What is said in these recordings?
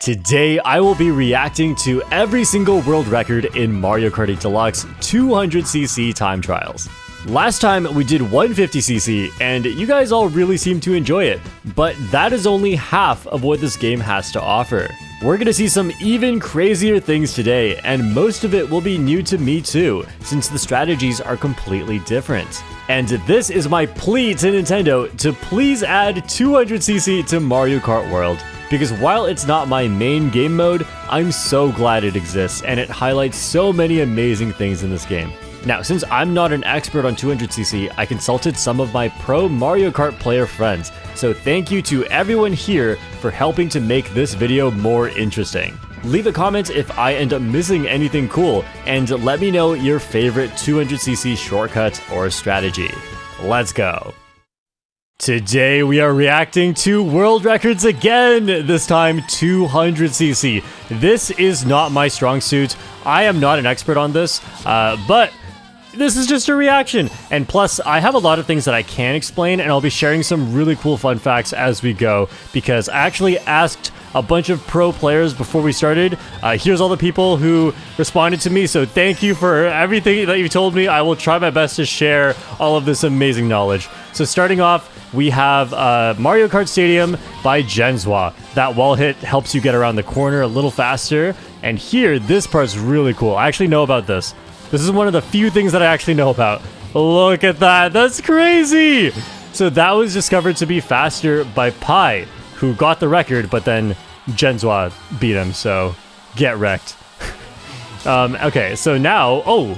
Today, I will be reacting to every single world record in Mario Kart 8 Deluxe 200cc time trials. Last time we did 150cc and you guys all really seemed to enjoy it, but that is only half of what this game has to offer. We're gonna see some even crazier things today, and most of it will be new to me too, since the strategies are completely different. And this is my plea to Nintendo to please add 200cc to Mario Kart World. Because while it's not my main game mode, I'm so glad it exists and it highlights so many amazing things in this game. Now, since I'm not an expert on 200cc, I consulted some of my pro Mario Kart player friends, so thank you to everyone here for helping to make this video more interesting. Leave a comment if I end up missing anything cool, and let me know your favorite 200cc shortcut or strategy. Let's go! Today we are reacting to world records again, this time 200cc. This is not my strong suit. I am not an expert on this, but this is just a reaction. And plus, I have a lot of things that I can explain, and I'll be sharing some really cool fun facts as we go, because I actually asked a bunch of pro players before we started. Here's all the people who responded to me, so thank you for everything that you told me. I will try my best to share all of this amazing knowledge. So starting off, we have Mario Kart Stadium by Genswa. That wall hit helps you get around the corner a little faster. And here, this part's really cool. I actually know about this. This is one of the few things that I actually know about. Look at that, that's crazy! So that was discovered to be faster by Pi, who got the record, but then Genswa beat him, so get wrecked. Okay, so now, oh,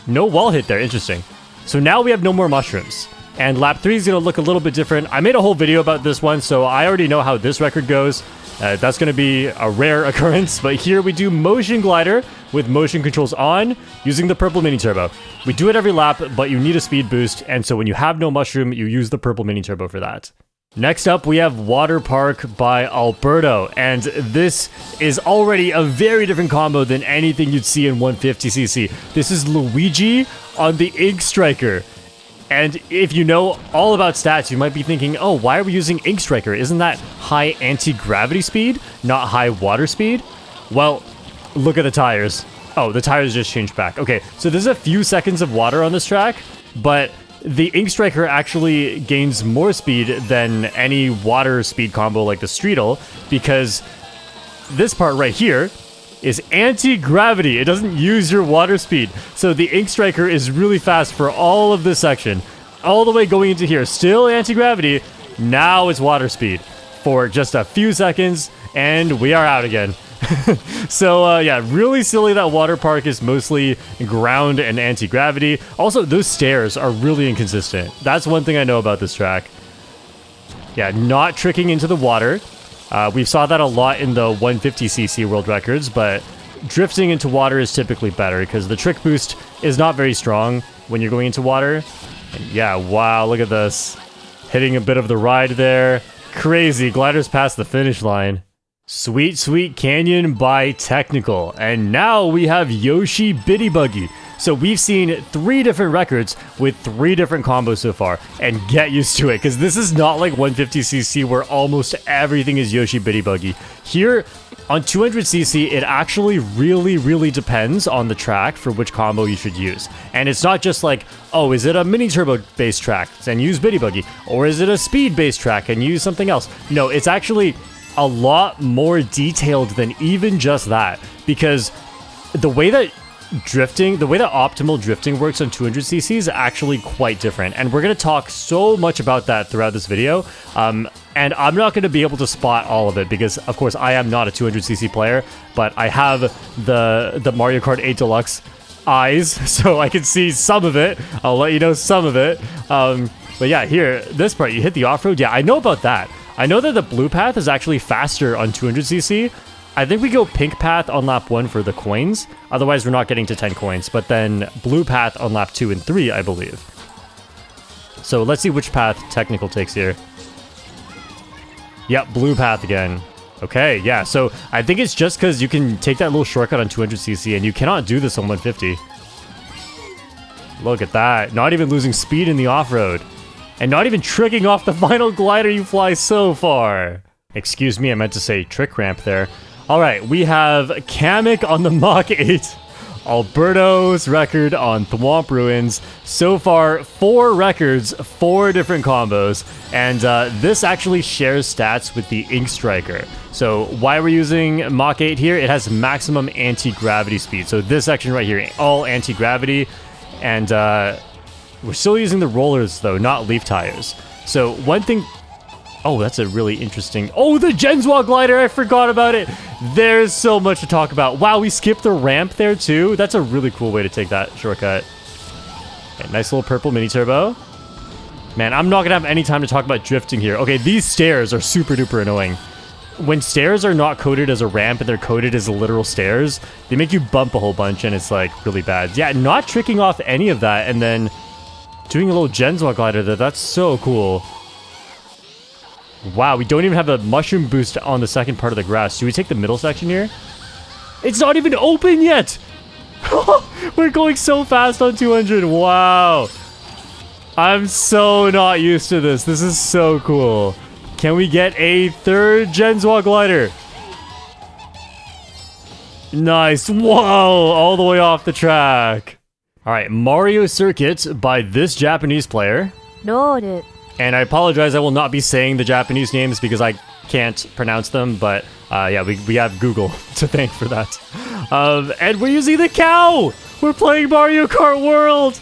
no wall hit there, interesting. So now we have no more mushrooms. And lap 3 is going to look a little bit different. I made a whole video about this one, so I already know how this record goes. That's going to be a rare occurrence, but here we do motion glider with motion controls on using the purple mini turbo. We do it every lap, but you need a speed boost, and so when you have no mushroom, you use the purple mini turbo for that. Next up, we have Water Park by Alberto, and this is already a very different combo than anything you'd see in 150cc. This is Luigi on the Ink Striker. And if you know all about stats, you might be thinking, oh, why are we using Ink Striker? Isn't that high anti-gravity speed, not high water speed? Well, look at the tires. Oh, the tires just changed back. Okay, so there's a few seconds of water on this track, but the Ink Striker actually gains more speed than any water speed combo like the Streetle, because this part right here is anti-gravity. It doesn't use your water speed. So the Ink Striker is really fast for all of this section. All the way going into here. Still anti-gravity. Now it's water speed for just a few seconds, and we are out again. So yeah, really silly that Water Park is mostly ground and anti-gravity. Also, those stairs are really inconsistent. That's one thing I know about this track. Yeah, not tricking into the water. We saw that a lot in the 150cc world records, but drifting into water is typically better because the trick boost is not very strong when you're going into water. And yeah, wow, look at this. Hitting a bit of the ride there. Crazy, gliders past the finish line. Sweet Sweet Canyon by Technical. And now we have Yoshi Bitty Buggy. So we've seen 3 different records with 3 different combos so far, and get used to it, because this is not like 150cc where almost everything is Yoshi Bitty Buggy. Here, on 200cc, it actually really depends on the track for which combo you should use. And it's not just like, oh, is it a mini turbo based track and use Bitty Buggy, or is it a speed based track and use something else? No, it's actually a lot more detailed than even just that, because the way that optimal drifting works on 200cc is actually quite different, and we're going to talk so much about that throughout this video, and I'm not going to be able to spot all of it because, of course, I am not a 200cc player, but I have the Mario Kart 8 Deluxe eyes, so I can see some of it. I'll let you know some of it, but yeah, here, this part, you hit the off-road. Yeah, I know about that. I know that the blue path is actually faster on 200cc. I think we go pink path on lap 1 for the coins. Otherwise, we're not getting to 10 coins. But then blue path on lap 2 and 3, I believe. So let's see which path Technical takes here. Yep, blue path again. Okay, yeah. So I think it's just because you can take that little shortcut on 200cc, and you cannot do this on 150. Look at that. Not even losing speed in the off-road. And not even tricking off the final glider, you fly so far. Excuse me, I meant to say trick ramp there. Alright, we have Kamek on the Mach 8. Alberto's record on Thwomp Ruins. So far, 4 records, 4 different combos, and this actually shares stats with the Ink Striker. So why we're using Mach 8 here, it has maximum anti-gravity speed. So this section right here, all anti-gravity, and we're still using the rollers though, not leaf tires. So one thing... Oh, that's a really interesting... Oh, the Genswa glider! I forgot about it! There's so much to talk about. Wow, we skipped the ramp there too? That's a really cool way to take that shortcut. Okay, nice little purple mini turbo. Man, I'm not gonna have any time to talk about drifting here. Okay, these stairs are super duper annoying. When stairs are not coded as a ramp and they're coded as literal stairs, they make you bump a whole bunch and it's like really bad. Yeah, not tricking off any of that and then doing a little Genswa glider there. That's so cool. Wow, we don't even have a mushroom boost on the second part of the grass. Should we take the middle section here? It's not even open yet! We're going so fast on 200. Wow. I'm so not used to this. This is so cool. Can we get a third Genswa glider? Nice. Whoa, all the way off the track. All right, Mario Circuit by this Japanese player. Loaded. And I apologize, I will not be saying the Japanese names because I can't pronounce them, but yeah, we have Google to thank for that. And we're using the cow! We're playing Mario Kart World!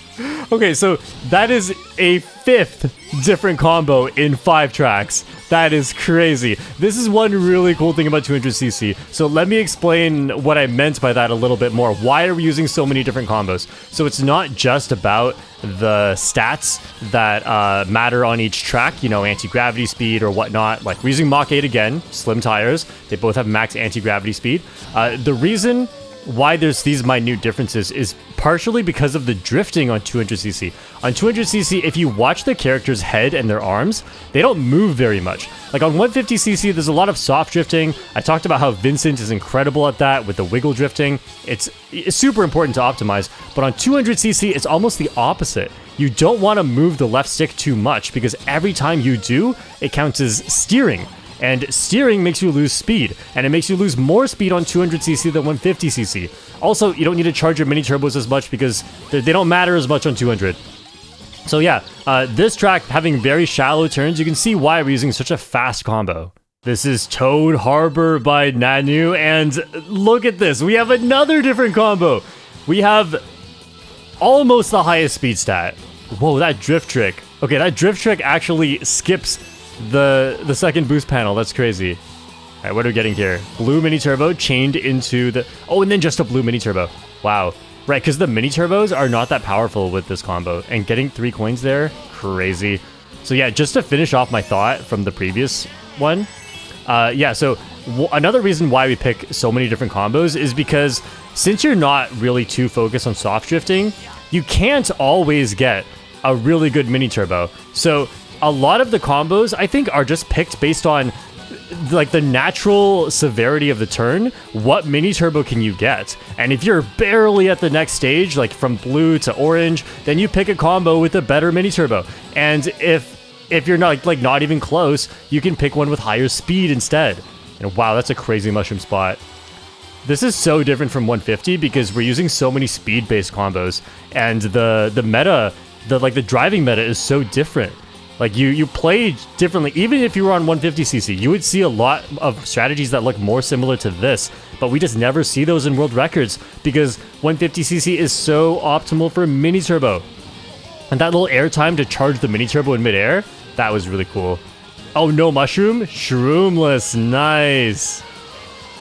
Okay, so that is a 5th different combo in 5 tracks. That is crazy. This is one really cool thing about 200cc. So let me explain what I meant by that a little bit more. Why are we using so many different combos? So it's not just about the stats that matter on each track, you know, anti-gravity speed or whatnot. Like we're using Mach 8 again, slim tires. They both have max anti-gravity speed. The reason why there's these minute differences is partially because of the drifting on 200cc. On 200cc, if you watch the character's head and their arms, they don't move very much. Like on 150cc, there's a lot of soft drifting. I talked about how Vincent is incredible at that with the wiggle drifting. It's super important to optimize, but on 200cc, it's almost the opposite. You don't want to move the left stick too much because every time you do, it counts as steering. And steering makes you lose speed, and it makes you lose more speed on 200cc than 150cc. Also, you don't need to charge your mini turbos as much because they don't matter as much on 200. So yeah, this track having very shallow turns, you can see why we're using such a fast combo. This is Toad Harbor by Nanu, and look at this, we have another different combo. We have almost the highest speed stat. Whoa, that drift trick. Okay, that drift trick actually skips the second boost panel. That's crazy. All right, what are we getting here? Blue mini turbo chained into the... Oh, and then just a blue mini turbo. Wow. Right, because the mini turbos are not that powerful with this combo. And getting 3 coins there, crazy. So yeah, just to finish off my thought from the previous one. Yeah, so another reason why we pick so many different combos is because since you're not really too focused on soft drifting, you can't always get a really good mini turbo. So a lot of the combos, I think, are just picked based on like the natural severity of the turn. What mini turbo can you get? And if you're barely at the next stage, like from blue to orange, then you pick a combo with a better mini turbo. And if you're not like not even close, you can pick one with higher speed instead. And wow, that's a crazy mushroom spot. This is so different from 150 because we're using so many speed-based combos, and the meta, the driving meta is so different. Like, you play differently. Even if you were on 150cc, you would see a lot of strategies that look more similar to this, but we just never see those in world records because 150cc is so optimal for mini turbo. And that little air time to charge the mini turbo in midair, that was really cool. Oh, no mushroom? Shroomless, nice.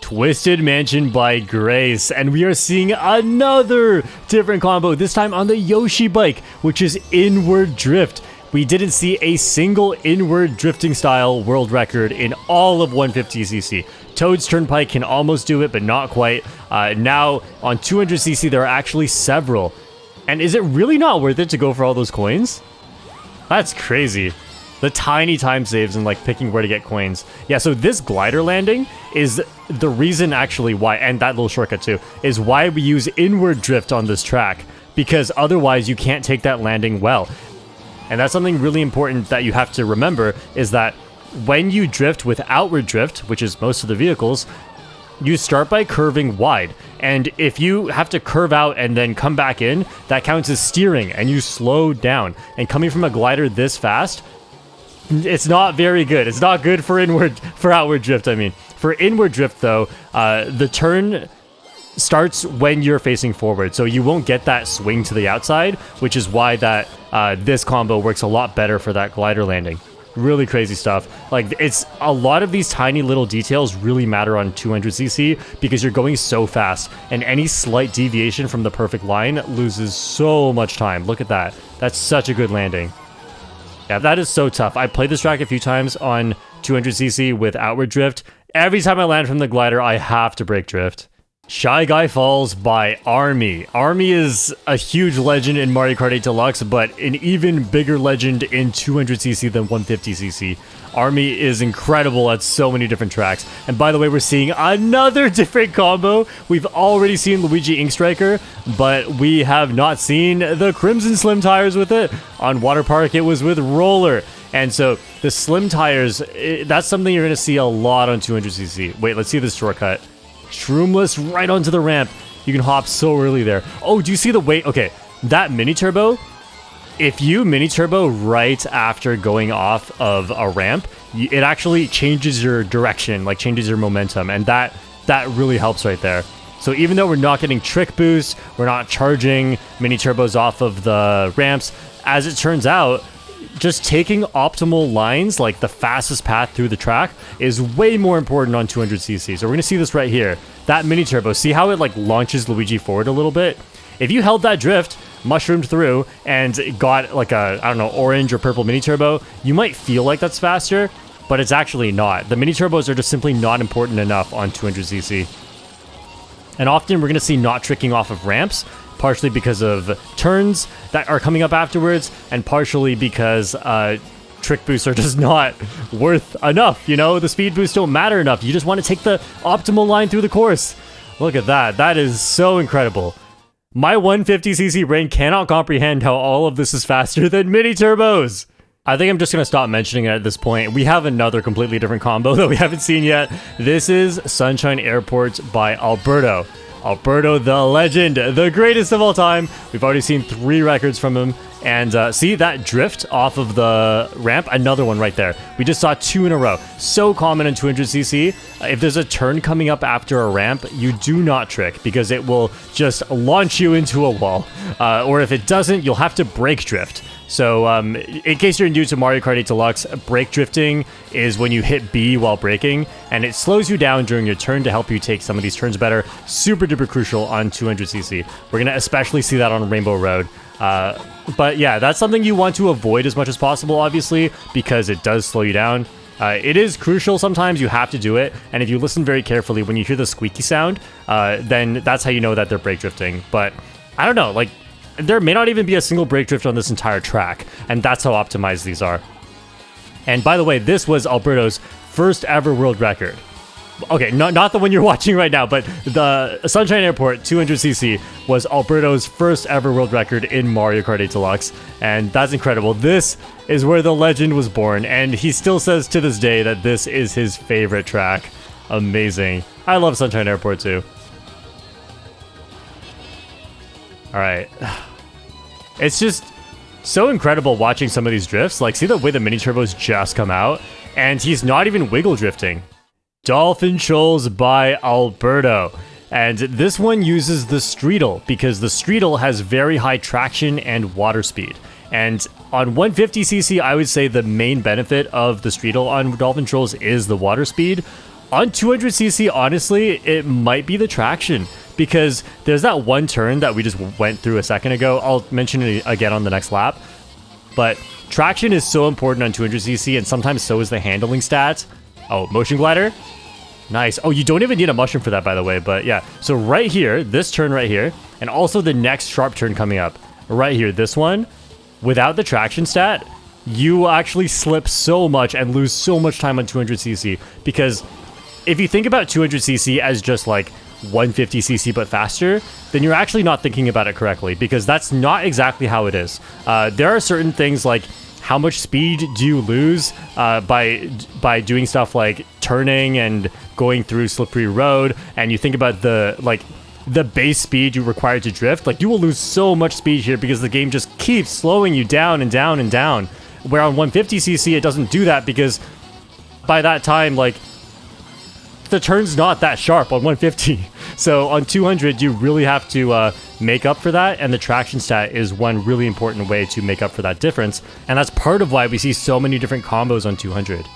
Twisted Mansion by Grace, and we are seeing another different combo, this time on the Yoshi bike, which is inward drift. We didn't see a single inward drifting style world record in all of 150cc. Toad's Turnpike can almost do it, but not quite. Now, on 200cc, there are actually several. And is it really not worth it to go for all those coins? That's crazy. The tiny time saves and like picking where to get coins. Yeah, so this glider landing is the reason actually why, and that little shortcut too, is why we use inward drift on this track. Because otherwise you can't take that landing well. And that's something really important that you have to remember, is that when you drift with outward drift, which is most of the vehicles, you start by curving wide. And if you have to curve out and then come back in, that counts as steering and you slow down. And coming from a glider this fast, it's not very good. It's not good for outward drift, I mean. For inward drift though, the turn starts when you're facing forward, so you won't get that swing to the outside, which is why that this combo works a lot better for that glider landing. Really crazy stuff. Like, it's a lot of these tiny little details really matter on 200cc because you're going so fast, and any slight deviation from the perfect line loses so much time. Look at that. That's such a good landing. Yeah, that is so tough. I played this track a few times on 200cc with outward drift. Every time I land from the glider, I have to brake drift. Shy Guy Falls by Army. Army is a huge legend in Mario Kart 8 Deluxe, but an even bigger legend in 200cc than 150cc. Army is incredible at so many different tracks. And by the way, we're seeing another different combo. We've already seen Luigi Ink Striker, but we have not seen the Crimson Slim tires with it. On Water Park, it was with Roller. And so the slim tires, that's something you're going to see a lot on 200cc. Wait, let's see this shortcut. Shroomless right onto the ramp. You can hop so early there. Oh, do you see the weight? Okay, that mini turbo, if you mini turbo right after going off of a ramp, it actually changes your direction, like changes your momentum, and that really helps right there. So even though we're not getting trick boost, we're not charging mini turbos off of the ramps, as it turns out, just taking optimal lines, like the fastest path through the track, is way more important on 200cc. So we're going to see this right here. That mini turbo, see how it like launches Luigi forward a little bit? If you held that drift, mushroomed through, and got like a, I don't know, orange or purple mini turbo, you might feel like that's faster, but it's actually not. The mini turbos are just simply not important enough on 200cc. And often we're going to see not tricking off of ramps, partially because of turns that are coming up afterwards, and partially because trick boosts are just not worth enough, you know? The speed boosts don't matter enough. You just want to take the optimal line through the course. Look at that. That is so incredible. My 150cc brain cannot comprehend how all of this is faster than mini turbos. I think I'm just going to stop mentioning it at this point. We have another completely different combo that we haven't seen yet. This is Sunshine Airport by Alberto. Alberto the legend, the greatest of all time. We've already seen 3 records from him. And see that drift off of the ramp? Another one right there. We just saw 2 in a row. So common in 200cc. If there's a turn coming up after a ramp, you do not trick because it will just launch you into a wall. Or if it doesn't, you'll have to brake drift. So in case you're new to Mario Kart 8 Deluxe, brake drifting is when you hit B while braking, and it slows you down during your turn to help you take some of these turns better. Super duper crucial on 200cc. We're going to especially see that on Rainbow Road. But yeah, that's something you want to avoid as much as possible, obviously, because it does slow you down. It is crucial sometimes, you have to do it, and if you listen very carefully, when you hear the squeaky sound, then that's how you know that they're brake drifting. But I don't know, like, there may not even be a single brake drift on this entire track, and that's how optimized these are. And by the way, this was Alberto's first ever world record. Okay, not the one you're watching right now, but the Sunshine Airport 200cc was Alberto's first ever world record in Mario Kart 8 Deluxe, and that's incredible. This is where the legend was born, and he still says to this day that this is his favorite track. Amazing. I love Sunshine Airport too. Alright. It's just so incredible watching some of these drifts. Like, see the way the mini turbos just come out? And he's not even wiggle drifting. Dolphin Shoals by Alberto. And this one uses the Streetle, because the Streetle has very high traction and water speed. And on 150cc, I would say the main benefit of the Streetle on Dolphin Shoals is the water speed. On 200cc, honestly, it might be the traction, because there's that one turn that we just went through a second ago. I'll mention it again on the next lap. But traction is so important on 200cc, and sometimes so is the handling stats. Oh, motion glider? Nice. Oh, you don't even need a mushroom for that, by the way, but yeah. So right here, this turn right here, and also the next sharp turn coming up. Right here, this one, without the traction stat, you actually slip so much and lose so much time on 200cc, because if you think about 200cc as just like 150cc but faster, then you're actually not thinking about it correctly, because that's not exactly how it is. There are certain things like how much speed do you lose by doing stuff like turning and going through slippery road, and you think about the base speed you require to drift, like you will lose so much speed here because the game just keeps slowing you down and down and down. Where on 150cc it doesn't do that because by that time, like, the turn's not that sharp on 150. So on 200, you really have to make up for that, and the traction stat is one really important way to make up for that difference, and that's part of why we see so many different combos on 200.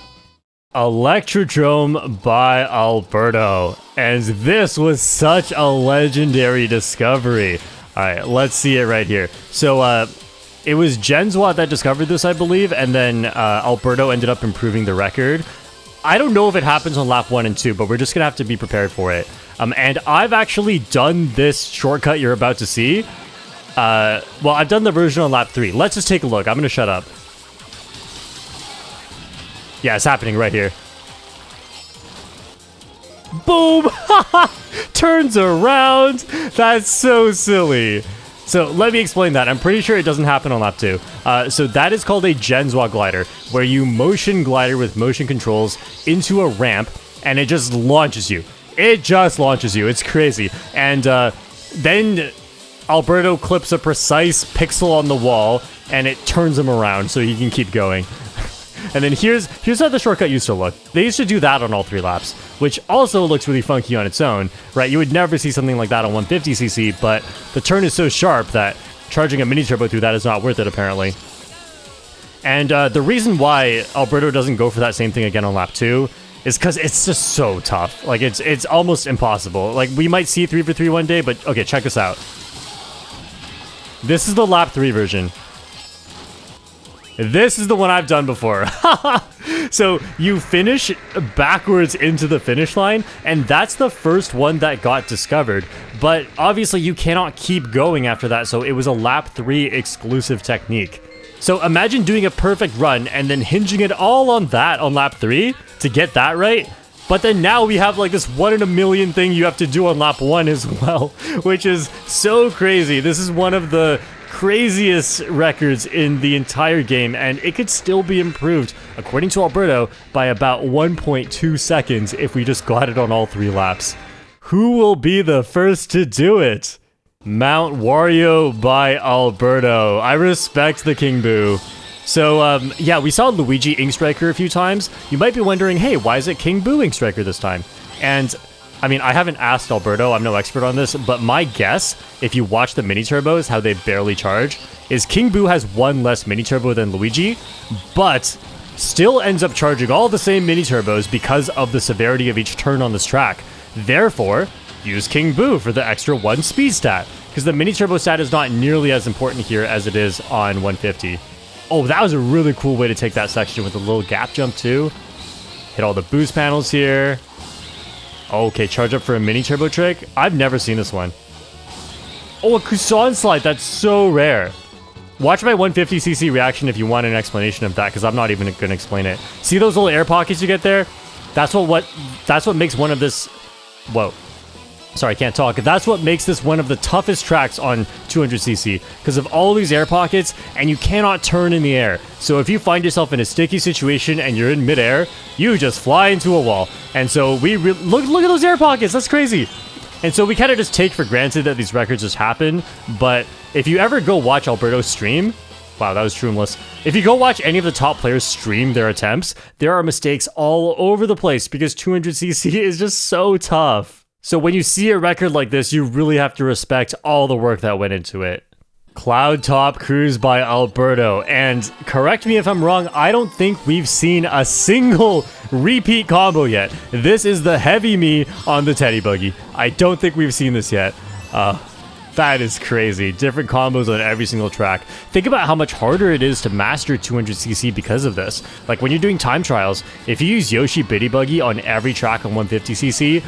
Electrodrome by Alberto, and this was such a legendary discovery. All right, let's see it right here. So it was Jenswat that discovered this, I believe, and then Alberto ended up improving the record. I don't know if it happens on lap 1 and 2, but we're just gonna have to be prepared for it. And I've actually done this shortcut you're about to see. Well, I've done the version on lap 3. Let's just take a look. I'm gonna shut up. Yeah, it's happening right here. Boom! Turns around! That's so silly. So let me explain that. I'm pretty sure it doesn't happen on lap 2. So that is called a Jenswa glider, where you motion glider with motion controls into a ramp, and it just launches you. It just launches you. It's crazy. And then Alberto clips a precise pixel on the wall, and it turns him around so he can keep going. And then here's how the shortcut used to look. They used to do that on all 3 laps, which also looks really funky on its own, right? You would never see something like that on 150cc, but the turn is so sharp that charging a mini turbo through that is not worth it, apparently. And the reason why Alberto doesn't go for that same thing again on lap 2 is because it's just so tough. Like, it's almost impossible. Like, we might see 3 for 3 one day, but okay, check this out. This is the lap 3 version. This is the one I've done before. So you finish backwards into the finish line, and that's the first one that got discovered. But obviously you cannot keep going after that, so it was a lap 3 exclusive technique. So imagine doing a perfect run and then hinging it all on that on lap 3 to get that right. But then now we have like this 1 in a million thing you have to do on lap 1 as well, which is so crazy. This is one of the craziest records in the entire game, and it could still be improved, according to Alberto, by about 1.2 seconds if we just got it on all 3 laps. Who will be the first to do it? Mount Wario by Alberto. I respect the King Boo. So, yeah, we saw Luigi Ink Striker a few times. You might be wondering, hey, why is it King Boo Ink Striker this time? And I mean, I haven't asked Alberto, I'm no expert on this, but my guess, if you watch the mini turbos, how they barely charge, is King Boo has 1 less mini turbo than Luigi, but still ends up charging all the same mini turbos because of the severity of each turn on this track. Therefore, use King Boo for the extra 1 speed stat, because the mini turbo stat is not nearly as important here as it is on 150. Oh, that was a really cool way to take that section with a little gap jump too. Hit all the boost panels here. Okay, charge up for a mini turbo trick. I've never seen this one. Oh, a Kusan slide. That's so rare. Watch my 150cc reaction if you want an explanation of that, because I'm not even going to explain it. See those little air pockets you get there? That's what makes one of this... Whoa. Sorry, I can't talk. That's what makes this one of the toughest tracks on 200cc, because of all these air pockets, and you cannot turn in the air. So if you find yourself in a sticky situation and you're in midair, you just fly into a wall. And so we look at those air pockets. That's crazy. And so we kind of just take for granted that these records just happen. But if you ever go watch Alberto stream, wow, that was Shroomless. If you go watch any of the top players stream their attempts, there are mistakes all over the place because 200cc is just so tough. So when you see a record like this, you really have to respect all the work that went into it. Cloud Top Cruise by Alberto. And correct me if I'm wrong, I don't think we've seen a single repeat combo yet. This is the heavy me on the Teddy Buggy. I don't think we've seen this yet. That is crazy. Different combos on every single track. Think about how much harder it is to master 200cc because of this. Like when you're doing time trials, if you use Yoshi Bitty Buggy on every track on 150cc,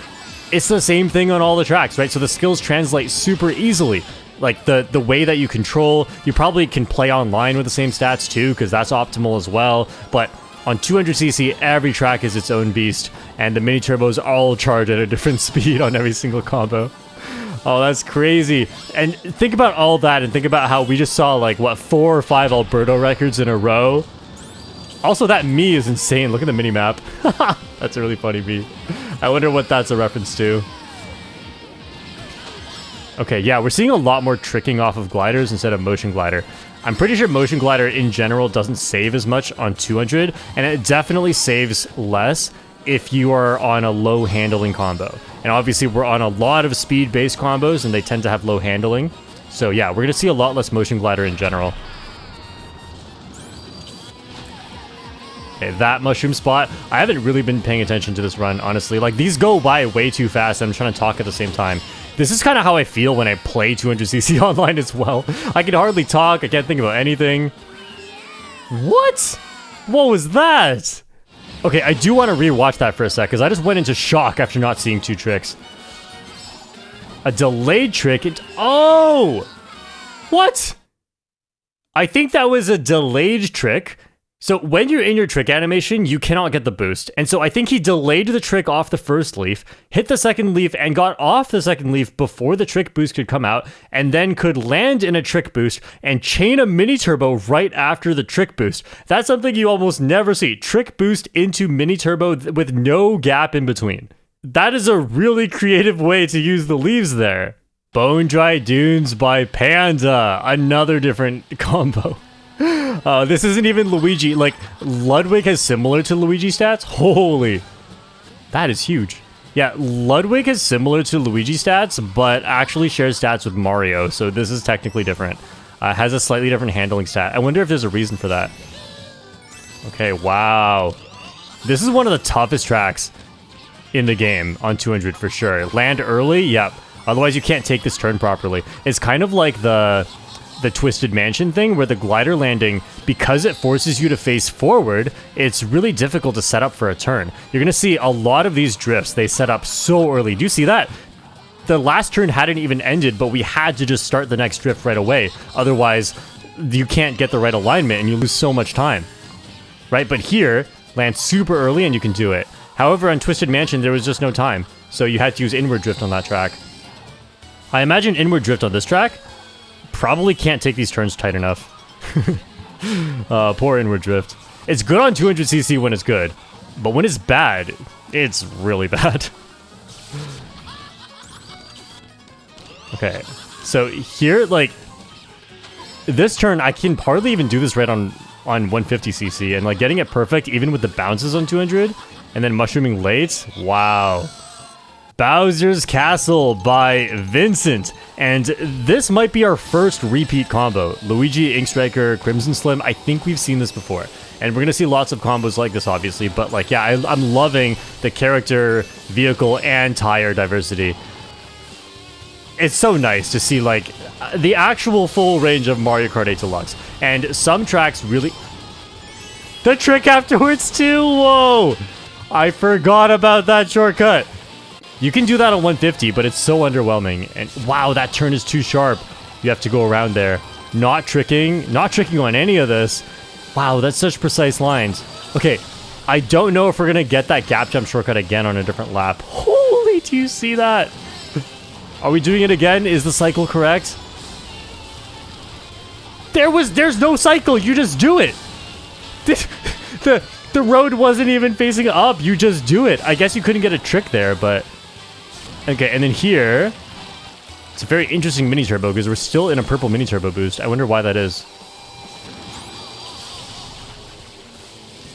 it's the same thing on all the tracks, right? So the skills translate super easily. Like the way that you control, you probably can play online with the same stats too, because that's optimal as well. But on 200cc, every track is its own beast, and the mini turbos all charge at a different speed on every single combo. Oh, that's crazy. And think about all that and think about how we just saw like, what, 4 or 5 Alberto records in a row. Also, that me is insane. Look at the mini-map. That's a really funny me. I wonder what that's a reference to. Okay, yeah, we're seeing a lot more tricking off of gliders instead of motion glider. I'm pretty sure motion glider in general doesn't save as much on 200, and it definitely saves less if you are on a low handling combo. And obviously we're on a lot of speed-based combos, and they tend to have low handling. So yeah, we're gonna see a lot less motion glider in general. Okay, that mushroom spot. I haven't really been paying attention to this run, honestly. Like, these go by way too fast, and I'm trying to talk at the same time. This is kind of how I feel when I play 200cc online as well. I can hardly talk, I can't think about anything. What? What was that? Okay, I do want to rewatch that for a sec, because I just went into shock after not seeing 2 tricks. A delayed trick? Oh! What? I think that was a delayed trick. So when you're in your trick animation, you cannot get the boost. And so I think he delayed the trick off the first leaf, hit the second leaf, and got off the second leaf before the trick boost could come out, and then could land in a trick boost and chain a mini turbo right after the trick boost. That's something you almost never see. Trick boost into mini turbo with no gap in between. That is a really creative way to use the leaves there. Bone Dry Dunes by Panda. Another different combo. This isn't even Luigi. Like, Ludwig has similar to Luigi stats? Holy. That is huge. Yeah, Ludwig is similar to Luigi stats, but actually shares stats with Mario, so this is technically different. Has a slightly different handling stat. I wonder if there's a reason for that. Okay, wow. This is one of the toughest tracks in the game on 200 for sure. Land early? Yep. Otherwise you can't take this turn properly. It's kind of like the Twisted Mansion thing, where the glider landing, because it forces you to face forward, it's really difficult to set up for a turn. You're gonna see a lot of these drifts, they set up so early. Do you see that? The last turn hadn't even ended, but we had to just start the next drift right away. Otherwise, you can't get the right alignment and you lose so much time. Right? But here, land super early and you can do it. However, on Twisted Mansion, there was just no time, so you had to use inward drift on that track. I imagine inward drift on this track probably can't take these turns tight enough. Poor inward drift. It's good on 200cc when it's good, but when it's bad, it's really bad. Okay, so here, like, this turn, I can hardly even do this right on 150cc, and like getting it perfect, even with the bounces on 200, and then mushrooming late, wow. Bowser's Castle by Vincent. And this might be our first repeat combo. Luigi, Ink Striker, Crimson Slim. I think we've seen this before. And we're going to see lots of combos like this, obviously. But, like, yeah, I'm loving the character, vehicle, and tire diversity. It's so nice to see, like, the actual full range of Mario Kart 8 Deluxe. And some tracks really... The trick afterwards, too! Whoa! I forgot about that shortcut. You can do that on 150, but it's so underwhelming. And wow, that turn is too sharp. You have to go around there. Not tricking on any of this. Wow, that's such precise lines. Okay, I don't know if we're gonna get that gap jump shortcut again on a different lap. Holy, do you see that? Are we doing it again? Is the cycle correct? There's no cycle, you just do it. The road wasn't even facing up, you just do it. I guess you couldn't get a trick there, but... Okay, and then here, it's a very interesting mini turbo because we're still in a purple mini turbo boost. I wonder why that is.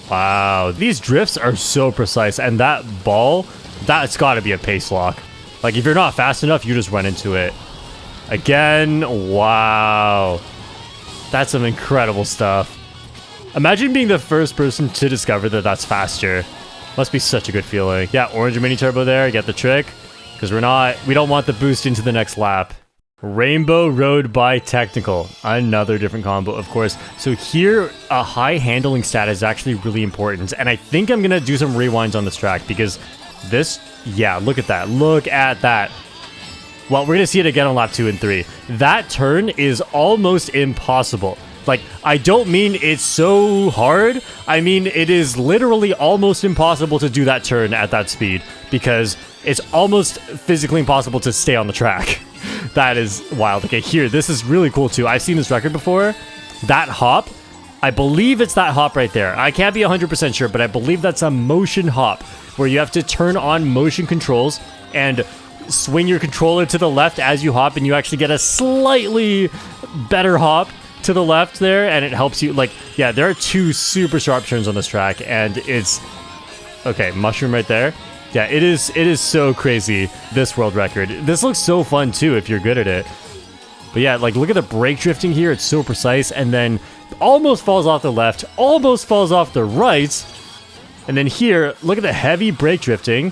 Wow, these drifts are so precise, and that ball, that's got to be a pace lock. Like, if you're not fast enough, you just run into it. Again, wow. That's some incredible stuff. Imagine being the first person to discover that that's faster. Must be such a good feeling. Yeah, orange mini turbo there, get the trick. Because we don't want the boost into the next lap. Rainbow Road by Technical. Another different combo, of course. So here, a high handling stat is actually really important. And I think I'm going to do some rewinds on this track because this, yeah, look at that. Look at that. Well, we're going to see it again on lap 2 and 3. That turn is almost impossible. Like, I don't mean it's so hard. I mean, it is literally almost impossible to do that turn at that speed because it's almost physically impossible to stay on the track. That is wild. Okay, here, this is really cool too. I've seen this record before. That hop, I believe it's that hop right there. I can't be 100% sure, but I believe that's a motion hop where you have to turn on motion controls and swing your controller to the left as you hop, and you actually get a slightly better hop to the left there, and it helps you, like, yeah, there are 2 super sharp turns on this track, and it's, okay, mushroom right there. Yeah, it is so crazy, this world record. This looks so fun too if you're good at it. But yeah, like, look at the brake drifting here, it's so precise, and then almost falls off the left, almost falls off the right, and then here, look at the heavy brake drifting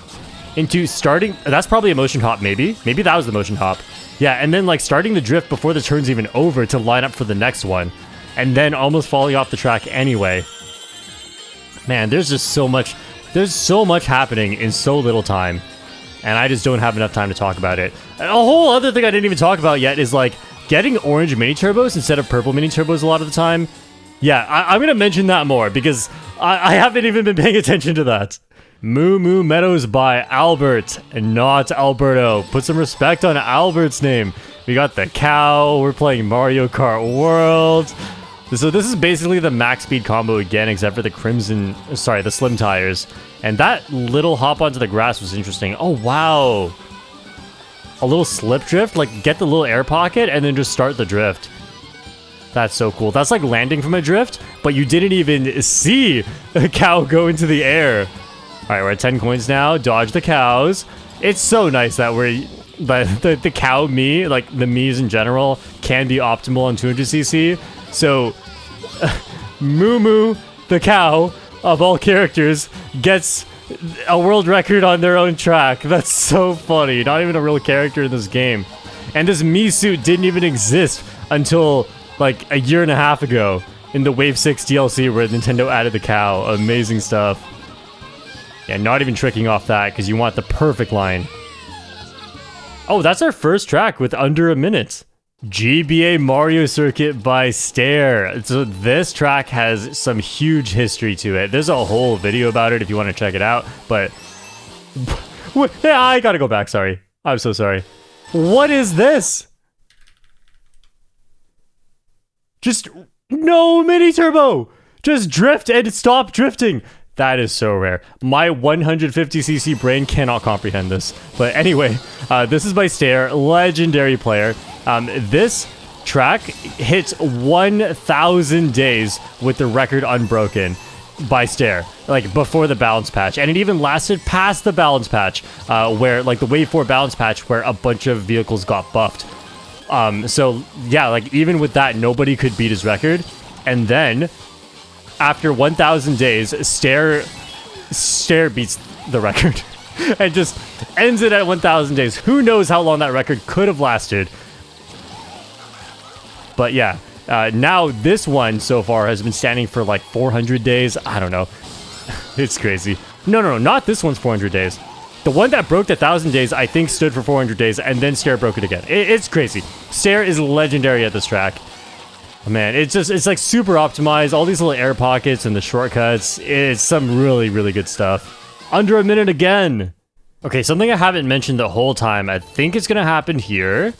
into starting, that's probably a motion hop maybe that was the motion hop. Yeah, and then like starting the drift before the turn's even over to line up for the next one, and then almost falling off the track anyway. Man, there's just so much happening in so little time, and I just don't have enough time to talk about it. And a whole other thing I didn't even talk about yet is like getting orange mini turbos instead of purple mini turbos a lot of the time. Yeah, I'm gonna mention that more because I haven't even been paying attention to that. Moo Moo Meadows by Albert and not Alberto. Put some respect on Albert's name. We got the cow. We're playing Mario Kart World. So this is basically the max speed combo again, except for the slim tires. And that little hop onto the grass was interesting. Oh, wow. A little slip drift? Like, get the little air pocket and then just start the drift. That's so cool. That's like landing from a drift, but you didn't even see a cow go into the air. All right, we're at 10 coins now. Dodge the cows. It's so nice that the cow Mii, like the Miis in general, can be optimal on 200cc. So, Moo Moo, the cow, of all characters, gets a world record on their own track. That's so funny. Not even a real character in this game. And this Mii suit didn't even exist until like a year and a half ago in the Wave 6 DLC where Nintendo added the cow. Amazing stuff. Yeah, not even tricking off that because you want the perfect line. Oh, that's our first track with under a minute. GBA Mario Circuit by Stair. So this track has some huge history to it. There's a whole video about it if you want to check it out, but yeah, I gotta go back, sorry. I'm so sorry. What is this? Just no mini turbo. Just drift and stop drifting. That is so rare. My 150cc brain cannot comprehend this. But anyway, this is by Stair, legendary player. This track hits 1,000 days with the record unbroken by Stair, like before the balance patch. And it even lasted past the balance patch, where like the Wave 4 balance patch where a bunch of vehicles got buffed. So yeah, like even with that, nobody could beat his record. And then after 1,000 days, Stair beats the record and just ends it at 1,000 days. Who knows how long that record could have lasted? But yeah, now this one so far has been standing for like 400 days. I don't know. It's crazy. No, not this one's 400 days. The one that broke the 1,000 days, I think, stood for 400 days, and then Stair broke it again. It's crazy. Stair is legendary at this track. Man, it's like super optimized. All these little air pockets and the shortcuts. It's some really, really good stuff. Under a minute again. Okay, something I haven't mentioned the whole time. I think it's gonna happen here.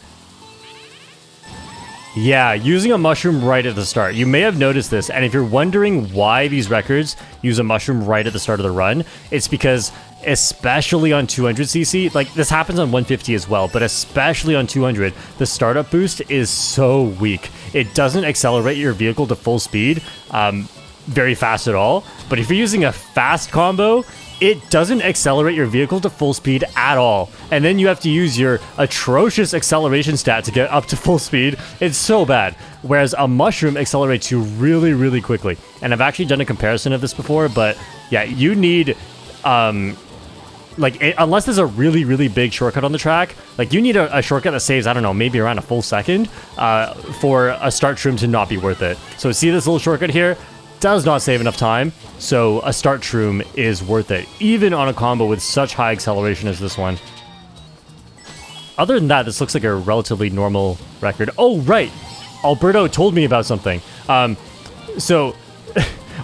Yeah, using a mushroom right at the start. You may have noticed this, and if you're wondering why these records use a mushroom right at the start of the run, it's because, especially on 200cc, like this happens on 150 as well, but especially on 200, the startup boost is so weak. It doesn't accelerate your vehicle to full speed very fast at all, but if you're using a fast combo, it doesn't accelerate your vehicle to full speed at all. And then you have to use your atrocious acceleration stat to get up to full speed. It's so bad. Whereas a mushroom accelerates you really, really quickly. And I've actually done a comparison of this before, but yeah, you need, unless there's a really, really big shortcut on the track, like you need a shortcut that saves, I don't know, maybe around a full second for a start shroom to not be worth it. So see this little shortcut here? Does not save enough time, so a start shroom is worth it, even on a combo with such high acceleration as this one. Other than that, this looks like a relatively normal record. Oh, right! Alberto told me about something. So,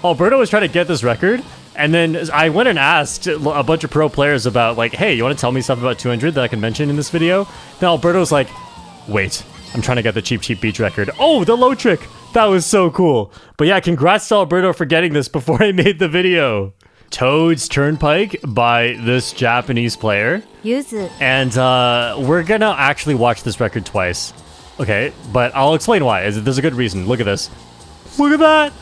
Alberto was trying to get this record, and then I went and asked a bunch of pro players about, like, hey, you want to tell me stuff about 200 that I can mention in this video? Then Alberto's like, Wait, I'm trying to get the Cheep Beach record. Oh, the low trick. That was so cool. But yeah, congrats to Alberto for getting this before I made the video. Toad's Turnpike by this Japanese player. Yuzu. And we're gonna actually watch this record twice. Okay, but I'll explain why. There's a good reason. Look at this. Look at that.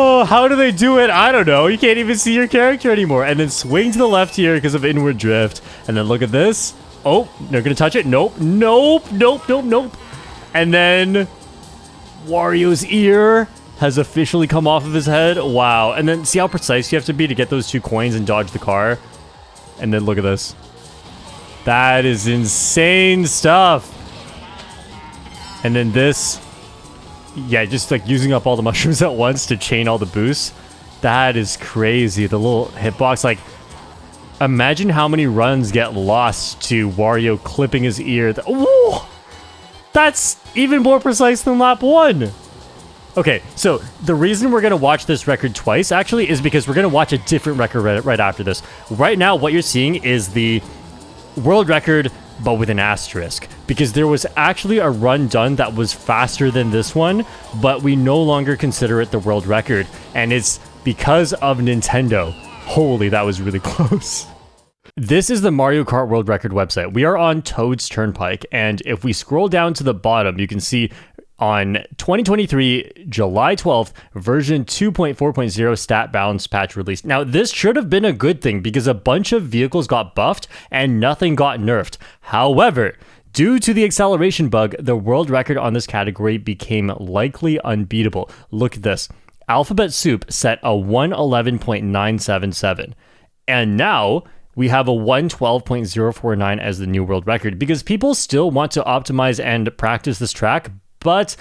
Oh, how do they do it? I don't know. You can't even see your character anymore. And then swing to the left here because of inward drift. And then look at this. Oh, they're gonna touch it. Nope, nope, nope, nope, nope. And then Wario's ear has officially come off of his head. Wow. And then see how precise you have to be to get those 2 coins and dodge the car. And then look at this. That is insane stuff. And then this. Yeah, just like using up all the mushrooms at once to chain all the boosts. That is crazy. The little hitbox, like, imagine how many runs get lost to Wario clipping his ear. Whoa! That's even more precise than lap 1. Okay, so the reason we're going to watch this record twice, actually, is because we're going to watch a different record right after this. Right now, what you're seeing is the world record, but with an asterisk. Because there was actually a run done that was faster than this one, but we no longer consider it the world record. And it's because of Nintendo. Holy, that was really close. This is the Mario Kart World Record website. We are on Toad's Turnpike, and if we scroll down to the bottom, you can see on 2023, July 12th, version 2.4.0 stat balance patch released. Now, this should have been a good thing because a bunch of vehicles got buffed and nothing got nerfed. However, due to the acceleration bug, the world record on this category became likely unbeatable. Look at this. Alphabet Soup set a 111.977. And now we have a 112.049 as the new world record because people still want to optimize and practice this track, but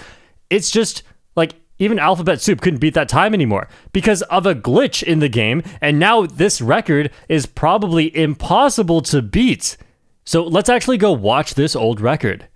it's just like even Alphabet Soup couldn't beat that time anymore because of a glitch in the game, and now this record is probably impossible to beat. So let's actually go watch this old record.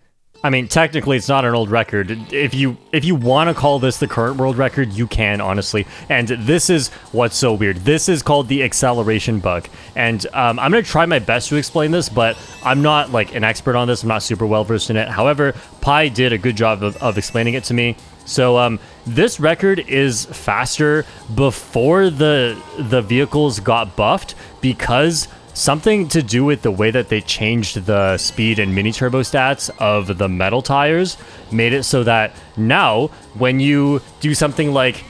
I mean, technically, it's not an old record. If you want to call this the current world record, you can, honestly. And this is what's so weird. This is called the acceleration bug. And I'm going to try my best to explain this, but I'm not like an expert on this. I'm not super well versed in it. However, Pi did a good job of explaining it to me. So this record is faster before the vehicles got buffed because something to do with the way that they changed the speed and mini turbo stats of the metal tires made it so that now when you do something like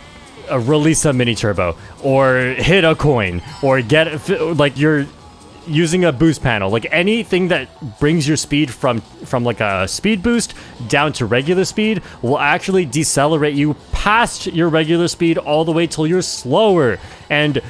release a mini turbo or hit a coin or get like you're using a boost panel, like anything that brings your speed from like a speed boost down to regular speed will actually decelerate you past your regular speed all the way till you're slower. And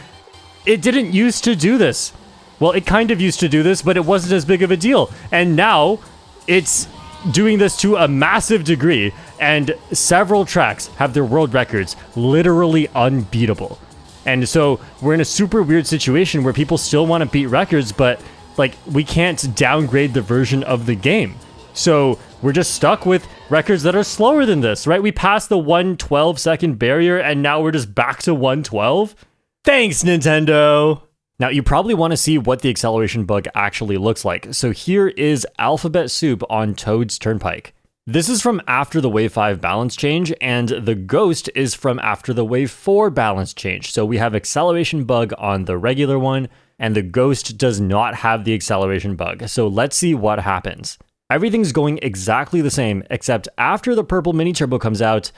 it didn't used to do this. Well, it kind of used to do this, but it wasn't as big of a deal. And now it's doing this to a massive degree, and several tracks have their world records literally unbeatable. And so we're in a super weird situation where people still want to beat records, but like we can't downgrade the version of the game. So we're just stuck with records that are slower than this, right? We passed the 112 second barrier, and now we're just back to 112. Thanks, Nintendo. Now, you probably want to see what the acceleration bug actually looks like. So here is Alphabet Soup on Toad's Turnpike. This is from after the Wave 5 balance change, and the Ghost is from after the Wave 4 balance change. So we have acceleration bug on the regular one, and the Ghost does not have the acceleration bug. So let's see what happens. Everything's going exactly the same, except after the purple mini turbo comes out,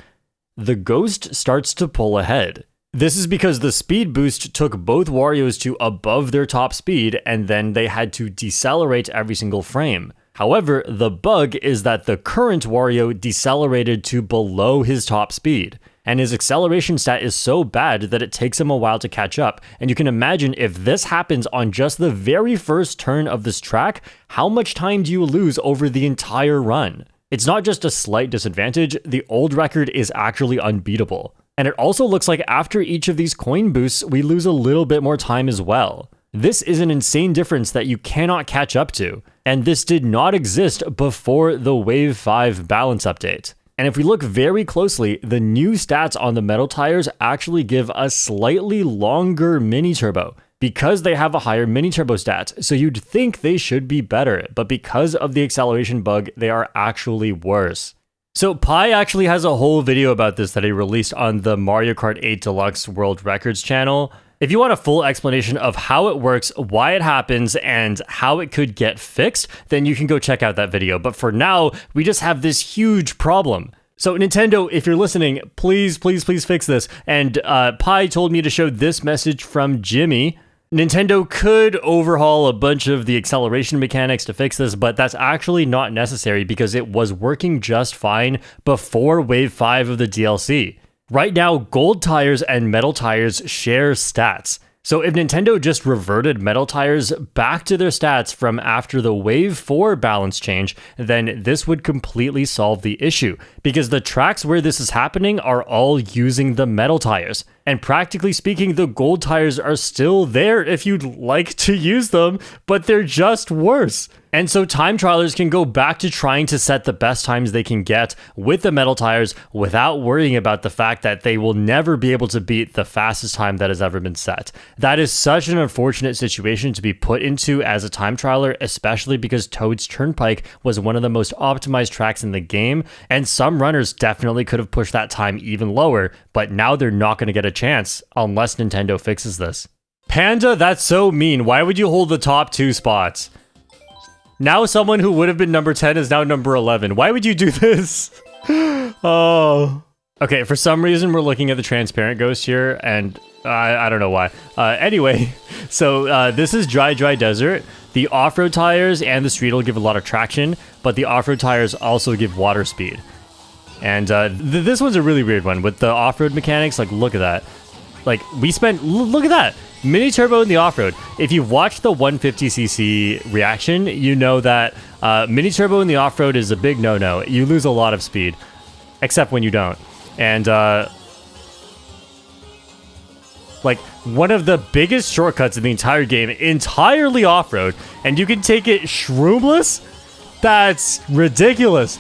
the Ghost starts to pull ahead. This is because the speed boost took both Warios to above their top speed, and then they had to decelerate every single frame. However, the bug is that the current Wario decelerated to below his top speed, and his acceleration stat is so bad that it takes him a while to catch up. And you can imagine if this happens on just the very first turn of this track, how much time do you lose over the entire run? It's not just a slight disadvantage, the old record is actually unbeatable. And it also looks like after each of these coin boosts, we lose a little bit more time as well. This is an insane difference that you cannot catch up to. And this did not exist before the Wave 5 balance update. And if we look very closely, the new stats on the metal tires actually give a slightly longer mini turbo. because they have a higher mini turbo stat. So you'd think they should be better, but because of the acceleration bug, they are actually worse. So Pi actually has a whole video about this that he released on the Mario Kart 8 Deluxe World Records channel. If you want a full explanation of how it works, why it happens, and how it could get fixed, then you can go check out that video. But for now, we just have this huge problem. So Nintendo, if you're listening, please fix this. And Pi told me to show this message from Jimmy. Nintendo could overhaul a bunch of the acceleration mechanics to fix this, but that's actually not necessary because it was working just fine before Wave 5 of the DLC. Right now, gold tires and metal tires share stats. So if Nintendo just reverted metal tires back to their stats from after the Wave 4 balance change, then this would completely solve the issue, because the tracks where this is happening are all using the metal tires. And practically speaking, the gold tires are still there if you'd like to use them, but they're just worse. And so time trialers can go back to trying to set the best times they can get with the metal tires without worrying about the fact that they will never be able to beat the fastest time that has ever been set. That is such an unfortunate situation to be put into as a time trialer, especially because Toad's Turnpike was one of the most optimized tracks in the game, and some runners definitely could have pushed that time even lower, but now they're not going to get a chance unless Nintendo fixes this. Panda, that's so mean. Why would you hold the top 2 spots? Now someone who would have been number 10 is now number 11. Why would you do this? Oh. Okay, for some reason we're looking at the transparent ghost here, and I don't know why. Anyway, so this is Dry Desert. The off-road tires and the street will give a lot of traction, but the off-road tires also give water speed. And this one's a really weird one with the off-road mechanics. Like, look at that. Like, we spent... Look at that! Mini turbo in the off-road. If you've watched the 150cc reaction, you know that mini turbo in the off-road is a big no-no. You lose a lot of speed, except when you don't. And like one of the biggest shortcuts in the entire game, entirely off-road, and you can take it shroomless? That's ridiculous.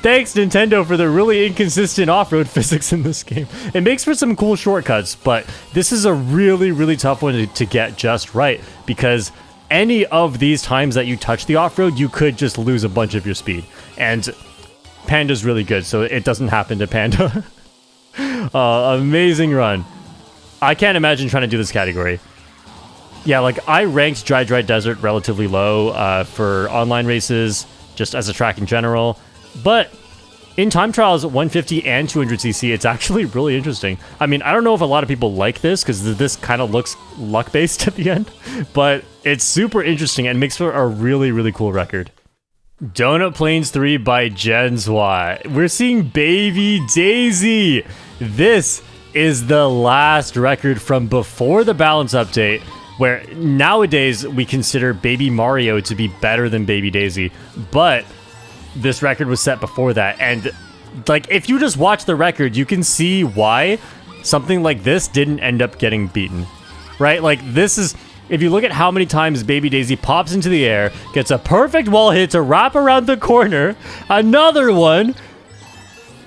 Thanks, Nintendo, for the really inconsistent off-road physics in this game. It makes for some cool shortcuts, but this is a really tough one to get just right, because any of these times that you touch the off-road, you could just lose a bunch of your speed. And Panda's really good, so it doesn't happen to Panda. Amazing run. I can't imagine trying to do this category. Yeah, like, I ranked Dry Desert relatively low for online races, just as a track in general. But in time trials, 150 and 200cc, it's actually really interesting. I mean, I don't know if a lot of people like this, because this kind of looks luck-based at the end, but it's super interesting and makes for a really cool record. Donut Plains 3 by Jenswa. We're seeing Baby Daisy. This is the last record from before the balance update, where nowadays we consider Baby Mario to be better than Baby Daisy, but this record was set before that. And like, if you just watch the record, you can see why something like this didn't end up getting beaten, right? Like, this is, if you look at how many times Baby Daisy pops into the air, gets a perfect wall hit to wrap around the corner, another one,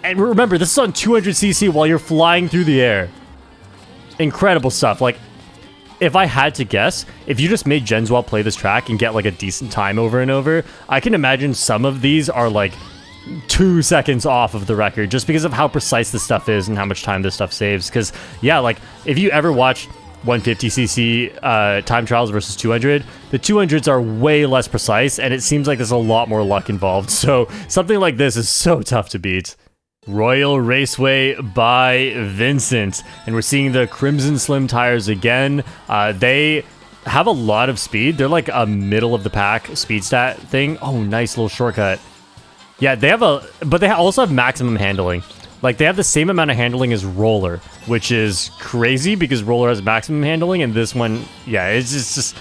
and remember, this is on 200cc while you're flying through the air. Incredible stuff. Like, if I had to guess, if you just made Jenswa play this track and get like a decent time over and over, I can imagine some of these are like 2 seconds off of the record just because of how precise this stuff is and how much time this stuff saves. Because, yeah, like, if you ever watch 150cc time trials versus 200, the 200s are way less precise, and it seems like there's a lot more luck involved. So something like this is so tough to beat. Royal Raceway by Vincent, and we're seeing the Crimson Slim tires again. They have a lot of speed. They're like a middle of the pack speed stat thing. Oh, nice little shortcut. Yeah, they have but they also have maximum handling. Like, they have the same amount of handling as Roller, which is crazy because Roller has maximum handling, and this one, yeah, it's just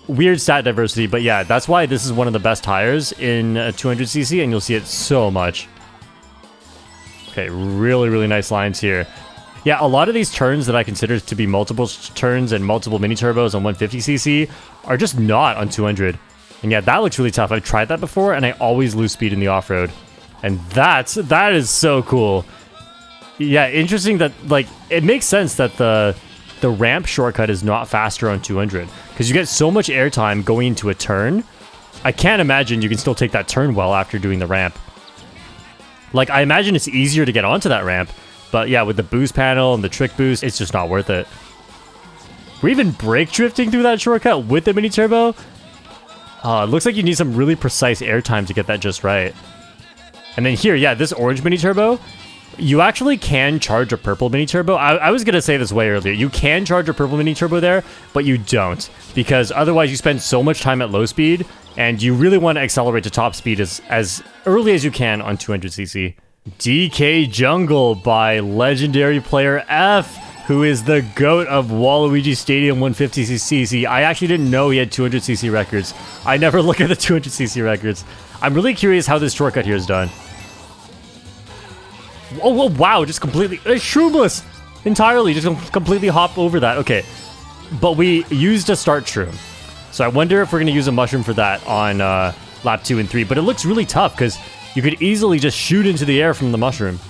weird stat diversity. But yeah, that's why this is one of the best tires in 200cc, and you'll see it so much. Okay, really nice lines here. Yeah, a lot of these turns that I consider to be multiple turns and multiple mini turbos on 150cc are just not on 200. And yeah, that looks really tough. I've tried that before, and I always lose speed in the off-road. And that is so cool. Yeah, interesting that, like, it makes sense that the the ramp shortcut is not faster on 200 because you get so much airtime going into a turn. I can't imagine you can still take that turn well after doing the ramp. Like, I imagine it's easier to get onto that ramp, but yeah, with the boost panel and the trick boost, it's just not worth it. We're even brake drifting through that shortcut with the mini turbo. It looks like you need some really precise airtime to get that just right. And then here, yeah, this orange mini turbo, you actually can charge a purple mini turbo. I was gonna say this way earlier. You can charge a purple mini turbo there, but you don't, because otherwise you spend so much time at low speed, and you really want to accelerate to top speed as early as you can on 200cc. DK Jungle by legendary player F, who is the GOAT of Waluigi Stadium 150cc. I actually didn't know he had 200cc records. I never look at the 200cc records. I'm really curious how this shortcut here is done. Oh, wow, just completely... shroomless! Entirely, just completely hop over that. Okay, but we used a start shroom. So I wonder if we're going to use a mushroom for that on lap 2 and 3. But it looks really tough because you could easily just shoot into the air from the mushroom.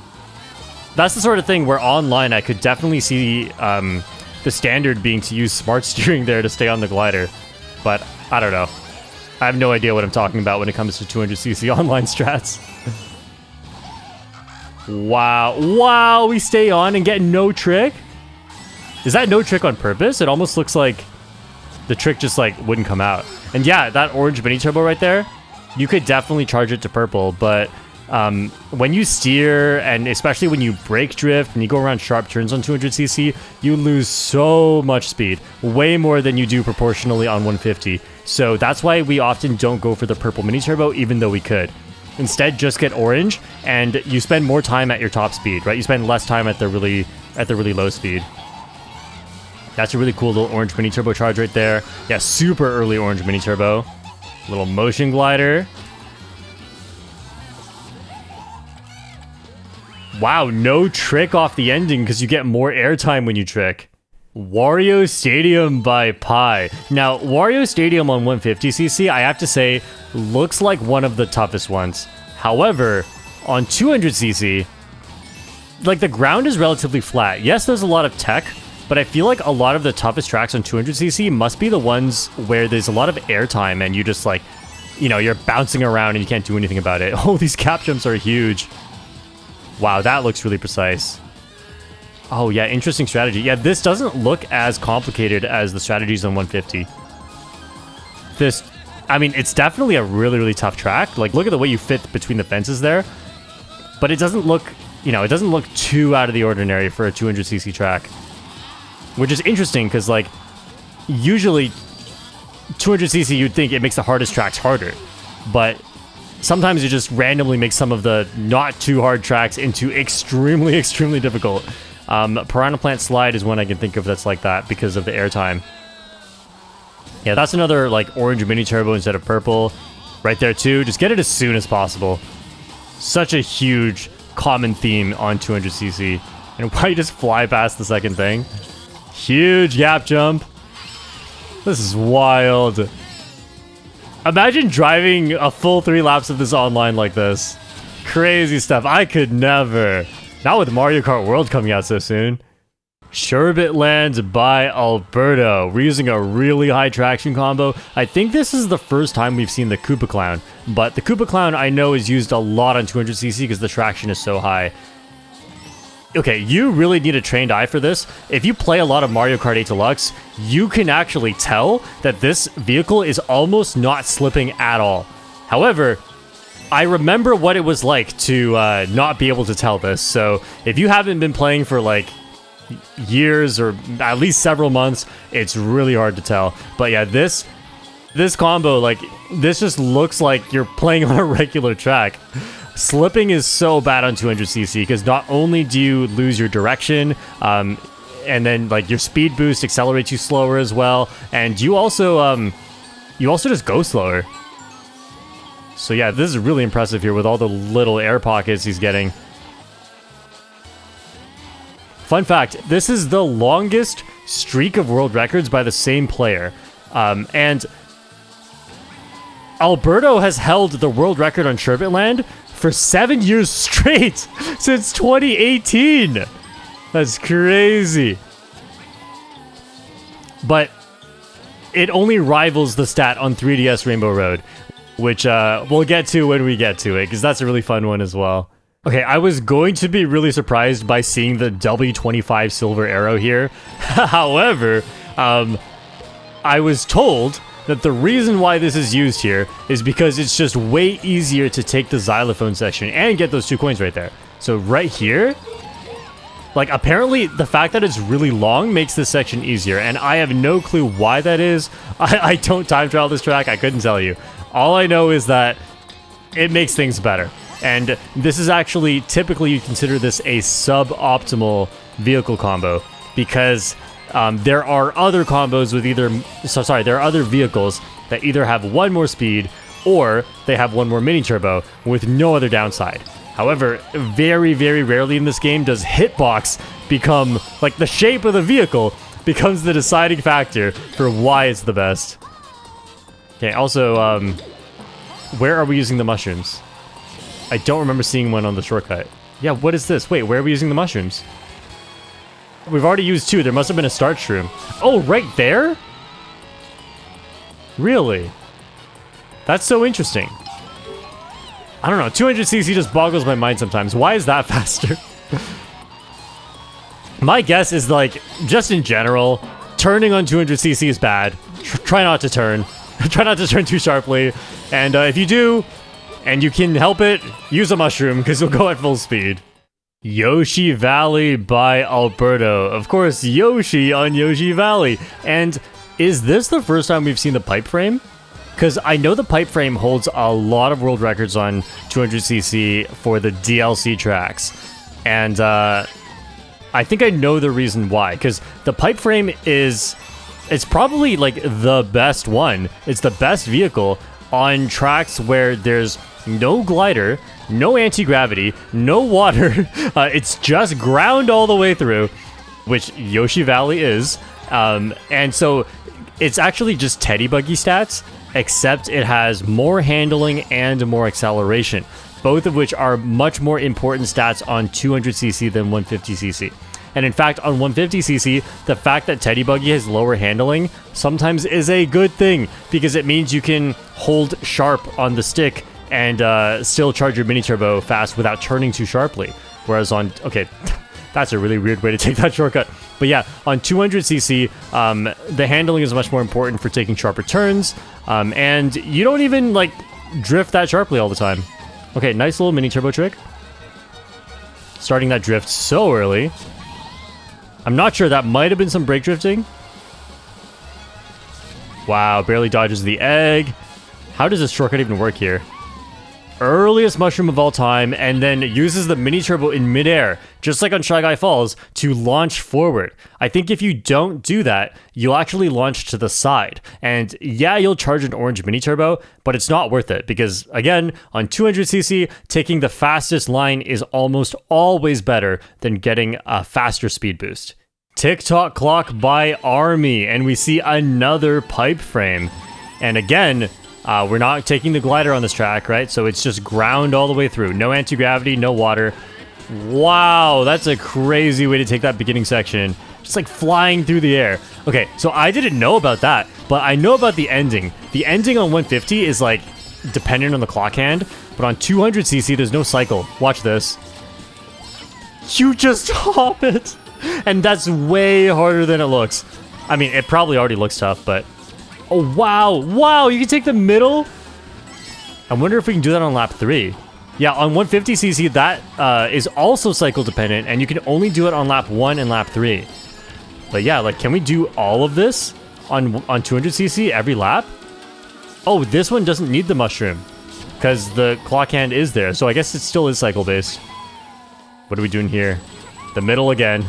That's the sort of thing where online I could definitely see the standard being to use smart steering there to stay on the glider. But I don't know. I have no idea what I'm talking about when it comes to 200cc online strats. Wow, we stay on and get no trick? Is that no trick on purpose? It almost looks like the trick just like wouldn't come out. And yeah, that orange mini turbo right there, you could definitely charge it to purple, but when you steer, and especially when you brake drift and you go around sharp turns on 200cc, you lose so much speed, way more than you do proportionally on 150. So that's why we often don't go for the purple mini turbo, even though we could. Instead, just get orange, and you spend more time at your top speed, right? You spend less time at the really low speed. That's a really cool little orange mini turbo charge right there. Yeah, super early orange mini turbo. Little motion glider. Wow, no trick off the ending because you get more airtime when you trick. Wario Stadium by Pi. Now, Wario Stadium on 150cc, I have to say, looks like one of the toughest ones. However, on 200cc, like, the ground is relatively flat. Yes, there's a lot of tech, but I feel like a lot of the toughest tracks on 200cc must be the ones where there's a lot of airtime and you just, like, you know, you're bouncing around and you can't do anything about it. Oh, these cap jumps are huge. Wow, that looks really precise. Oh yeah, interesting strategy. Yeah, this doesn't look as complicated as the strategies on 150. This, I mean, it's definitely a really, really tough track. Like, look at the way you fit between the fences there. But it doesn't look, you know, it doesn't look too out of the ordinary for a 200cc track. Which is interesting, because, like, usually 200cc, you'd think it makes the hardest tracks harder. But sometimes it just randomly makes some of the not too hard tracks into extremely, extremely difficult. Piranha Plant Slide is one I can think of that's like that because of the airtime. Yeah, that's another like orange mini turbo instead of purple. Right there too. Just get it as soon as possible. Such a huge common theme on 200cc. And why you just fly past the second thing? Huge gap jump. This is wild. Imagine driving a full 3 laps of this online like this. Crazy stuff. I could never. Not with Mario Kart World coming out so soon. Sherbet Land by Alberto. We're using a really high traction combo. I think this is the first time we've seen the Koopa Clown. But the Koopa Clown I know is used a lot on 200cc because the traction is so high. Okay, you really need a trained eye for this. If you play a lot of Mario Kart 8 Deluxe, you can actually tell that this vehicle is almost not slipping at all. However, I remember what it was like to not be able to tell this. So if you haven't been playing for like years or at least several months, it's really hard to tell. But yeah, this combo, like, this just looks like you're playing on a regular track. Slipping is so bad on 200cc because not only do you lose your direction, and then like your speed boost accelerates you slower as well, and you also just go slower. So yeah, this is really impressive here with all the little air pockets he's getting. Fun fact, this is the longest streak of world records by the same player. And Alberto has held the world record on Sherbet Land for 7 years straight since 2018. That's crazy. but it only rivals the stat on 3DS Rainbow Road, which we'll get to when we get to it, because that's a really fun one as well. Okay, I was going to be really surprised by seeing the W25 silver arrow here. However, I was told that the reason why this is used here is because it's just way easier to take the xylophone section and get those 2 coins right there. So right here, like, apparently the fact that it's really long makes this section easier, and I have no clue why that is. I don't time trial this track, I couldn't tell you. All I know is that it makes things better. And this is actually, typically you consider this a suboptimal vehicle combo, because there are other combos with either, there are other vehicles that either have 1 more speed or they have 1 more mini turbo with no other downside. However, very, very rarely in this game does hitbox become, like, the shape of the vehicle becomes the deciding factor for why it's the best. Okay, also, where are we using the mushrooms? I don't remember seeing one on the shortcut. Yeah, what is this? Wait, where are we using the mushrooms? We've already used 2. There must have been a start shroom. Oh, right there? Really? That's so interesting. I don't know. 200cc just boggles my mind sometimes. Why is that faster? My guess is, like, just in general, turning on 200cc is bad. Try not to turn. Try not to turn too sharply. And if you do, and you can help it, use a mushroom, because you'll go at full speed. Yoshi Valley by Alberto. Of course, Yoshi on Yoshi Valley. And is this the first time we've seen the pipe frame? Because I know the pipe frame holds a lot of world records on 200cc for the DLC tracks. And I think I know the reason why. Because the pipe frame is... it's probably, like, the best one. It's the best vehicle on tracks where there's no glider, no anti-gravity, no water. It's just ground all the way through, which Yoshi Valley is. And so it's actually just Teddy Buggy stats, except it has more handling and more acceleration, both of which are much more important stats on 200cc than 150cc. And in fact, on 150cc, the fact that Teddy Buggy has lower handling sometimes is a good thing, because it means you can hold sharp on the stick and still charge your mini turbo fast without turning too sharply. Whereas on, okay, that's a really weird way to take that shortcut. But yeah, on 200cc, the handling is much more important for taking sharper turns, and you don't even, like, drift that sharply all the time. Okay, nice little mini turbo trick. Starting that drift so early. I'm not sure, that might have been some brake drifting. Wow, barely dodges the egg. How does this shortcut even work here? Earliest mushroom of all time, and then uses the mini turbo in midair, just like on Shy Guy Falls, to launch forward. I think if you don't do that, you'll actually launch to the side. And yeah, you'll charge an orange mini turbo, but it's not worth it, because again, on 200cc, taking the fastest line is almost always better than getting a faster speed boost. Tick-Tock Clock by Army, and we see another pipe frame. And again, we're not taking the glider on this track, right? So it's just ground all the way through. No anti-gravity, no water. Wow, that's a crazy way to take that beginning section. Just like flying through the air. Okay, so I didn't know about that, but I know about the ending. The ending on 150 is like dependent on the clock hand, but on 200cc, there's no cycle. Watch this. You just hop it. And that's way harder than it looks. I mean, it probably already looks tough, but... oh, wow. Wow, you can take the middle? I wonder if we can do that on lap 3. Yeah, on 150cc, that is also cycle dependent, and you can only do it on lap 1 and lap 3. But yeah, like, can we do all of this on 200cc every lap? Oh, this one doesn't need the mushroom, because the clock hand is there, so I guess it still is cycle-based. What are we doing here? The middle again.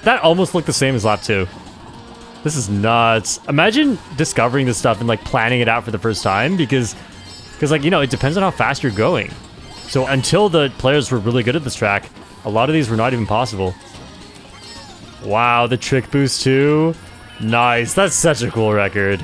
That almost looked the same as lap 2. This is nuts. Imagine discovering this stuff and, like, planning it out for the first time, because like, you know, it depends on how fast you're going. So until the players were really good at this track, a lot of these were not even possible. Wow, the trick boost too. Nice. That's such a cool record.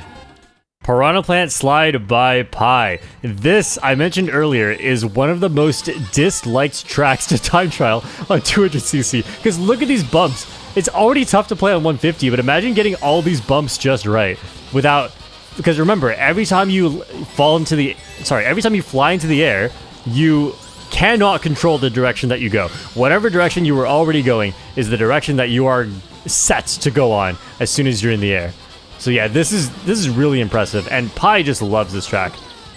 Piranha Plant Slide by Pi. This, I mentioned earlier, is one of the most disliked tracks to time trial on 200cc. Because look at these bumps. it's already tough to play on 150, but imagine getting all these bumps just right without, because remember, every time you fly into the air, you cannot control the direction that you go. Whatever direction you were already going is the direction that you are set to go on as soon as you're in the air. So yeah, this is really impressive, and Pi just loves this track.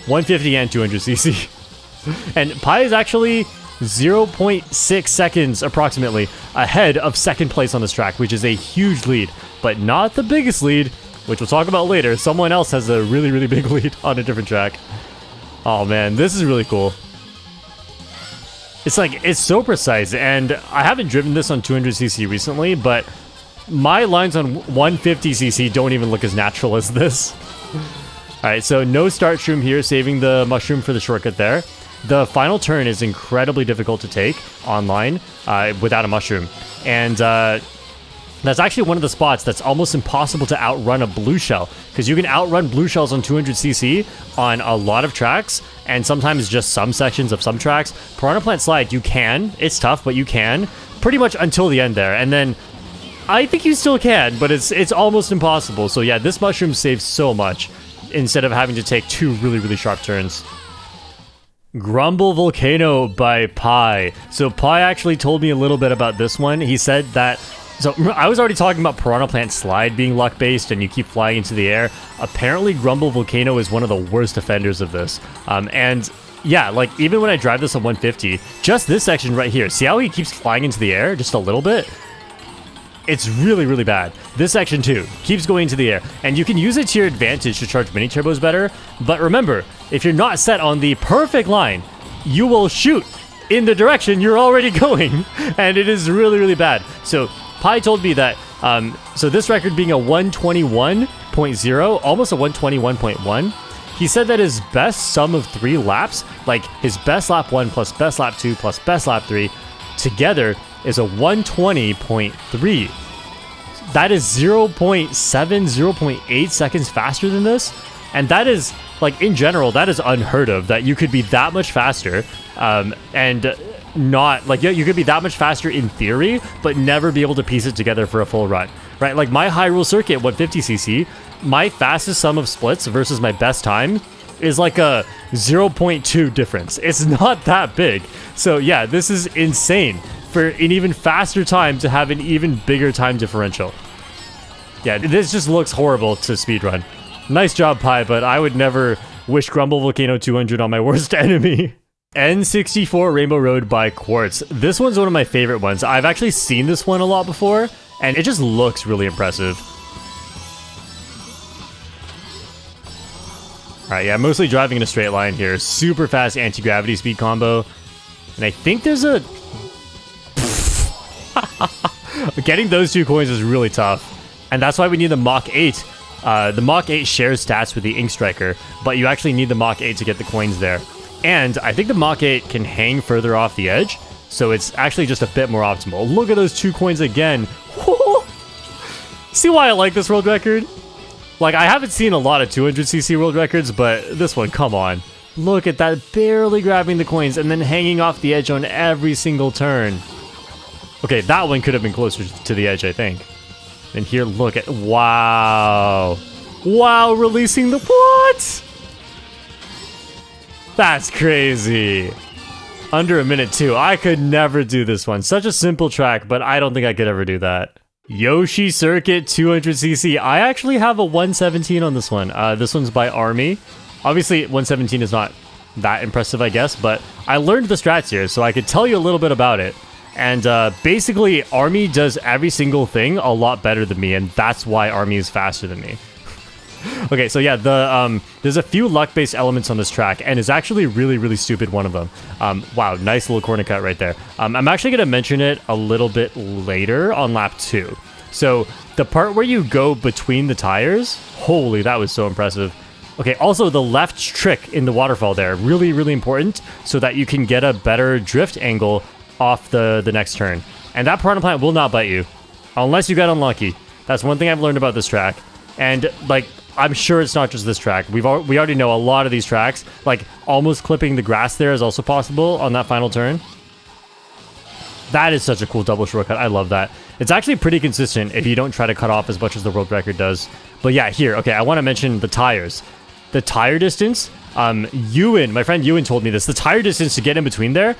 150 and 200cc. And Pi is actually 0.6 seconds approximately ahead of second place on this track, which is a huge lead, but not the biggest lead, which we'll talk about later. Someone else has a really, really big lead on a different track. Oh man, this is really cool. It's so precise, and I haven't driven this on 200cc recently, but my lines on 150cc don't even look as natural as this. Alright, so no start shroom here, saving the mushroom for the shortcut there. The final turn is incredibly difficult to take online without a mushroom. And that's actually one of the spots that's almost impossible to outrun a blue shell, because you can outrun blue shells on 200cc on a lot of tracks, and sometimes just some sections of some tracks. Piranha Plant Slide, you can. It's tough, but you can. Pretty much until the end there. And then I think you still can, but it's almost impossible. So yeah, this mushroom saves so much instead of having to take two really, really sharp turns. Grumble Volcano by Pi. So Pi actually told me a little bit about this one. He said that, so I was already talking about Piranha Plant Slide being luck-based and you keep flying into the air. Apparently Grumble Volcano is one of the worst offenders of this. And yeah, like even when I drive this on 150, just this section right here, see how he keeps flying into the air just a little bit? It's really, really bad. This section too keeps going into the air, and you can use it to your advantage to charge mini turbos better. But remember, if you're not set on the perfect line, you will shoot in the direction you're already going, and it is really, really bad. So Pi told me that, so this record being a 121.0, almost a 121.1, he said that his best sum of 3 laps, like his best lap 1 plus best lap 2 plus best lap 3, together is a 120.3. That is 0.7, 0.8 seconds faster than this. And that is, like, in general, that is unheard of, that you could be that much faster, and not, like, you could be that much faster in theory, but never be able to piece it together for a full run, right? Like, my Hyrule Circuit 150cc, my fastest sum of splits versus my best time is like a 0.2 difference. It's not that big. So yeah, this is insane for an even faster time to have an even bigger time differential. Yeah, this just looks horrible to speedrun. Nice job, Pi, but I would never wish Grumble Volcano 200 on my worst enemy. N64 Rainbow Road by Quartz. This one's one of my favorite ones. I've actually seen this one a lot before, and it just looks really impressive. Alright, yeah, mostly driving in a straight line here. Super fast anti-gravity speed combo. And I think there's a... Getting those 2 coins is really tough. And that's why we need the Mach 8. The Mach 8 shares stats with the Ink Striker, but you actually need the Mach 8 to get the coins there. And I think the Mach 8 can hang further off the edge, so it's actually just a bit more optimal. Look at those 2 coins again. See why I like this world record? Like, I haven't seen a lot of 200cc world records, but this one, come on. Look at that, barely grabbing the coins and then hanging off the edge on every single turn. Okay, that one could have been closer to the edge, I think. And here, look at, wow. Wow, releasing the, what? That's crazy. Under a minute too. I could never do this one. Such a simple track, but I don't think I could ever do that. Yoshi Circuit 200cc. I actually have a 117 on this one. This one's by Army. Obviously, 117 is not that impressive, I guess, but I learned the strats here, so I could tell you a little bit about it. And basically, Army does every single thing a lot better than me, and that's why Army is faster than me. Okay, so yeah, there's a few luck-based elements on this track, and it's actually really, really stupid one of them. Wow, nice little corner cut right there. I'm actually going to mention it a little bit later on lap 2. So the part where you go between the tires, holy, that was so impressive. Okay, also the left trick in the waterfall there, really, really important, so that you can get a better drift angle off the next turn. And that Piranha Plant will not bite you, unless you get unlucky. That's one thing I've learned about this track. And, like, I'm sure it's not just this track. We already know a lot of these tracks. Like, almost clipping the grass there is also possible on that final turn. That is such a cool double shortcut. I love that. It's actually pretty consistent if you don't try to cut off as much as the world record does. But yeah, here, okay, I want to mention the tires. The tire distance, Ewan, my friend Ewan told me this. The tire distance to get in between there.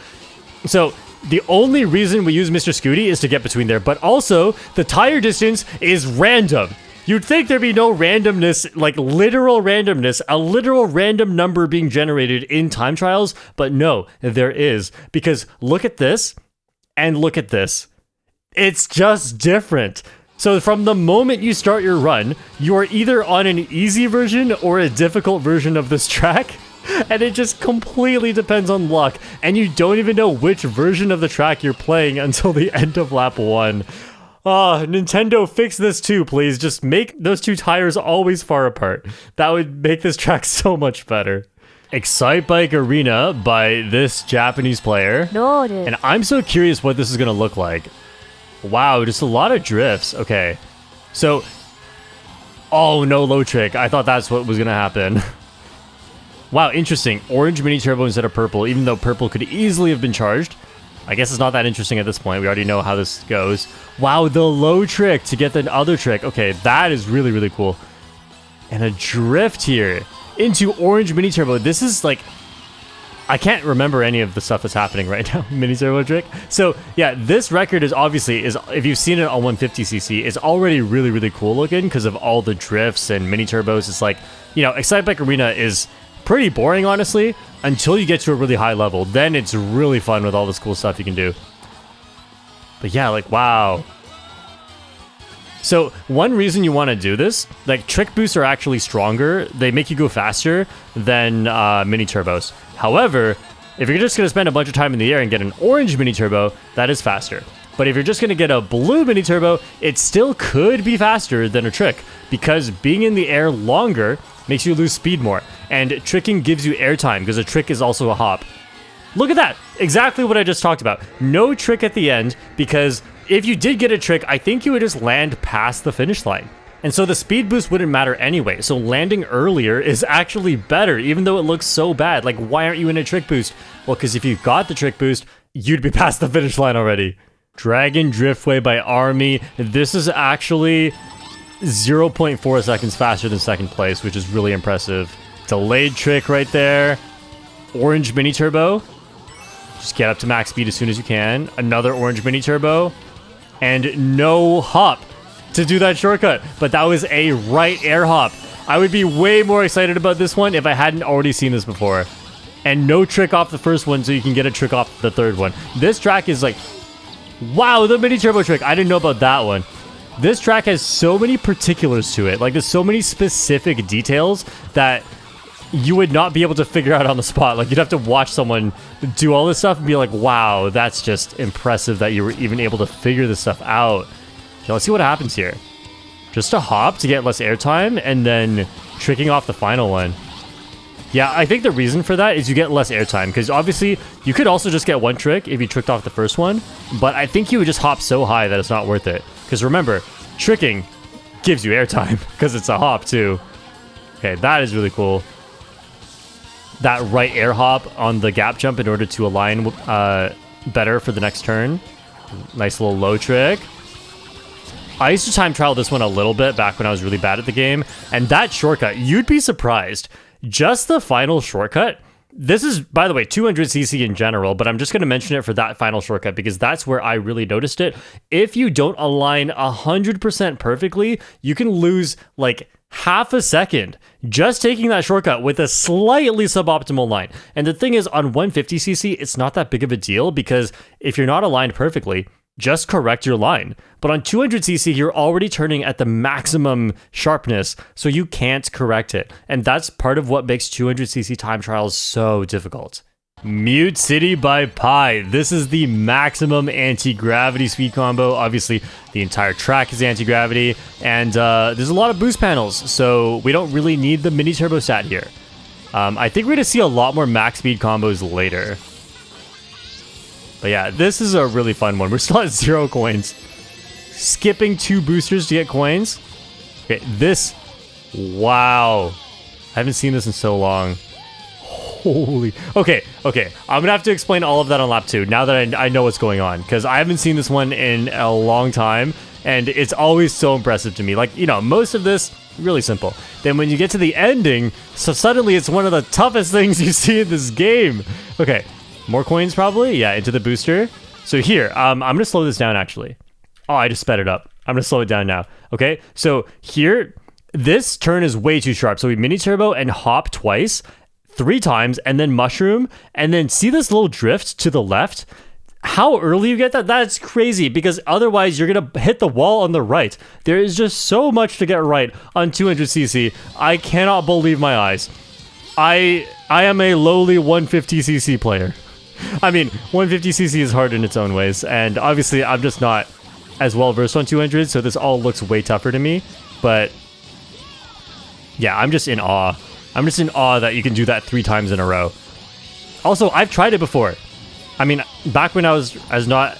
So the only reason we use Mr. Scooty is to get between there, but also the tire distance is random. You'd think there'd be no randomness, like literal randomness, a literal random number being generated in time trials, but no, there is. Because look at this and look at this. It's just different. So from the moment you start your run, you are either on an easy version or a difficult version of this track. And it just completely depends on luck. And you don't even know which version of the track you're playing until the end of lap 1. Oh, Nintendo, fix this too, please. Just make those two tires always far apart. That would make this track so much better. Excitebike Arena by this Japanese player. And I'm so curious what this is going to look like. Wow, just a lot of drifts. Okay. So, oh, no low trick. I thought that's what was going to happen. Wow, interesting. Orange mini turbo instead of purple, even though purple could easily have been charged. I guess it's not that interesting at this point. We already know how this goes. Wow, the low trick to get the other trick. Okay, that is really, really cool. And a drift here into orange mini turbo. This is like, I can't remember any of the stuff that's happening right now. Mini turbo trick. So yeah, this record is obviously, if you've seen it on 150cc, it's already really, really cool looking because of all the drifts and mini turbos. It's like, you know, Excitebike Arena is pretty boring, honestly, until you get to a really high level. Then it's really fun with all this cool stuff you can do. But yeah, like, wow. So one reason you want to do this, like, trick boosts are actually stronger. They make you go faster than mini turbos. However, if you're just going to spend a bunch of time in the air and get an orange mini turbo, that is faster. But if you're just going to get a blue mini turbo, it still could be faster than a trick, because being in the air longer makes you lose speed more. And tricking gives you airtime, because a trick is also a hop. Look at that! Exactly what I just talked about. No trick at the end, because if you did get a trick, I think you would just land past the finish line. And so the speed boost wouldn't matter anyway, so landing earlier is actually better, even though it looks so bad. Like, why aren't you in a trick boost? Well, because if you got the trick boost, you'd be past the finish line already. Dragon Driftway by Army. This is actually 0.4 seconds faster than second place, which is really impressive. Delayed trick right there. Orange mini turbo. Just get up to max speed as soon as you can. Another orange mini turbo. And no hop to do that shortcut. But that was a right air hop. I would be way more excited about this one if I hadn't already seen this before. And no trick off the first one, so you can get a trick off the third one. This track is like, wow, the mini turbo trick. I didn't know about that one. This track has so many particulars to it. Like, there's so many specific details that you would not be able to figure out on the spot. Like, you'd have to watch someone do all this stuff and be like, wow, that's just impressive that you were even able to figure this stuff out. Okay, let's see what happens here. Just a hop to get less airtime and then tricking off the final one. Yeah, I think the reason for that is you get less airtime, because obviously you could also just get one trick if you tricked off the first one, but I think you would just hop so high that it's not worth it. Because remember, tricking gives you airtime because it's a hop too. Okay, that is really cool. That right air hop on the gap jump in order to align better for the next turn. Nice little low trick. I used to time trial this one a little bit back when I was really bad at the game, and that shortcut, you'd be surprised. Just the final shortcut. This is, by the way, 200cc in general, but I'm just going to mention it for that final shortcut because that's where I really noticed it. If you don't align 100% perfectly, you can lose like half a second just taking that shortcut with a slightly suboptimal line. And the thing is, on 150cc, it's not that big of a deal because if you're not aligned perfectly, just correct your line. But on 200cc, you're already turning at the maximum sharpness, so you can't correct it. And that's part of what makes 200cc time trials so difficult. Mute City by Pi. This is the maximum anti-gravity speed combo. Obviously, the entire track is anti-gravity, and there's a lot of boost panels, so we don't really need the mini turbo stat here. I think we're going to see a lot more max speed combos later. But yeah, this is a really fun one. We're still at 0 coins. Skipping 2 boosters to get coins. Okay, this... Wow. I haven't seen this in so long. Holy. Okay. I'm gonna have to explain all of that on lap 2 now that I know what's going on, because I haven't seen this one in a long time, and it's always so impressive to me. Like, you know, most of this, really simple. Then when you get to the ending, so suddenly it's one of the toughest things you see in this game. Okay, more coins probably? Yeah, into the booster. So here, I'm gonna slow this down actually. Oh, I just sped it up. I'm gonna slow it down now. Okay, so here, this turn is way too sharp. So we mini turbo and hop twice, 3 times, and then mushroom, and then see this little drift to the left? How early you get that? That's crazy, because otherwise you're gonna hit the wall on the right. There is just so much to get right on 200cc. I cannot believe my eyes. I am a lowly 150cc player. I mean, 150cc is hard in its own ways, and obviously I'm just not as well versed on 200, so this all looks way tougher to me. But yeah, I'm just in awe. I'm just in awe that you can do that 3 times in a row. Also, I've tried it before. I mean, back when I was not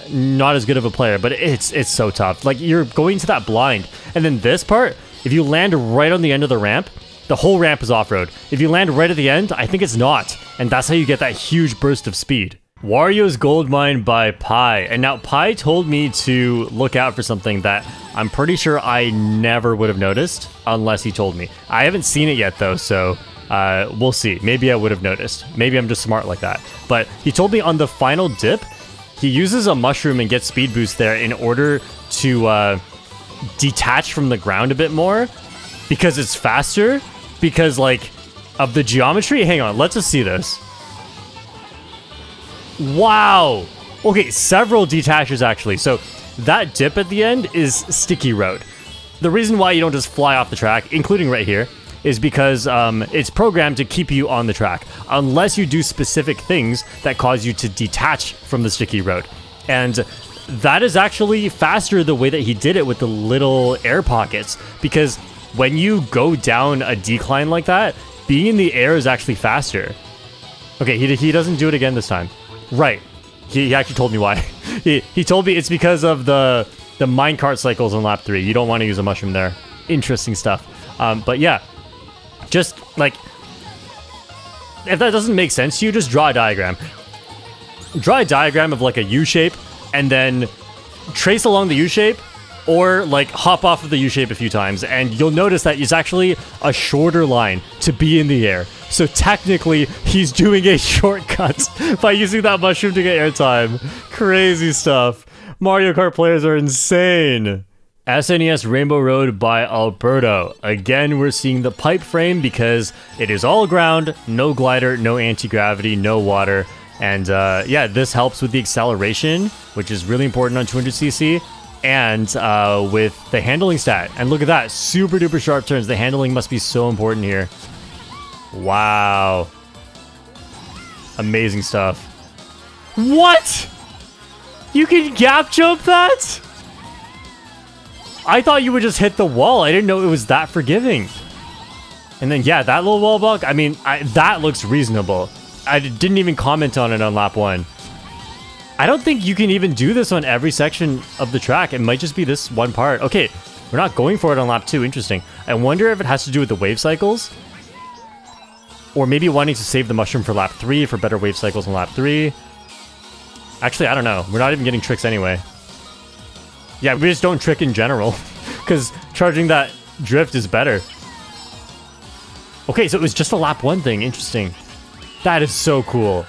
as good of a player, but it's so tough. Like, you're going to that blind, and then this part, if you land right on the end of the ramp, the whole ramp is off-road. If you land right at the end, I think it's not, and that's how you get that huge burst of speed. Wario's Gold Mine by Pi, and now Pi told me to look out for something that I'm pretty sure I never would have noticed unless he told me. I haven't seen it yet though, so we'll see. Maybe I would have noticed. Maybe I'm just smart like that. But he told me on the final dip, he uses a mushroom and gets speed boost there in order to detach from the ground a bit more, because it's faster, because like of the geometry. Hang on, let's just see this. Wow. Okay, several detaches actually. So that dip at the end is sticky road. The reason why you don't just fly off the track, including right here, is because it's programmed to keep you on the track, unless you do specific things that cause you to detach from the sticky road. And that is actually faster the way that he did it with the little air pockets, because when you go down a decline like that, being in the air is actually faster. Okay, he doesn't do it again this time. Right. He actually told me why. he told me it's because of the minecart cycles on lap 3. You don't want to use a mushroom there. Interesting stuff. But yeah, just like, if that doesn't make sense to you, just draw a diagram. Draw a diagram of like a U shape, and then trace along the U shape, or like hop off of the U shape a few times, and you'll notice that it's actually a shorter line to be in the air. So technically, he's doing a shortcut by using that mushroom to get airtime. Crazy stuff. Mario Kart players are insane. SNES Rainbow Road by Alberto. Again, we're seeing the pipe frame because it is all ground, no glider, no anti-gravity, no water. And yeah, this helps with the acceleration, which is really important on 200cc. And with the handling stat. And look at that, super duper sharp turns. The handling must be so important here. Wow. Amazing stuff. What? You can gap jump that? I thought you would just hit the wall. I didn't know it was that forgiving. And then, yeah, that little wall bug, I mean, that looks reasonable. I didn't even comment on it on lap 1. I don't think you can even do this on every section of the track. It might just be this one part. Okay, we're not going for it on lap 2. Interesting. I wonder if it has to do with the wave cycles. Or maybe wanting to save the mushroom for lap 3 for better wave cycles on lap 3. Actually, I don't know. We're not even getting tricks anyway. Yeah, we just don't trick in general. Because charging that drift is better. Okay, so it was just a lap 1 thing. Interesting. That is so cool.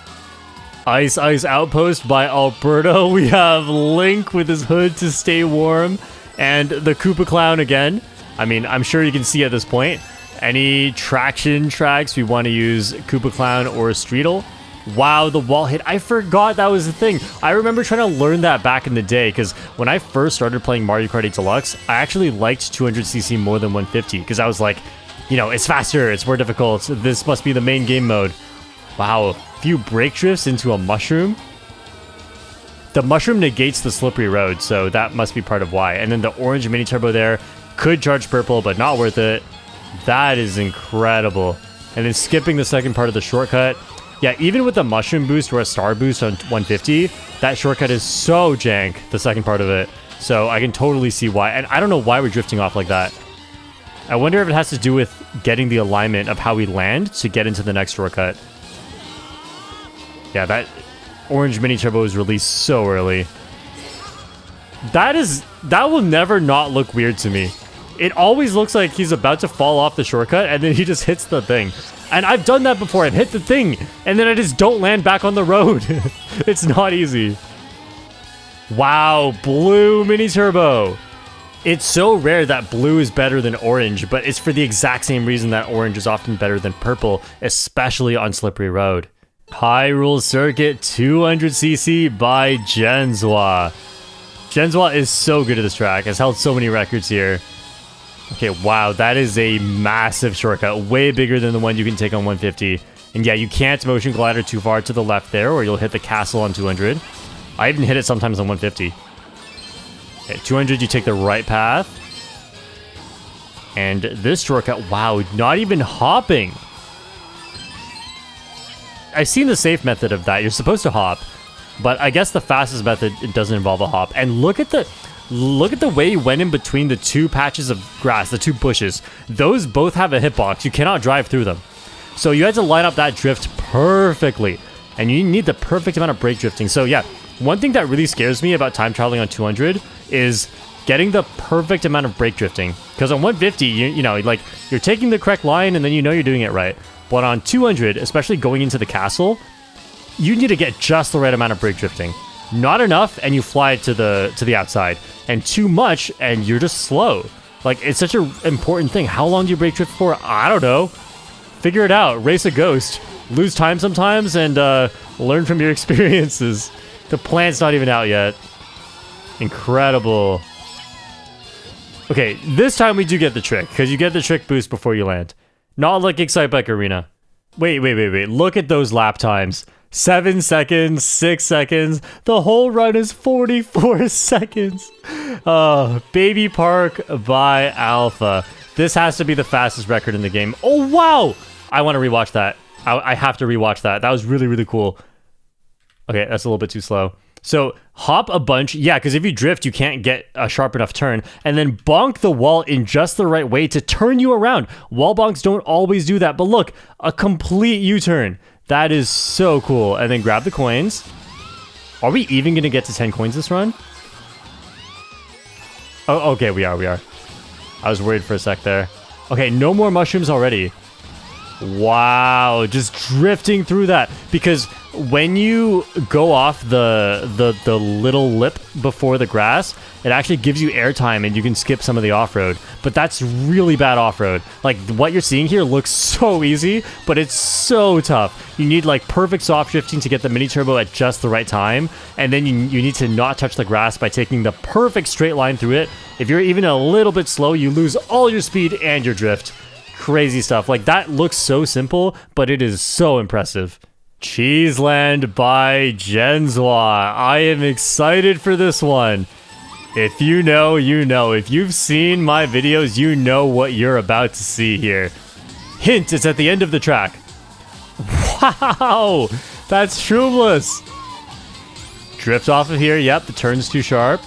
Ice Outpost by Alberto. We have Link with his hood to stay warm. And the Koopa Clown again. I mean, I'm sure you can see at this point. Any traction tracks, we want to use Koopa Clown or Streetle. Wow, the wall hit. I forgot that was the thing. I remember trying to learn that back in the day, because when I first started playing Mario Kart 8 Deluxe, I actually liked 200cc more than 150, because I was like, you know, it's faster, it's more difficult, this must be the main game mode. Wow, a few brake drifts into a mushroom. The mushroom negates the slippery road, so that must be part of why. And then the orange mini turbo there could charge purple, but not worth it. That is incredible. And then skipping the second part of the shortcut. Yeah, even with the mushroom boost or a star boost on 150, that shortcut is so jank, the second part of it. So I can totally see why. And I don't know why we're drifting off like that. I wonder if it has to do with getting the alignment of how we land to get into the next shortcut. Yeah, that orange mini turbo is released so early. That will never not look weird to me. It always looks like he's about to fall off the shortcut and then he just hits the thing. And I've done that before. I've hit the thing and then I just don't land back on the road. It's not easy. Wow, blue mini turbo. It's so rare that blue is better than orange, but it's for the exact same reason that orange is often better than purple, especially on slippery road. Hyrule Circuit 200cc by Genzwa. Genzwa is so good at this track. Has held so many records here. Okay, wow, that is a massive shortcut. Way bigger than the one you can take on 150. And yeah, you can't motion glider too far to the left there or you'll hit the castle on 200. I even hit it sometimes on 150. Okay, 200, you take the right path. And this shortcut, wow, not even hopping. I've seen the safe method of that. You're supposed to hop. But I guess the fastest method, it doesn't involve a hop. And look at the way he went in between the two patches of grass, the two bushes. Those both have a hitbox. You cannot drive through them. So you had to line up that drift perfectly. And you need the perfect amount of brake drifting. So yeah, one thing that really scares me about time traveling on 200 is getting the perfect amount of brake drifting. Because on 150, you know, like you're taking the correct line and then you know you're doing it right. But on 200, especially going into the castle, you need to get just the right amount of brake drifting. Not enough and you fly to the outside. And too much and you're just slow. Like, it's such an important thing. How long do you brake drift for? I don't know. Figure it out. Race a ghost. Lose time sometimes and learn from your experiences. The plant's not even out yet. Incredible. Okay, this time we do get the trick, because you get the trick boost before you land. Not like Excitebike Arena. Wait. Look at those lap times. 7 seconds, 6 seconds. The whole run is 44 seconds. Baby Park by Alpha. This has to be the fastest record in the game. Oh, wow! I want to rewatch that. I have to rewatch that. That was really, really cool. Okay, that's a little bit too slow. So hop a bunch. Yeah, because if you drift, you can't get a sharp enough turn. And then bonk the wall in just the right way to turn you around. Wall bonks don't always do that. But look, a complete U-turn. That is so cool. And then grab the coins. Are we even going to get to 10 coins this run? Oh, okay, we are. I was worried for a sec there. Okay, no more mushrooms already. Wow, just drifting through that. Because when you go off the little lip before the grass, it actually gives you airtime and you can skip some of the off-road. But that's really bad off-road. Like, what you're seeing here looks so easy, but it's so tough. You need, like, perfect soft drifting to get the mini turbo at just the right time. And then you need to not touch the grass by taking the perfect straight line through it. If you're even a little bit slow, you lose all your speed and your drift. Crazy stuff. Like, that looks so simple, but it is so impressive. Cheeseland by Genzwa. I am excited for this one. If you know, you know. If you've seen my videos, you know what you're about to see here. Hint, it's at the end of the track. Wow! That's shroomless. Drift off of here. Yep, the turn's too sharp.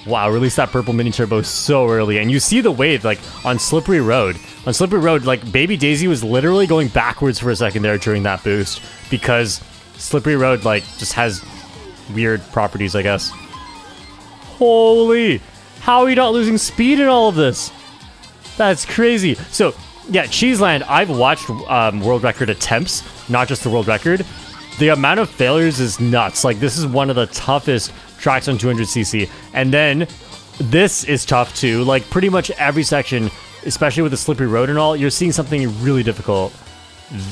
Wow, release that purple mini turbo so early. And you see the wave, like, on slippery road. On slippery road, like, Baby Daisy was literally going backwards for a second there during that boost. Because slippery road, like, just has weird properties, I guess. Holy! How are you not losing speed in all of this? That's crazy. So, yeah, Cheeseland, I've watched world record attempts, not just the world record. The amount of failures is nuts. Like, this is one of the toughest tracks on 200cc. And then this is tough too. Like, pretty much every section, especially with the slippery road and all, you're seeing something really difficult.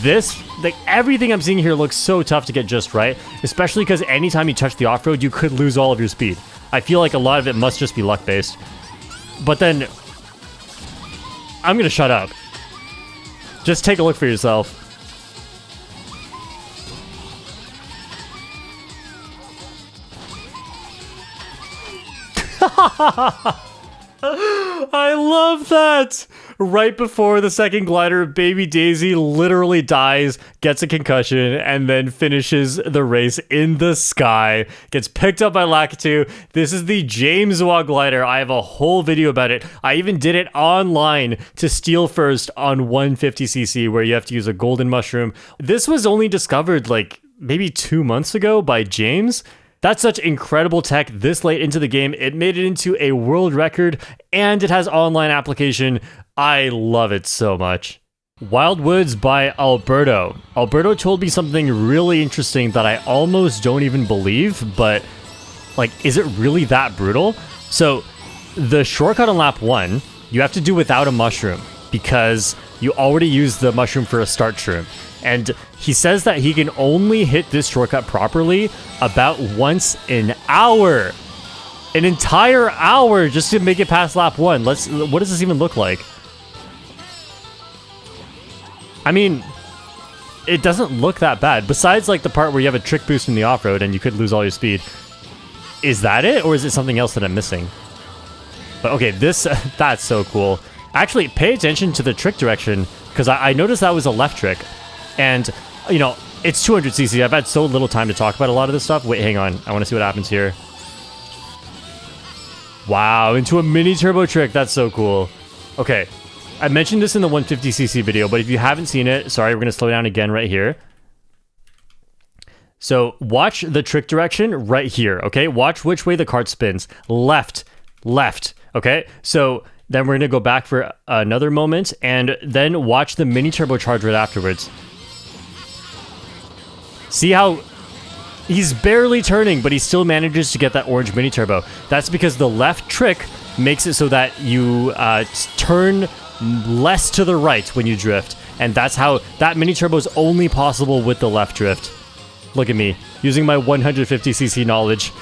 This, like, everything I'm seeing here looks so tough to get just right, especially because anytime you touch the off-road, you could lose all of your speed. I feel like a lot of it must just be luck-based. But then, I'm gonna shut up. Just take a look for yourself. I love that! Right before the second glider, Baby Daisy literally dies, gets a concussion, and then finishes the race in the sky. Gets picked up by Lakitu. This is the Jameswa glider. I have a whole video about it. I even did it online to steal first on 150cc, where you have to use a golden mushroom. This was only discovered, like, maybe 2 months ago by James. That's such incredible tech this late into the game. It made it into a world record, and it has online application. I love it so much. Wild Woods by Alberto. Alberto told me something really interesting that I almost don't even believe, but like, is it really that brutal? So the shortcut on lap 1, you have to do without a mushroom because you already used the mushroom for a start shroom. And he says that he can only hit this shortcut properly about once an hour. An entire hour just to make it past lap 1. What does this even look like? I mean, it doesn't look that bad. Besides like the part where you have a trick boost in the off-road and you could lose all your speed. Is that it? Or is it something else that I'm missing? But okay, that's so cool. Actually, pay attention to the trick direction because I noticed that was a left trick. And, you know, it's 200cc. I've had so little time to talk about a lot of this stuff. Wait, hang on. I want to see what happens here. Wow, into a mini turbo trick. That's so cool. Okay, I mentioned this in the 150cc video, but if you haven't seen it, sorry, we're going to slow down again right here. So watch the trick direction right here, okay? Watch which way the cart spins. Left, left, okay? So then we're going to go back for another moment, and then watch the mini turbocharge right afterwards. See how he's barely turning, but he still manages to get that orange mini turbo. That's because the left trick makes it so that you turn less to the right when you drift. And that's how that mini turbo is only possible with the left drift. Look at me, using my 150cc knowledge,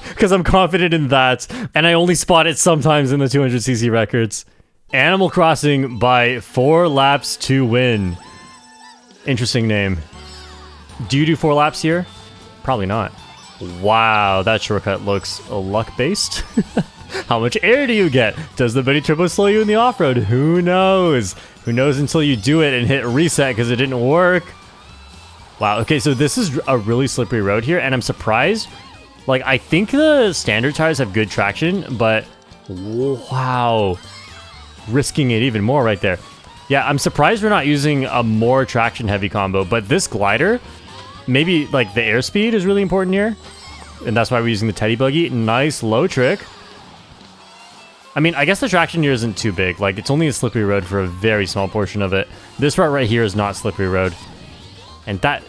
because I'm confident in that, and I only spot it sometimes in the 200cc records. Animal Crossing by 4 laps to win. Interesting name. Do you do 4 laps here? Probably not. Wow, that shortcut looks luck-based. How much air do you get? Does the mini turbo slow you in the off-road? Who knows? Who knows until you do it and hit reset because it didn't work. Wow, okay, so this is a really slippery road here, and I'm surprised. Like, I think the standard tires have good traction, but wow. Risking it even more right there. Yeah, I'm surprised we're not using a more traction-heavy combo, but this glider, maybe, like, the airspeed is really important here, and that's why we're using the Teddy Buggy. Nice low trick. I mean, I guess the traction here isn't too big. Like, it's only a slippery road for a very small portion of it. This route right here is not slippery road. And that,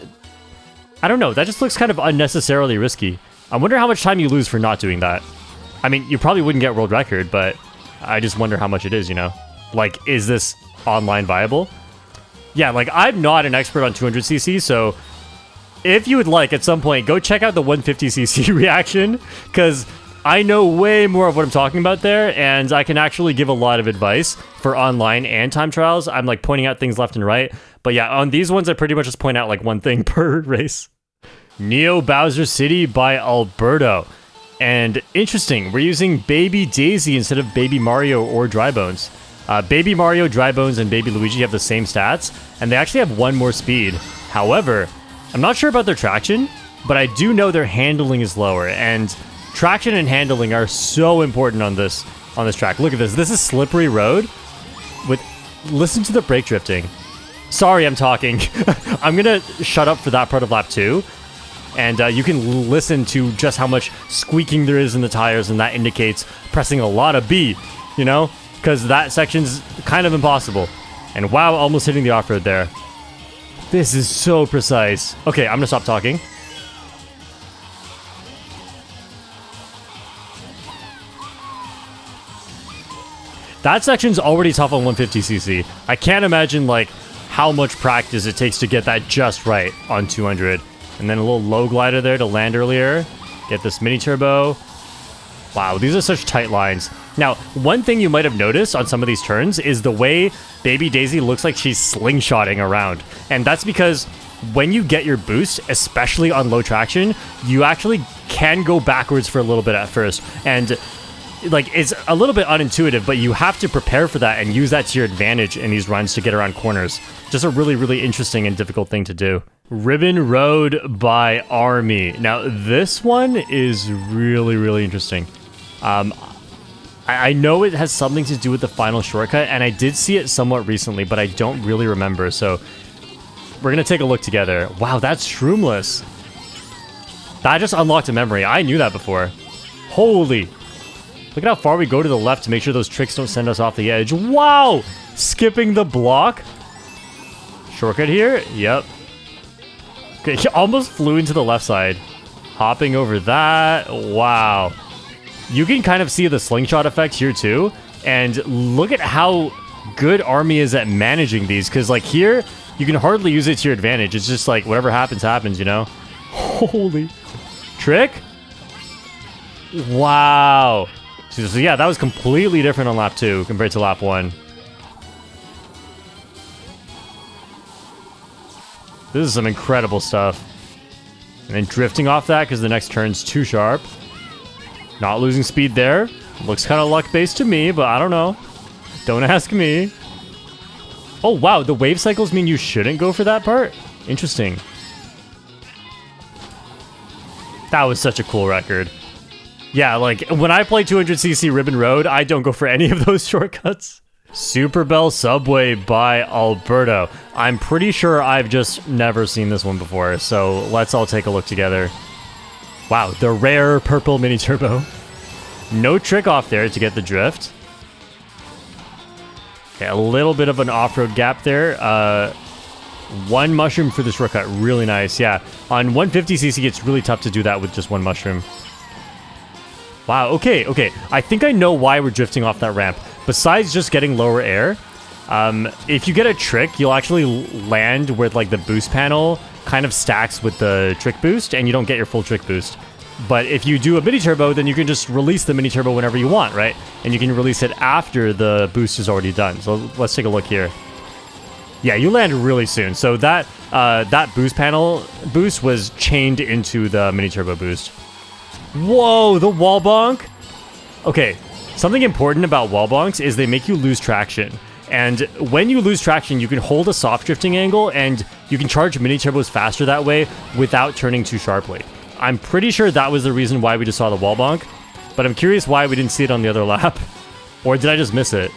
I don't know, that just looks kind of unnecessarily risky. I wonder how much time you lose for not doing that. I mean, you probably wouldn't get world record, but I just wonder how much it is, you know? Like, is this online viable? Yeah, like, I'm not an expert on 200cc, so if you would like, at some point, go check out the 150cc reaction, because I know way more of what I'm talking about there, and I can actually give a lot of advice for online and time trials. I'm, like, pointing out things left and right. But yeah, on these ones, I pretty much just point out, like, one thing per race. Neo Bowser City by Alberto. And interesting, we're using Baby Daisy instead of Baby Mario or Drybones. Baby Mario, Drybones, and Baby Luigi have the same stats, and they actually have 1 more speed. However, I'm not sure about their traction, but I do know their handling is lower, and traction and handling are so important on this track. Look at this. This is slippery road with, listen to the brake drifting. Sorry, I'm talking. I'm gonna shut up for that part of lap 2. And you can listen to just how much squeaking there is in the tires, and that indicates pressing a lot of B, you know? Because that section's kind of impossible. And wow, almost hitting the off-road there. This is so precise. Okay, I'm gonna stop talking. That section's already tough on 150cc. I can't imagine, like, how much practice it takes to get that just right on 200. And then a little low glider there to land earlier. Get this mini turbo. Wow, these are such tight lines. Now, one thing you might have noticed on some of these turns is the way Baby Daisy looks like she's slingshotting around. And that's because when you get your boost, especially on low traction, you actually can go backwards for a little bit at first. And like, it's a little bit unintuitive, but you have to prepare for that and use that to your advantage in these runs to get around corners. Just a really, really interesting and difficult thing to do. Ribbon Road by Army. Now, this one is really, really interesting. I know it has something to do with the final shortcut, and I did see it somewhat recently, but I don't really remember, so we're going to take a look together. Wow, that's shroomless. That just unlocked a memory. I knew that before. Holy. Look at how far we go to the left to make sure those tricks don't send us off the edge. Wow! Skipping the block. Shortcut here? Yep. Okay, he almost flew into the left side. Hopping over that. Wow. You can kind of see the slingshot effect here too. And look at how good Army is at managing these. Because like here, you can hardly use it to your advantage. It's just like whatever happens, happens, you know? Holy. Trick? Wow. So yeah, that was completely different on lap 2 compared to lap 1. This is some incredible stuff. And then drifting off that because the next turn's too sharp. Not losing speed there. Looks kind of luck-based to me, but I don't know. Don't ask me. Oh, wow. The wave cycles mean you shouldn't go for that part? Interesting. That was such a cool record. Yeah, like, when I play 200cc Ribbon Road, I don't go for any of those shortcuts. Super Bell Subway by Alberto. I'm pretty sure I've just never seen this one before, so let's all take a look together. Wow, the rare purple mini turbo. No trick off there to get the drift. Okay, a little bit of an off-road gap there. One mushroom for the shortcut, really nice. Yeah, on 150cc, it's really tough to do that with just one mushroom. Wow, okay. I think I know why we're drifting off that ramp. Besides just getting lower air, if you get a trick, you'll actually land where like the boost panel kind of stacks with the trick boost, and you don't get your full trick boost. But if you do a mini turbo, then you can just release the mini turbo whenever you want, right? And you can release it after the boost is already done. So let's take a look here. Yeah, you land really soon. So that that boost panel boost was chained into the mini turbo boost. Whoa, the wall bonk. Okay, something important about wall bonks is they make you lose traction. And when you lose traction, you can hold a soft drifting angle and you can charge mini turbos faster that way without turning too sharply. I'm pretty sure that was the reason why we just saw the wall bonk, but I'm curious why we didn't see it on the other lap. Or did I just miss it?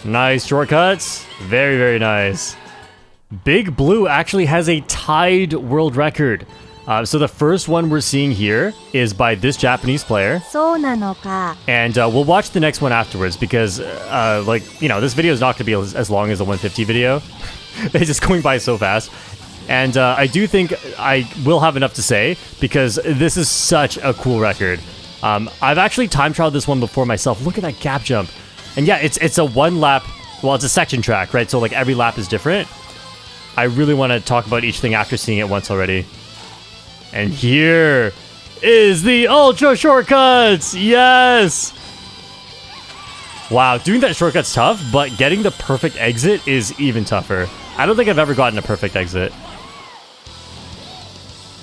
Nice shortcuts. Very, very nice. Big Blue actually has a tied world record. So the first one we're seeing here is by this Japanese player. And we'll watch the next one afterwards because, like, you know, this video is not going to be as long as the 150 video. It's just going by so fast. And I do think I will have enough to say because this is such a cool record. I've actually time trialed this one before myself. Look at that gap jump. And yeah, it's a one lap, well, it's a section track, right? So like every lap is different. I really want to talk about each thing after seeing it once already. And here is the Ultra Shortcuts! Yes! Wow, doing that shortcut's tough, but getting the perfect exit is even tougher. I don't think I've ever gotten a perfect exit.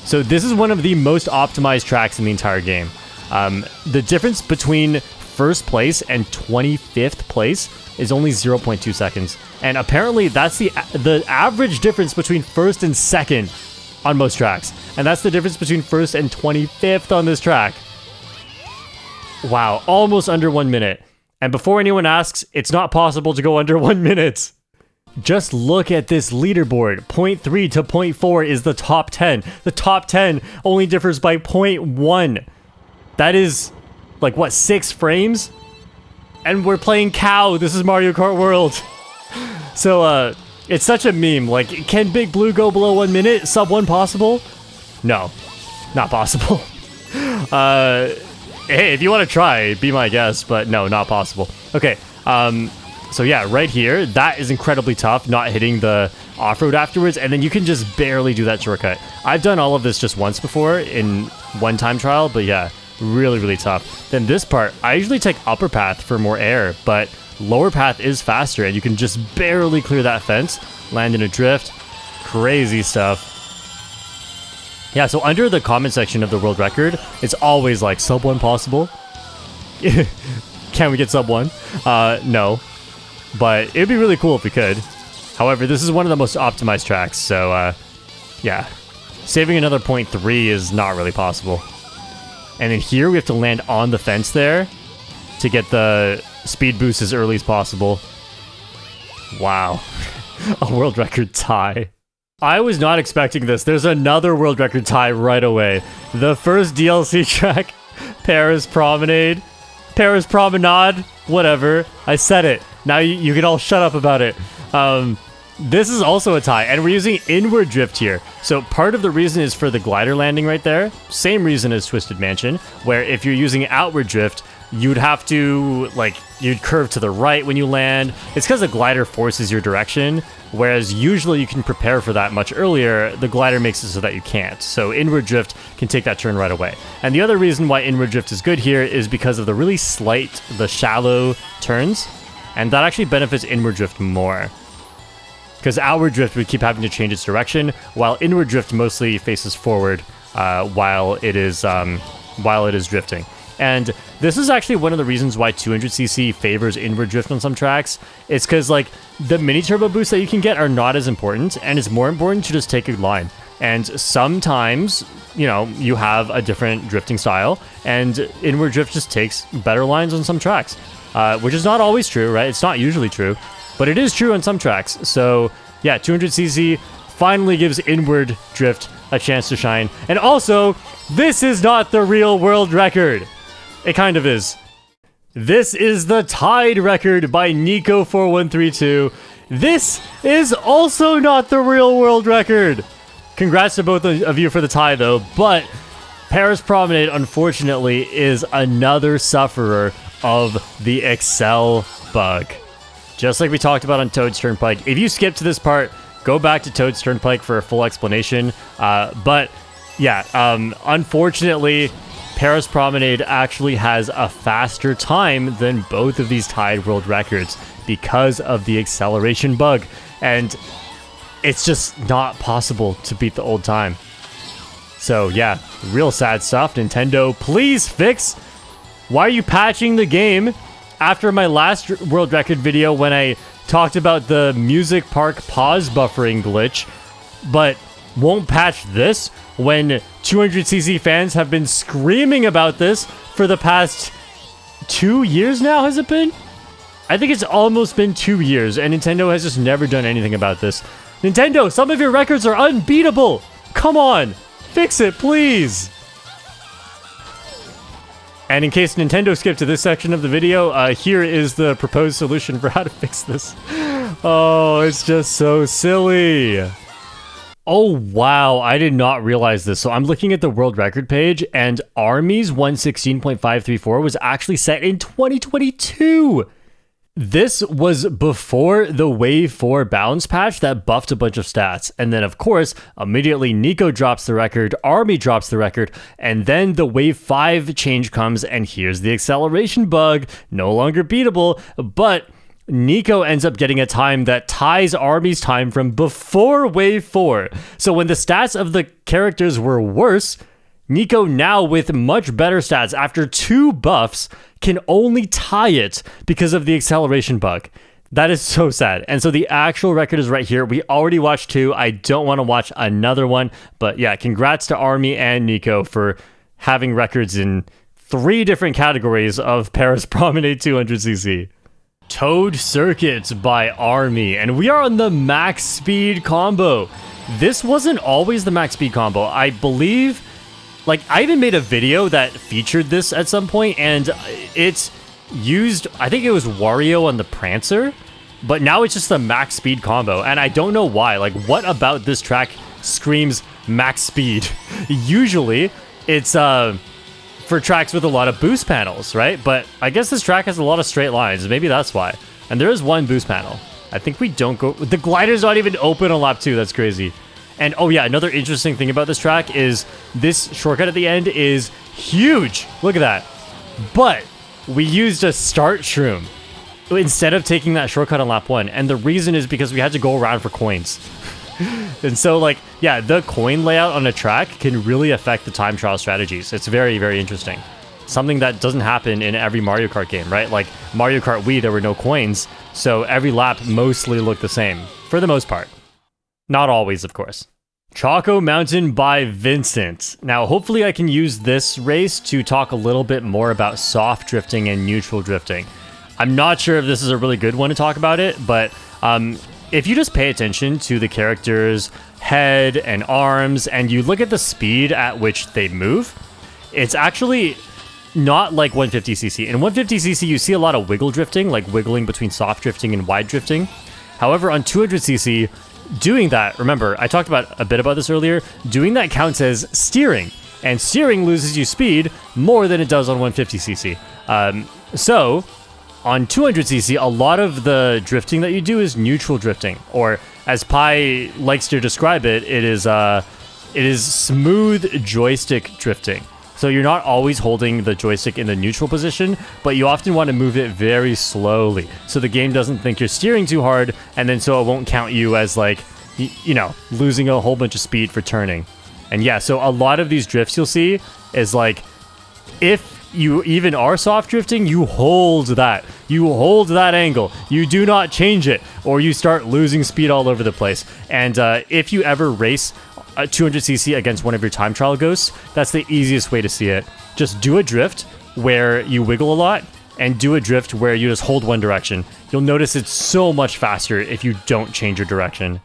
So this is one of the most optimized tracks in the entire game. The difference between first place and 25th place is only 0.2 seconds. And apparently that's the average difference between first and second on most tracks. And that's the difference between first and 25th on this track. Wow, almost under 1 minute. And before anyone asks, it's not possible to go under 1 minute. Just look at this leaderboard. 0.3 to 0.4 is the top 10. The top 10 only differs by 0.1. That is, like, what, 6 frames? And we're playing Cow. This is Mario Kart World. So, it's such a meme. Like, can Big Blue go below 1 minute? Sub 1 possible? No. Not possible. Hey, if you want to try, be my guest, but no, not possible. Okay, so yeah, right here, that is incredibly tough, not hitting the off-road afterwards, and then you can just barely do that shortcut. I've done all of this just once before in one time trial, but yeah, really, really tough. Then this part, I usually take upper path for more air, but lower path is faster, and you can just barely clear that fence, land in a drift. Crazy stuff. Yeah, so under the comment section of the world record, it's always like, sub 1 possible? Can we get sub 1? No. But it'd be really cool if we could. However, this is one of the most optimized tracks, so, yeah. Saving another 0.3 is not really possible. And then here, we have to land on the fence there to get the speed boost as early as possible. Wow. A world record tie. I was not expecting this. There's another world record tie right away. The first DLC track, Paris Promenade, Paris Promenade, whatever. I said it. Now you can all shut up about it. This is also a tie, and we're using inward drift here. So part of the reason is for the glider landing right there. Same reason as Twisted Mansion, where if you're using outward drift, you'd have to, like, you'd curve to the right when you land. It's because the glider forces your direction, whereas usually you can prepare for that much earlier. The glider makes it so that you can't. So inward drift can take that turn right away. And the other reason why inward drift is good here is because of the really slight, the shallow turns, and that actually benefits inward drift more. Because outward drift would keep having to change its direction, while inward drift mostly faces forward while it is drifting. And this is actually one of the reasons why 200cc favors inward drift on some tracks. It's because, like, the mini turbo boosts that you can get are not as important, and it's more important to just take a line. And sometimes, you know, you have a different drifting style, and inward drift just takes better lines on some tracks, which is not always true, right? It's not usually true, but it is true on some tracks. So yeah, 200cc finally gives inward drift a chance to shine. And also, this is not the real world record. It kind of is. This is the tied record by Nico4132. This is also not the real world record. Congrats to both of you for the tie, though. But Paris Promenade, unfortunately, is another sufferer of the Excel bug. Just like we talked about on Toad's Turnpike. If you skip to this part, go back to Toad's Turnpike for a full explanation. But yeah, unfortunately, Paris Promenade actually has a faster time than both of these tied world records because of the acceleration bug. And it's just not possible to beat the old time. So yeah, real sad stuff. Nintendo, please fix. Why are you patching the game after my last world record video when I talked about the music park pause buffering glitch, but won't patch this when 200cc fans have been screaming about this for the past 2 years now, has it been? I think it's almost been 2 years, and Nintendo has just never done anything about this. Nintendo, some of your records are unbeatable! Come on! Fix it, please! And in case Nintendo skipped to this section of the video, here is the proposed solution for how to fix this. Oh, it's just so silly. Oh, wow. I did not realize this. So I'm looking at the world record page, and Army's 116.534 was actually set in 2022. This was before the Wave 4 balance patch that buffed a bunch of stats. And then, of course, immediately Nico drops the record, Army drops the record, and then the Wave 5 change comes, and here's the acceleration bug. No longer beatable, but Nico ends up getting a time that ties Army's time from before Wave 4. So when the stats of the characters were worse, Nico, now with much better stats after 2 buffs, can only tie it because of the acceleration bug. That is so sad. And so the actual record is right here. We already watched 2. I don't want to watch another one. But yeah, congrats to Army and Nico for having records in 3 different categories of Paris Promenade 200cc. Toad Circuit by Army. And we are on the max speed combo. This wasn't always the max speed combo. I believe... Like, I even made a video that featured this at some point, and it's used, I think it was Wario on the Prancer, but now it's just the max speed combo, and I don't know why. Like, what about this track screams max speed? Usually, it's for tracks with a lot of boost panels, right? But I guess this track has a lot of straight lines, maybe that's why. And there is one boost panel. I think we don't go... The glider's not even open on lap 2, that's crazy. And oh yeah, another interesting thing about this track is this shortcut at the end is huge. Look at that. But we used a start shroom instead of taking that shortcut on lap 1. And the reason is because we had to go around for coins. And so, like, yeah, the coin layout on a track can really affect the time trial strategies. It's very, very interesting. Something that doesn't happen in every Mario Kart game, right? Like Mario Kart Wii, there were no coins. So every lap mostly looked the same for the most part. Not always, of course. Choco Mountain by Vincent. Now, hopefully I can use this race to talk a little bit more about soft drifting and neutral drifting. I'm not sure if this is a really good one to talk about it, but if you just pay attention to the character's head and arms, and you look at the speed at which they move, it's actually not like 150cc. In 150cc, you see a lot of wiggle drifting, like wiggling between soft drifting and wide drifting. However, on 200cc, doing that, remember, I talked about a bit about this earlier, doing that counts as steering, and steering loses you speed more than it does on 150cc. So, on 200cc, a lot of the drifting that you do is neutral drifting, or as Pi likes to describe it, it is smooth joystick drifting. So you're not always holding the joystick in the neutral position, but you often want to move it very slowly, so the game doesn't think you're steering too hard, and then so it won't count you as like, you know, losing a whole bunch of speed for turning. And yeah, so a lot of these drifts you'll see is like, if you even are soft drifting, you hold that. You hold that angle. You do not change it, or you start losing speed all over the place. And if you ever race 200cc against one of your time trial ghosts, that's the easiest way to see it. Just do a drift where you wiggle a lot, and do a drift where you just hold one direction. You'll notice it's so much faster if you don't change your direction.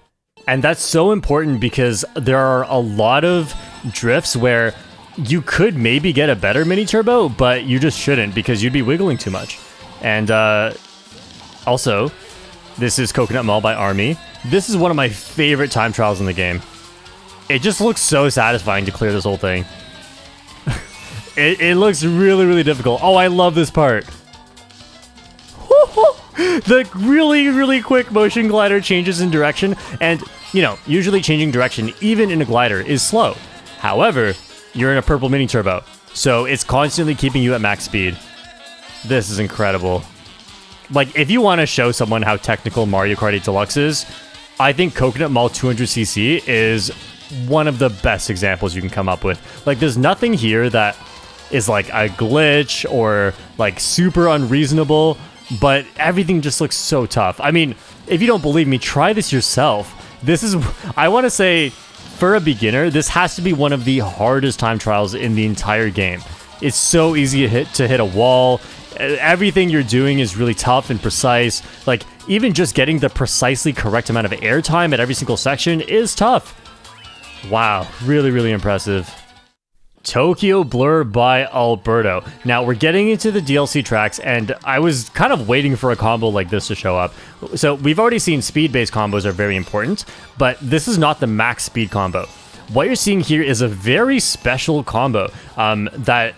And that's so important because there are a lot of drifts where you could maybe get a better mini turbo, but you just shouldn't because you'd be wiggling too much. And also, this is Coconut Mall by Army. This is one of my favorite time trials in the game. It just looks so satisfying to clear this whole thing. It looks really, really difficult. Oh, I love this part. The really, really quick motion glider changes in direction, and, you know, usually changing direction, even in a glider, is slow. However, you're in a purple mini turbo, so it's constantly keeping you at max speed. This is incredible. Like, if you want to show someone how technical Mario Kart 8 Deluxe is, I think Coconut Mall 200cc is one of the best examples you can come up with. Like, there's nothing here that is like a glitch or like super unreasonable, but everything just looks so tough. I mean, if you don't believe me, try this yourself. This is, I want to say, for a beginner, this has to be one of the hardest time trials in the entire game. It's so easy to hit a wall. Everything you're doing is really tough and precise. Like, even just getting the precisely correct amount of airtime at every single section is tough. Wow, really, really impressive. Tokyo Blur by Alberto. Now, we're getting into the DLC tracks, and I was kind of waiting for a combo like this to show up. So, we've already seen speed-based combos are very important, but this is not the max speed combo. What you're seeing here is a very special combo that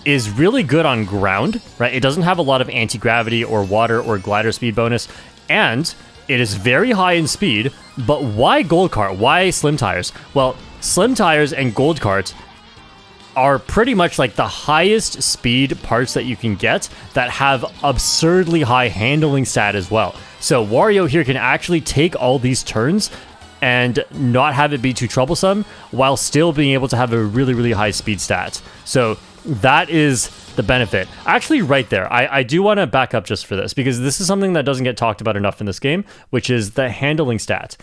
is really good on ground, right? It doesn't have a lot of anti-gravity or water or glider speed bonus, and it is very high in speed. But why Gold Kart? Why Slim Tires? Well, Slim Tires and Gold Kart are pretty much like the highest speed parts that you can get that have absurdly high handling stat as well. So Wario here can actually take all these turns and not have it be too troublesome while still being able to have a really, really high speed stat. So that is the benefit. Actually, right there, I do want to back up just for this, because this is something that doesn't get talked about enough in this game, which is the handling stat.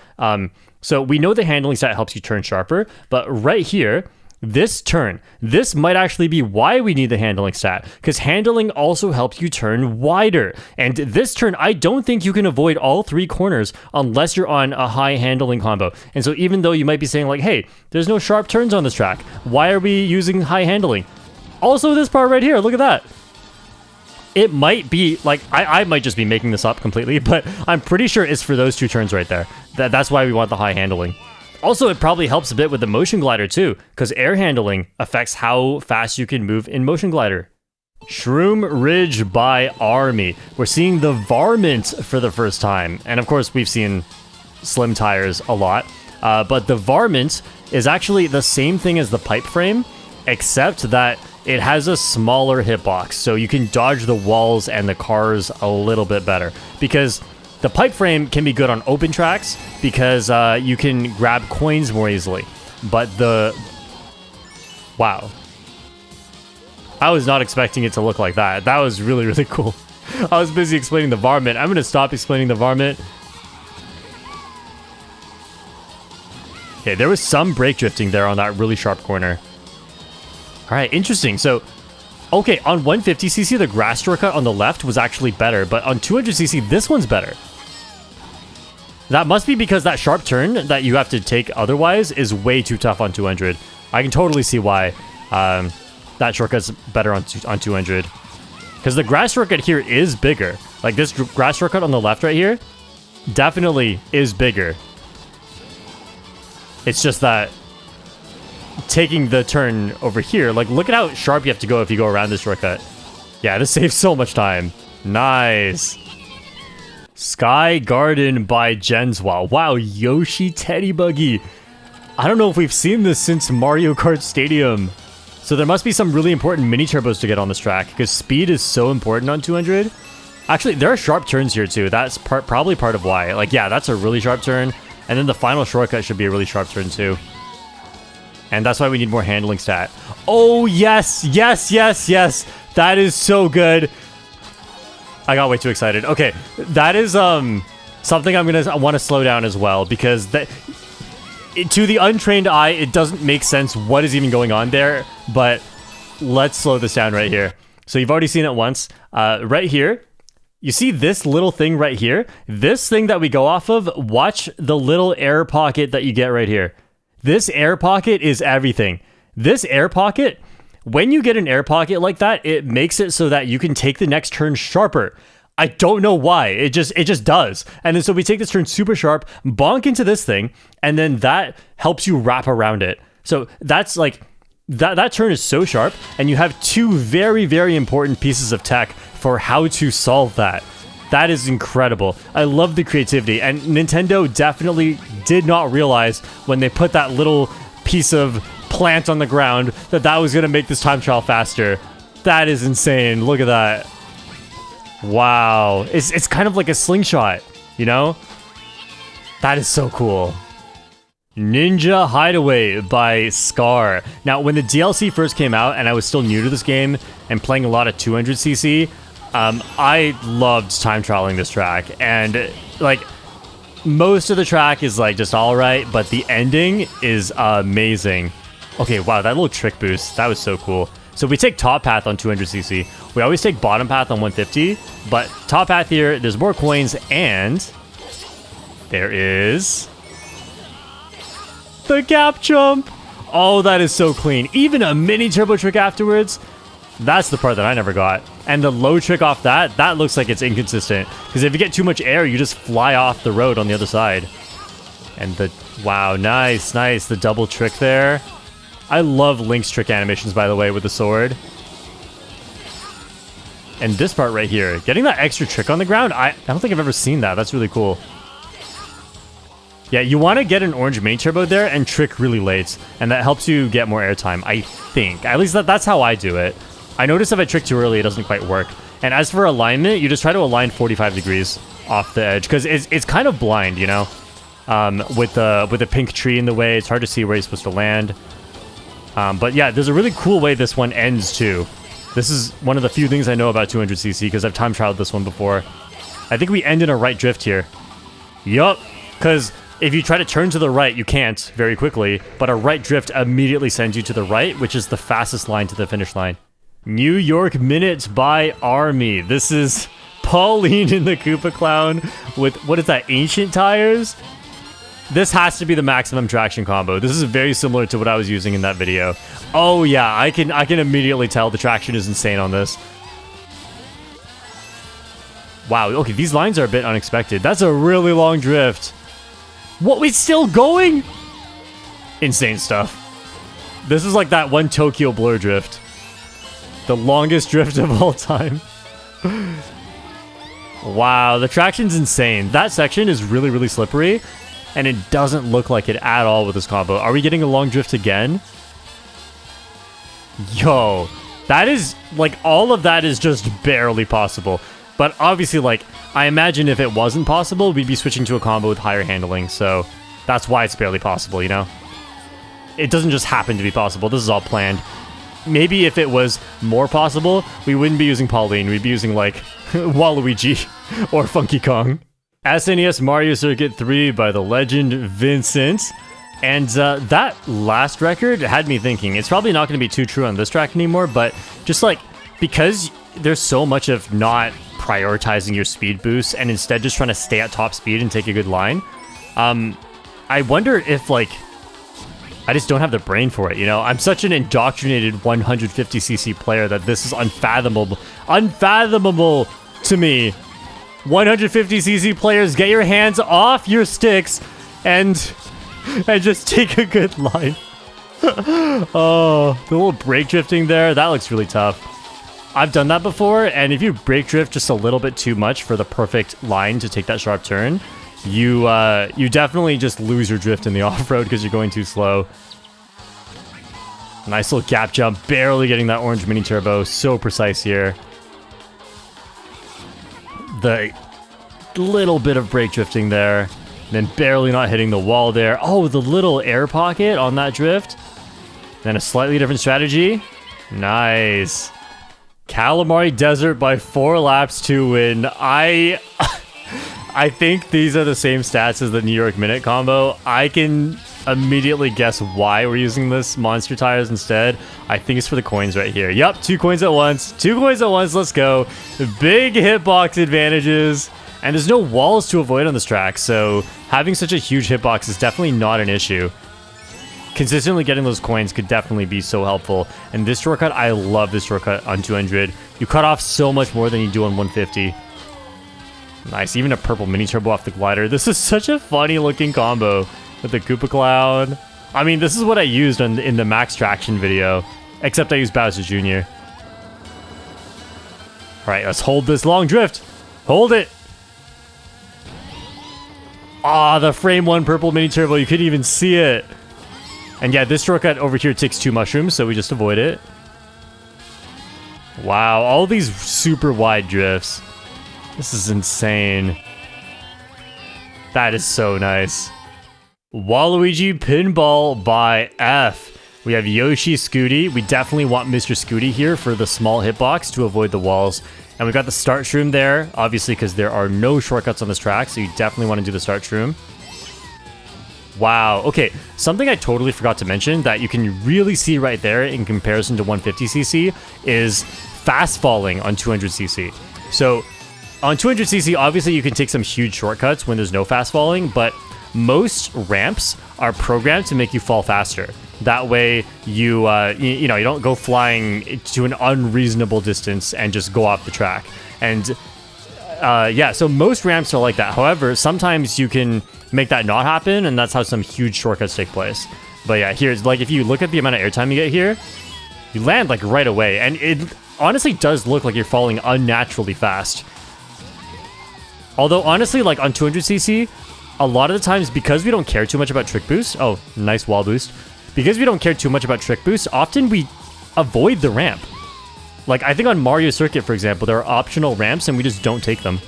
So we know the handling stat helps you turn sharper, but right here, this turn, this might actually be why we need the handling stat, because handling also helps you turn wider. And this turn, I don't think you can avoid all three corners unless you're on a high handling combo. And so even though you might be saying like, hey, there's no sharp turns on this track, why are we using high handling? Also, this part right here, look at that. It might be, like, I might just be making this up completely, but I'm pretty sure it's for those two turns right there. That's why we want the high handling. Also, it probably helps a bit with the motion glider too, because air handling affects how fast you can move in motion glider. Shroom Ridge by Army. We're seeing the Varmint for the first time. And of course, we've seen Slim Tires a lot. But the Varmint is actually the same thing as the pipe frame, except that it has a smaller hitbox, so you can dodge the walls and the cars a little bit better. Because the pipe frame can be good on open tracks, because you can grab coins more easily. But the... Wow. I was not expecting it to look like that. That was really, really cool. I was busy explaining the Varmint. I'm going to stop explaining the Varmint. Okay, there was some brake drifting there on that really sharp corner. Alright, interesting. So, okay, on 150cc, the grass shortcut on the left was actually better, but on 200cc, this one's better. That must be because that sharp turn that you have to take otherwise is way too tough on 200. I can totally see why that shortcut's better on 200. Because the grass shortcut here is bigger. Like this grass shortcut on the left right here definitely is bigger. It's just that taking the turn over here, like look at how sharp you have to go if you go around this shortcut. Yeah, this saves so much time. Nice. Sky Garden by Jenswal. Wow, Yoshi Teddy Buggy. I don't know if we've seen this since Mario Kart Stadium. So there must be some really important mini turbos to get on this track because speed is so important on 200. Actually, there are sharp turns here too. That's probably part of why. Like, yeah, that's a really sharp turn. And then the final shortcut should be a really sharp turn too. And that's why we need more handling stat. Oh, yes, yes, yes, yes. That is so good. I got way too excited. Okay, that is something I want to slow down as well because to the untrained eye, it doesn't make sense what is even going on there. But let's slow this down right here. So you've already seen it once. Right here, you see this little thing right here? This thing that we go off of, watch the little air pocket that you get right here. This air pocket is everything. This air pocket, when you get an air pocket like that, it makes it so that you can take the next turn sharper. I don't know why. It just does. And then so we take this turn super sharp, bonk into this thing, and then that helps you wrap around it. So that's like, that turn is so sharp, and you have two very, very important pieces of tech for how to solve that. That is incredible. I love the creativity, and Nintendo definitely did not realize when they put that little piece of plant on the ground that was going to make this time trial faster. That is insane. Look at that. Wow. It's kind of like a slingshot, you know? That is so cool. Ninja Hideaway by Scar. Now, when the DLC first came out and I was still new to this game and playing a lot of 200cc, I loved time trialing this track, and like most of the track is like just all right, but the ending is amazing. Okay, wow, that little trick boost, that was so cool. So we take top path on 200cc. We always take bottom path on 150, but top path here, there's more coins, and there is the gap jump. Oh, that is so clean. Even a mini turbo trick afterwards. That's the part that I never got. And the low trick off that looks like it's inconsistent. Because if you get too much air, you just fly off the road on the other side. And wow, nice, nice. The double trick there. I love Link's trick animations, by the way, with the sword. And this part right here, getting that extra trick on the ground, I don't think I've ever seen that. That's really cool. Yeah, you want to get an orange mini turbo there and trick really late. And that helps you get more airtime, I think. At least that's how I do it. I notice if I trick too early, it doesn't quite work. And as for alignment, you just try to align 45 degrees off the edge, because it's kind of blind, you know? With the pink tree in the way, it's hard to see where you're supposed to land. But yeah, there's a really cool way this one ends, too. This is one of the few things I know about 200cc, because I've time trialed this one before. I think we end in a right drift here. Yup, because if you try to turn to the right, you can't very quickly, but a right drift immediately sends you to the right, which is the fastest line to the finish line. New York Minute by Army. This is Pauline in the Koopa Clown with, what is that, ancient tires? This has to be the maximum traction combo. This is very similar to what I was using in that video. Oh yeah, I can immediately tell the traction is insane on this. Wow, okay, these lines are a bit unexpected. That's a really long drift. What, we still going? Insane stuff. This is like that one Tokyo Blur drift. The longest drift of all time. Wow, the traction's insane. That section is really, really slippery, and it doesn't look like it at all with this combo. Are we getting a long drift again? Yo, that is, like, all of that is just barely possible. But obviously, like, I imagine if it wasn't possible, we'd be switching to a combo with higher handling, so that's why it's barely possible, you know? It doesn't just happen to be possible. This is all planned. Maybe if it was more possible, we wouldn't be using Pauline. We'd be using, like, Waluigi or Funky Kong. SNES Mario Circuit 3 by the legend Vincent. And that last record had me thinking, it's probably not going to be too true on this track anymore, but just, like, because there's so much of not prioritizing your speed boost and instead just trying to stay at top speed and take a good line, I wonder if, like, I just don't have the brain for it, you know? I'm such an indoctrinated 150cc player that this is unfathomable to me. 150cc players, get your hands off your sticks and just take a good line. Oh, the little brake drifting there, that looks really tough. I've done that before, and if you brake drift just a little bit too much for the perfect line to take that sharp turn, you definitely just lose your drift in the off-road because you're going too slow. Nice little gap jump, barely getting that orange mini turbo, so precise here. The little bit of brake drifting there, then barely not hitting the wall there. Oh, the little air pocket on that drift. Then a slightly different strategy. Nice. Kalimari Desert by 4 laps to win. I think these are the same stats as the New York Minute combo. I can immediately guess why we're using this monster tires instead. I think it's for the coins right here. Yep, 2 coins at once. 2 coins at once, let's go. Big hitbox advantages. And there's no walls to avoid on this track, so having such a huge hitbox is definitely not an issue. Consistently getting those coins could definitely be so helpful. And this shortcut, I love this shortcut on 200. You cut off so much more than you do on 150. Nice, even a purple mini turbo off the glider. This is such a funny looking combo with the Koopa Cloud. I mean, this is what I used in the Max Traction video, except I used Bowser Jr. Alright, let's hold this long drift. Hold it. Ah, the frame 1 purple mini turbo, you couldn't even see it. And yeah, this shortcut over here takes 2 mushrooms, so we just avoid it. Wow, all these super wide drifts. This is insane. That is so nice. Waluigi Pinball by F. We have Yoshi Scooty. We definitely want Mr. Scooty here for the small hitbox to avoid the walls. And we got the start shroom there, obviously because there are no shortcuts on this track, so you definitely want to do the start shroom. Wow, okay, something I totally forgot to mention that you can really see right there in comparison to 150cc is fast falling on 200cc. So on 200cc, obviously you can take some huge shortcuts when there's no fast falling, but most ramps are programmed to make you fall faster. That way you don't go flying to an unreasonable distance and just go off the track. And yeah, so most ramps are like that. However, sometimes you can make that not happen, and that's how some huge shortcuts take place. But yeah, here's like, if you look at the amount of airtime you get here, you land like right away, and it honestly does look like you're falling unnaturally fast. Although honestly, like on 200cc, a lot of the times, because we don't care too much about trick boost, oh, nice wall boost. Because we don't care too much about trick boost, often we avoid the ramp. Like, I think on Mario Circuit, for example, there are optional ramps and we just don't take them.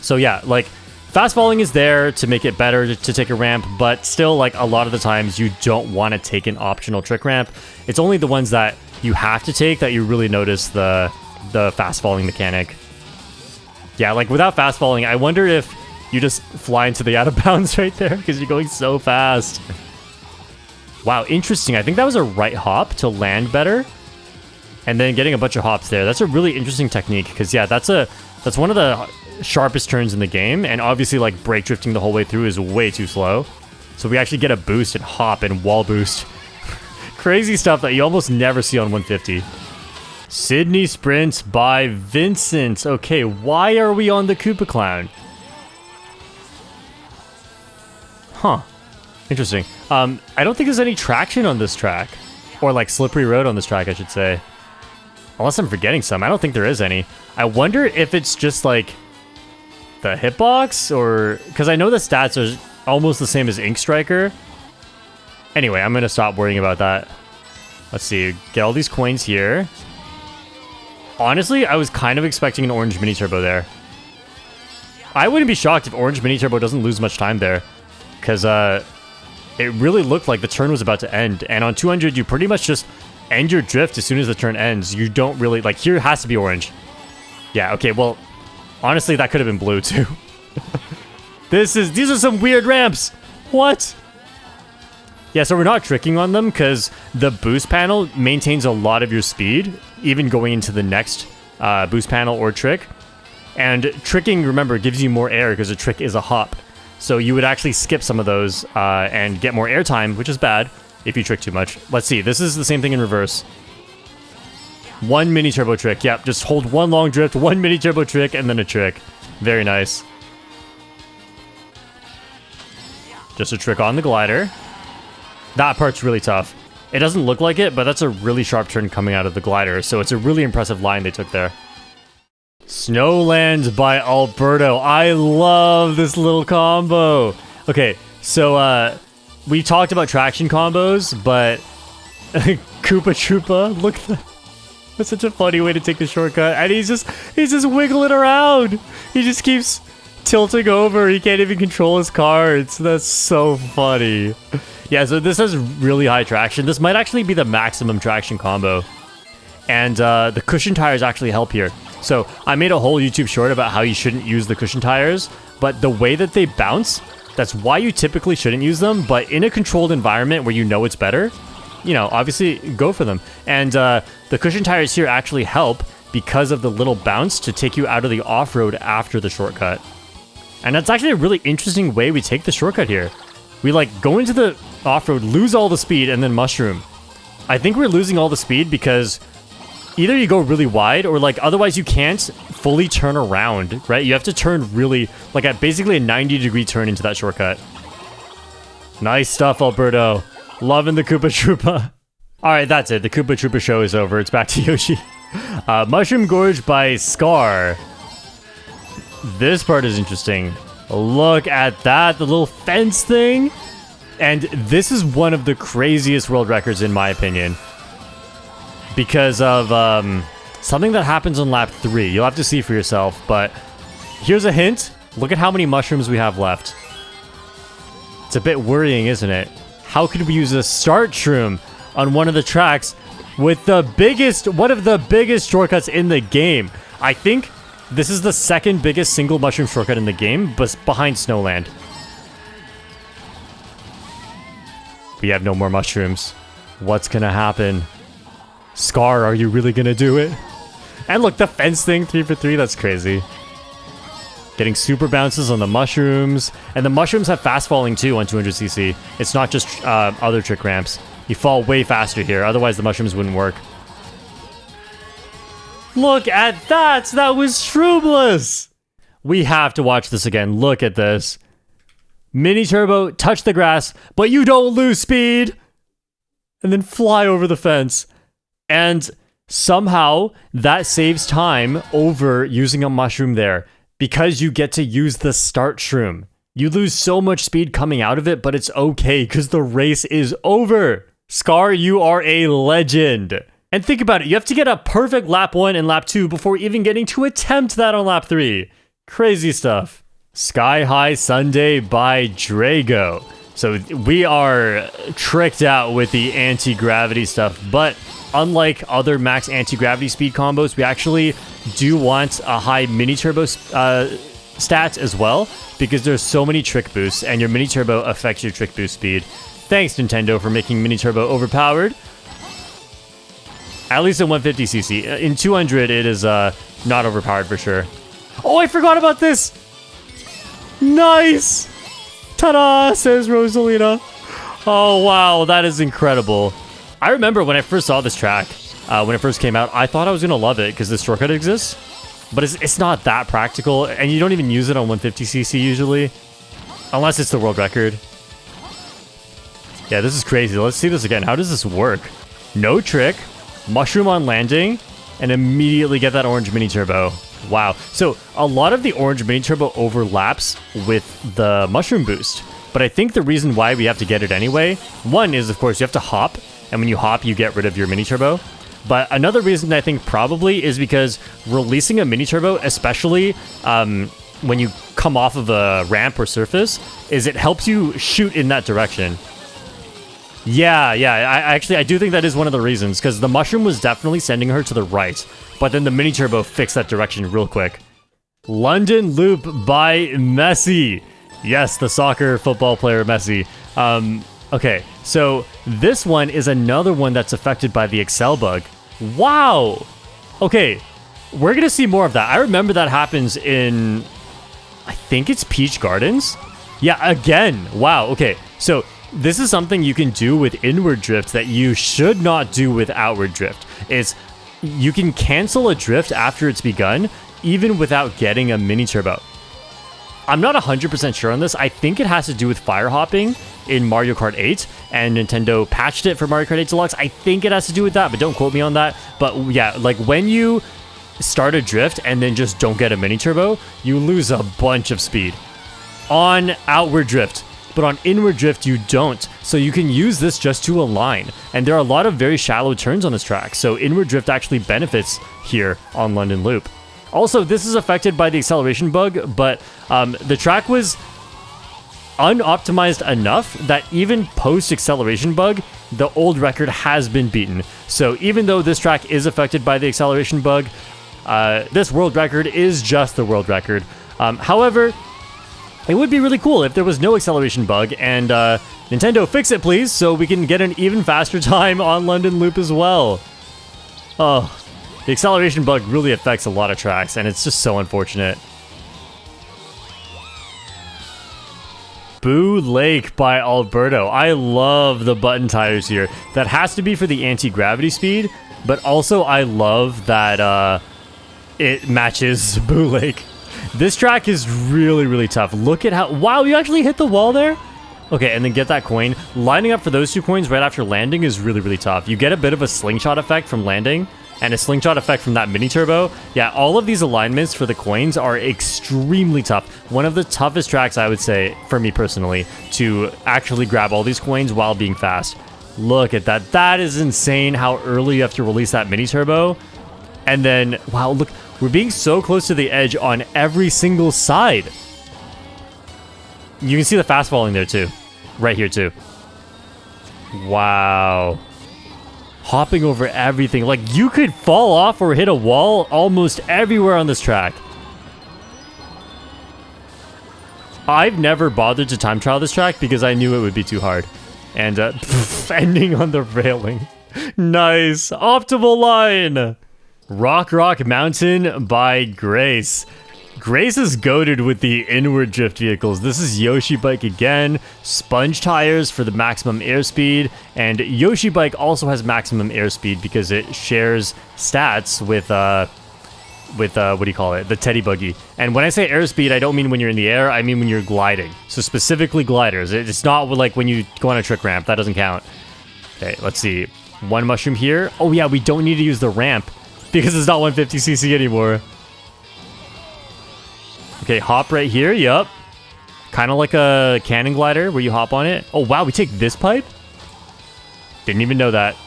So yeah, like, fast falling is there to make it better to take a ramp, but still, like, a lot of the times you don't want to take an optional trick ramp. It's only the ones that you have to take that you really notice the fast falling mechanic. Yeah, like, without fast falling, I wonder if you just fly into the out of bounds right there because you're going so fast. Wow, interesting. I think that was a right hop to land better. And then getting a bunch of hops there. That's a really interesting technique because, yeah, that's one of the sharpest turns in the game. And obviously, like, brake drifting the whole way through is way too slow. So we actually get a boost and hop and wall boost. Crazy stuff that you almost never see on 150. Sydney Sprints by Vincent. Okay, why are we on the Koopa Clown? Huh. Interesting. I don't think there's any traction on this track. Or, like, slippery road on this track, I should say. Unless I'm forgetting some. I don't think there is any. I wonder if it's just, like, the hitbox, or... Because I know the stats are almost the same as Ink Striker. Anyway, I'm going to stop worrying about that. Let's see. Get all these coins here. Honestly, I was kind of expecting an orange mini turbo there. I wouldn't be shocked if orange mini turbo doesn't lose much time there. Because, it really looked like the turn was about to end. And on 200, you pretty much just end your drift as soon as the turn ends. You don't really... Like, here it has to be orange. Yeah, okay, well... Honestly, that could have been blue, too. These are some weird ramps! What? Yeah, so we're not tricking on them, because the boost panel maintains a lot of your speed, even going into the next boost panel or trick. And tricking, remember, gives you more air, because a trick is a hop. So you would actually skip some of those and get more airtime, which is bad if you trick too much. Let's see. This is the same thing in reverse. One mini turbo trick. Yep, just hold one long drift, one mini turbo trick, and then a trick. Very nice. Just a trick on the glider. That part's really tough. It doesn't look like it, but that's a really sharp turn coming out of the glider, so it's a really impressive line they took there. Snowland by Alberto. I love this little combo. Okay, so we talked about traction combos, but Koopa Troopa, look at that. That's such a funny way to take the shortcut. And he's just wiggling around. He just keeps tilting over. He can't even control his carts. That's so funny. Yeah, so this has really high traction. This might actually be the maximum traction combo. And the cushion tires actually help here. So I made a whole YouTube short about how you shouldn't use the cushion tires, but the way that they bounce, that's why you typically shouldn't use them. But in a controlled environment where you know it's better, you know, obviously go for them. And the cushion tires here actually help because of the little bounce to take you out of the off-road after the shortcut. And that's actually a really interesting way we take the shortcut here. We like go into the off-road, lose all the speed, and then mushroom. I think we're losing all the speed because either you go really wide or like otherwise you can't fully turn around, right? You have to turn really like at basically a 90-degree turn into that shortcut. Nice stuff, Alberto. Loving the Koopa Troopa. Alright, that's it. The Koopa Troopa show is over. It's back to Yoshi. Mushroom Gorge by Scar. This part is interesting. Look at that. The little fence thing. And this is one of the craziest world records in my opinion. Because of something that happens on lap 3. You'll have to see for yourself. But here's a hint. Look at how many mushrooms we have left. It's a bit worrying, isn't it? How could we use a start shroom on one of the tracks with one of the biggest shortcuts in the game? I think this is the second biggest single mushroom shortcut in the game, but behind Snowland. We have no more mushrooms. What's gonna happen? Scar, are you really gonna do it? And look, the fence thing, 3 for 3, that's crazy. Getting super bounces on the mushrooms. And the mushrooms have fast falling too on 200cc. It's not just other trick ramps. You fall way faster here, otherwise the mushrooms wouldn't work. Look at that! That was shroomless! We have to watch this again. Look at this. Mini turbo, touch the grass, but you don't lose speed! And then fly over the fence. And somehow that saves time over using a mushroom there. Because you get to use the start shroom. You lose so much speed coming out of it, but it's okay because the race is over. Scar, you are a legend. And think about it, you have to get a perfect lap 1 and lap 2 before even getting to attempt that on lap 3. Crazy stuff. Sky High Sunday by Drago. So we are tricked out with the anti-gravity stuff, but unlike other max anti-gravity speed combos, we actually do want a high mini turbo stats as well, because there's so many trick boosts, and your mini turbo affects your trick boost speed. Thanks, Nintendo, for making mini turbo overpowered. At least in 150cc. In 200, it is not overpowered for sure. Oh, I forgot about this! Nice! Ta-da, says Rosalina. Oh, wow, that is incredible. I remember when I first saw this track, when it first came out, I thought I was going to love it because this shortcut exists. But it's not that practical, and you don't even use it on 150cc usually. Unless it's the world record. Yeah, this is crazy. Let's see this again. How does this work? No trick, mushroom on landing, and immediately get that orange mini turbo. Wow. So a lot of the orange mini turbo overlaps with the mushroom boost. But I think the reason why we have to get it anyway, one is, of course, you have to hop. And when you hop, you get rid of your mini turbo. But another reason I think probably is because releasing a mini turbo, especially when you come off of a ramp or surface, is it helps you shoot in that direction. Yeah, I do think that is one of the reasons, because the mushroom was definitely sending her to the right, but then the mini turbo fixed that direction real quick. London Loop by Messi. Yes, the soccer football player Messi. Okay, so this one is another one that's affected by the Excel bug. Wow! Okay, we're gonna see more of that. I remember that happens in, I think it's Peach Gardens. Yeah, again. Wow, okay. So this is something you can do with inward drift that you should not do with outward drift. It's you can cancel a drift after it's begun, even without getting a mini turbo. I'm not 100% sure on this. I think it has to do with fire hopping in Mario Kart 8, and Nintendo patched it for Mario Kart 8 Deluxe. I think it has to do with that, but don't quote me on that. But yeah, like when you start a drift and then just don't get a mini turbo, you lose a bunch of speed on outward drift. But on inward drift, you don't. So you can use this just to align. And there are a lot of very shallow turns on this track. So inward drift actually benefits here on London Loop. Also, this is affected by the acceleration bug, but the track was unoptimized enough that even post-acceleration bug, the old record has been beaten. So even though this track is affected by the acceleration bug, this world record is just the world record. However, it would be really cool if there was no acceleration bug, and Nintendo, fix it please, so we can get an even faster time on London Loop as well. Oh, the acceleration bug really affects a lot of tracks, and it's just so unfortunate. Boo Lake by Alberto. I love the button tires here. That has to be for the anti-gravity speed, but also I love that it matches Boo Lake. This track is really, really tough. Look at how... Wow, you actually hit the wall there? Okay, and then get that coin. Lining up for those 2 coins right after landing is really, really tough. You get a bit of a slingshot effect from landing, and a slingshot effect from that mini turbo. Yeah, all of these alignments for the coins are extremely tough. One of the toughest tracks, I would say, for me personally, to actually grab all these coins while being fast. Look at that. That is insane how early you have to release that mini turbo. And then, wow, look, we're being so close to the edge on every single side. You can see the fast falling there too. Right here too. Wow. Hopping over everything. Like, you could fall off or hit a wall almost everywhere on this track. I've never bothered to time trial this track because I knew it would be too hard. And ending on the railing. Nice. Optimal line. Rock Mountain by Grace. Grace is goated with the inward drift vehicles. This is Yoshi Bike again, sponge tires for the maximum airspeed, and Yoshi Bike also has maximum airspeed because it shares stats with what do you call it? The Teddy Buggy. And when I say airspeed, I don't mean when you're in the air, I mean when you're gliding. So specifically gliders. It's not like when you go on a trick ramp, that doesn't count. Okay, let's see. One mushroom here. Oh yeah, we don't need to use the ramp because it's not 150cc anymore. Okay, hop right here, yup. Kind of like a cannon glider where you hop on it. Oh wow, we take this pipe? Didn't even know that.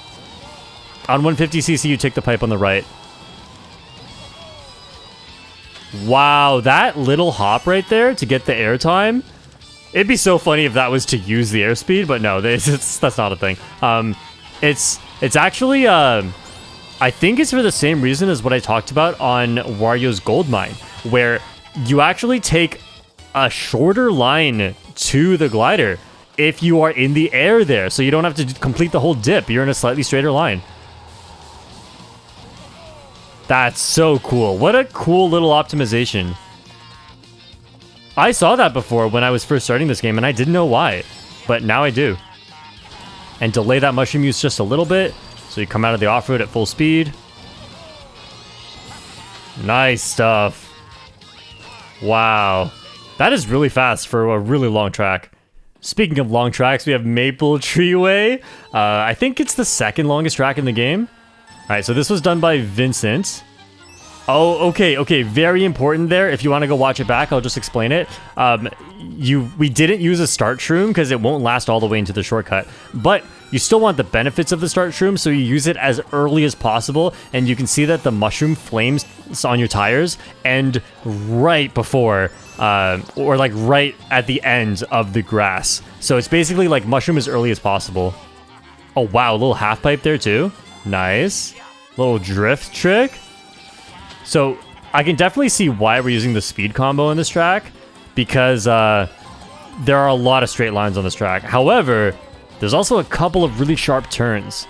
On 150cc, you take the pipe on the right. Wow, that little hop right there to get the airtime. It'd be so funny if that was to use the airspeed, but no, that's not a thing. It's actually, I think it's for the same reason as what I talked about on Wario's Gold Mine, where you actually take a shorter line to the glider if you are in the air there, so you don't have to complete the whole dip. You're in a slightly straighter line. That's so cool. What a cool little optimization. I saw that before when I was first starting this game, and I didn't know why, but now I do. And delay that mushroom use just a little bit, so you come out of the off-road at full speed. Nice stuff. Wow. That is really fast for a really long track. Speaking of long tracks, we have Maple Treeway. I think it's the second longest track in the game. Alright, so this was done by Vincent. Oh, okay, very important there. If you want to go watch it back, I'll just explain it. We didn't use a start shroom because it won't last all the way into the shortcut. But you still want the benefits of the start shroom, so you use it as early as possible. And you can see that the mushroom flames on your tires end right before, or like right at the end of the grass. So it's basically like mushroom as early as possible. Oh wow, a little half pipe there too. Nice. Little drift trick. So I can definitely see why we're using the speed combo in this track, because there are a lot of straight lines on this track. However, there's also a couple of really sharp turns,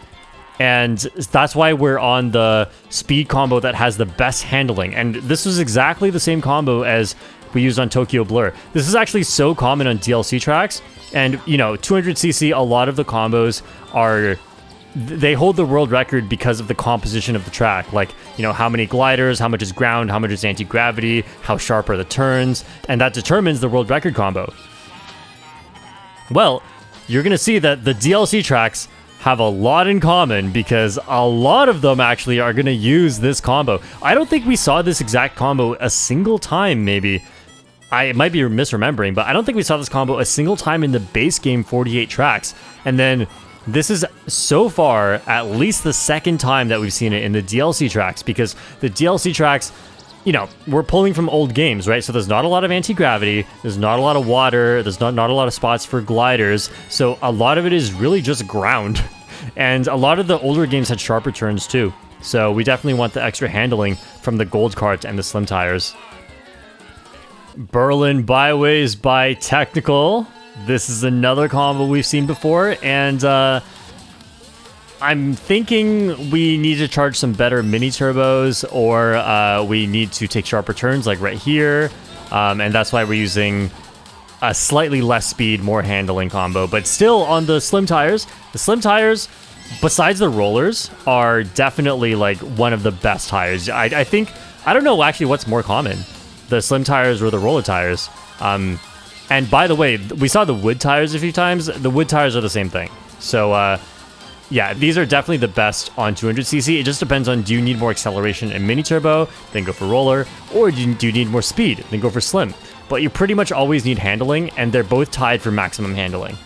and that's why we're on the speed combo that has the best handling. And this was exactly the same combo as we used on Tokyo Blur. This is actually so common on DLC tracks, and you know, 200cc, a lot of the combos are, they hold the world record because of the composition of the track, like, you know, how many gliders, how much is ground, how much is anti-gravity, how sharp are the turns, and that determines the world record combo. Well, you're gonna see that the DLC tracks have a lot in common because a lot of them actually are gonna use this combo. I don't think we saw this exact combo a single time, maybe. I might be misremembering, but I don't think we saw this combo a single time in the base game 48 tracks. And then this is so far at least the second time that we've seen it in the DLC tracks, because the DLC tracks, you know, we're pulling from old games, right? So there's not a lot of anti-gravity, there's not a lot of water, there's not a lot of spots for gliders, so a lot of it is really just ground. And a lot of the older games had sharper turns too, so we definitely want the extra handling from the gold cart and the slim tires. Berlin Byways by Technical. This is another combo we've seen before, and I'm thinking we need to charge some better mini turbos, or we need to take sharper turns like right here, and that's why we're using a slightly less speed, more handling combo, but still on the slim tires. The slim tires, besides the rollers, are definitely like one of the best tires. I think, I don't know actually what's more common, the slim tires or the roller tires. And by the way, we saw the wood tires a few times. The wood tires are the same thing. So yeah, these are definitely the best on 200cc. It just depends on, do you need more acceleration and mini turbo, then go for roller, or do you need more speed, then go for slim. But you pretty much always need handling, and they're both tied for maximum handling.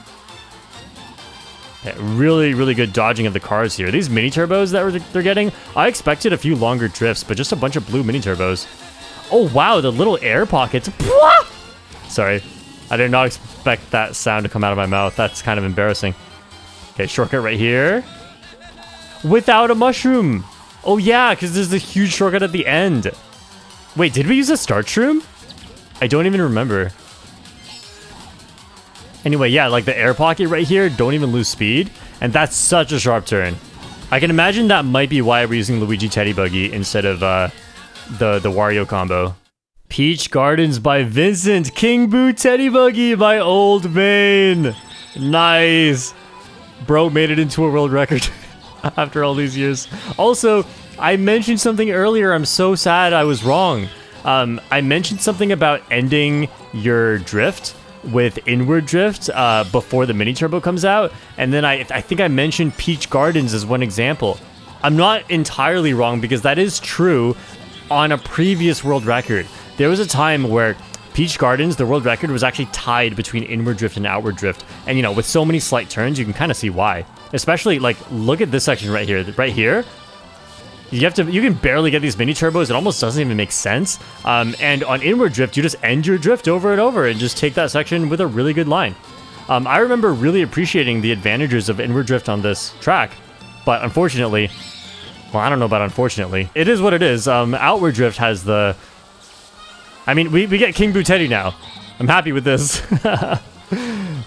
Yeah, really, really good dodging of the cars here. These mini turbos that they're getting, I expected a few longer drifts, but just a bunch of blue mini turbos. Oh wow, the little air pockets. Sorry, I did not expect that sound to come out of my mouth. That's kind of embarrassing. Okay, shortcut right here. Without a mushroom. Oh yeah, because there's a huge shortcut at the end. Wait, did we use a start shroom? I don't even remember. Anyway, yeah, like the air pocket right here, don't even lose speed. And that's such a sharp turn. I can imagine that might be why we're using Luigi Teddy Buggy instead of the Wario combo. Peach Gardens by Vincent. King Boo Teddy Buggy, my old main. Nice. Bro made it into a world record after all these years. Also, I mentioned something earlier. I'm so sad I was wrong. I mentioned something about ending your drift with inward drift before the mini turbo comes out, and then I think I mentioned Peach Gardens as one example. I'm not entirely wrong, because that is true on a previous world record. There was a time where Peach Gardens, the world record, was actually tied between inward drift and outward drift, and you know, with so many slight turns, you can kind of see why. Especially, like, look at this section right here. Right here, you can barely get these mini turbos. It almost doesn't even make sense. And on inward drift, you just end your drift over and over and just take that section with a really good line. I remember really appreciating the advantages of inward drift on this track, but unfortunately, well, I don't know about unfortunately. It is what it is. Outward drift has the... I mean, we get King Boo Teddy now. I'm happy with this.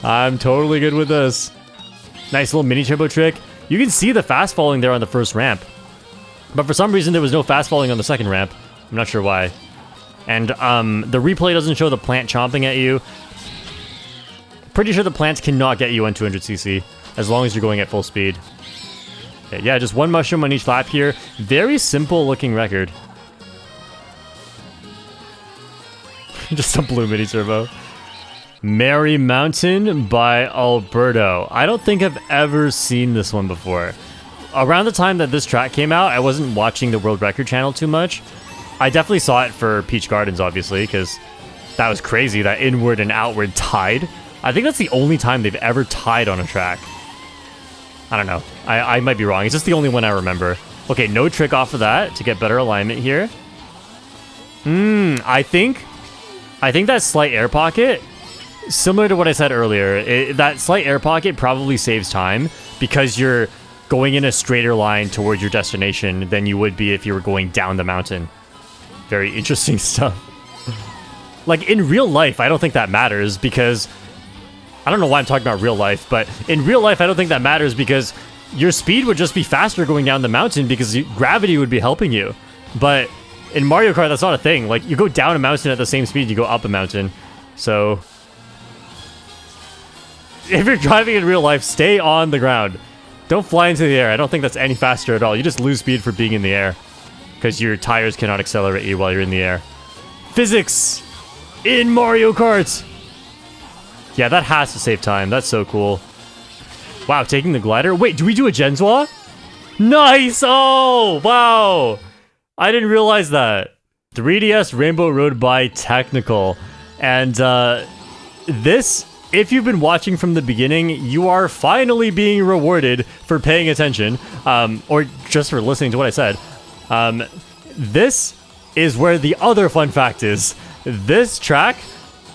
I'm totally good with this. Nice little mini turbo trick. You can see the fast falling there on the first ramp. But for some reason, there was no fast falling on the second ramp. I'm not sure why. And the replay doesn't show the plant chomping at you. Pretty sure the plants cannot get you on 200cc, as long as you're going at full speed. Okay, yeah, just one mushroom on each lap here. Very simple looking record. Just a blue mini turbo. Mary Mountain by Alberto. I don't think I've ever seen this one before. Around the time that this track came out, I wasn't watching the World Record channel too much. I definitely saw it for Peach Gardens, obviously, because that was crazy, that inward and outward tied. I think that's the only time they've ever tied on a track. I don't know. I might be wrong. It's just the only one I remember. Okay, no trick off of that to get better alignment here. I think that slight air pocket, similar to what I said earlier, that slight air pocket probably saves time because you're going in a straighter line towards your destination than you would be if you were going down the mountain. Very interesting stuff. Like, in real life, I don't think that matters because... I don't know why I'm talking about real life, but in real life, I don't think that matters because your speed would just be faster going down the mountain because gravity would be helping you. But In Mario Kart, that's not a thing. Like, you go down a mountain at the same speed you go up a mountain. So, if you're driving in real life, stay on the ground. Don't fly into the air. I don't think that's any faster at all. You just lose speed for being in the air. Because your tires cannot accelerate you while you're in the air. Physics! In Mario Kart! Yeah, that has to save time. That's so cool. Wow, taking the glider. Wait, do we do a Genswa? Nice! Oh, wow! I didn't realize that. 3DS Rainbow Road by Technical. And this, if you've been watching from the beginning, you are finally being rewarded for paying attention. Or just for listening to what I said. This is where the other fun fact is. This track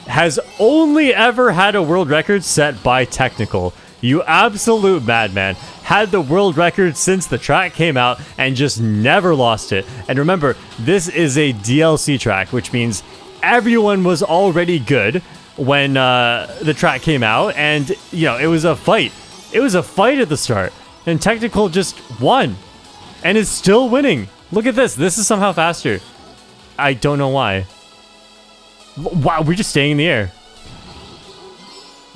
has only ever had a world record set by Technical. You absolute madman. Had the world record since the track came out and just never lost it. And remember, this is a DLC track, which means everyone was already good when the track came out. And, you know, it was a fight. It was a fight at the start. And Technical just won. And is still winning. Look at this. This is somehow faster. I don't know why. Wow, we're just staying in the air.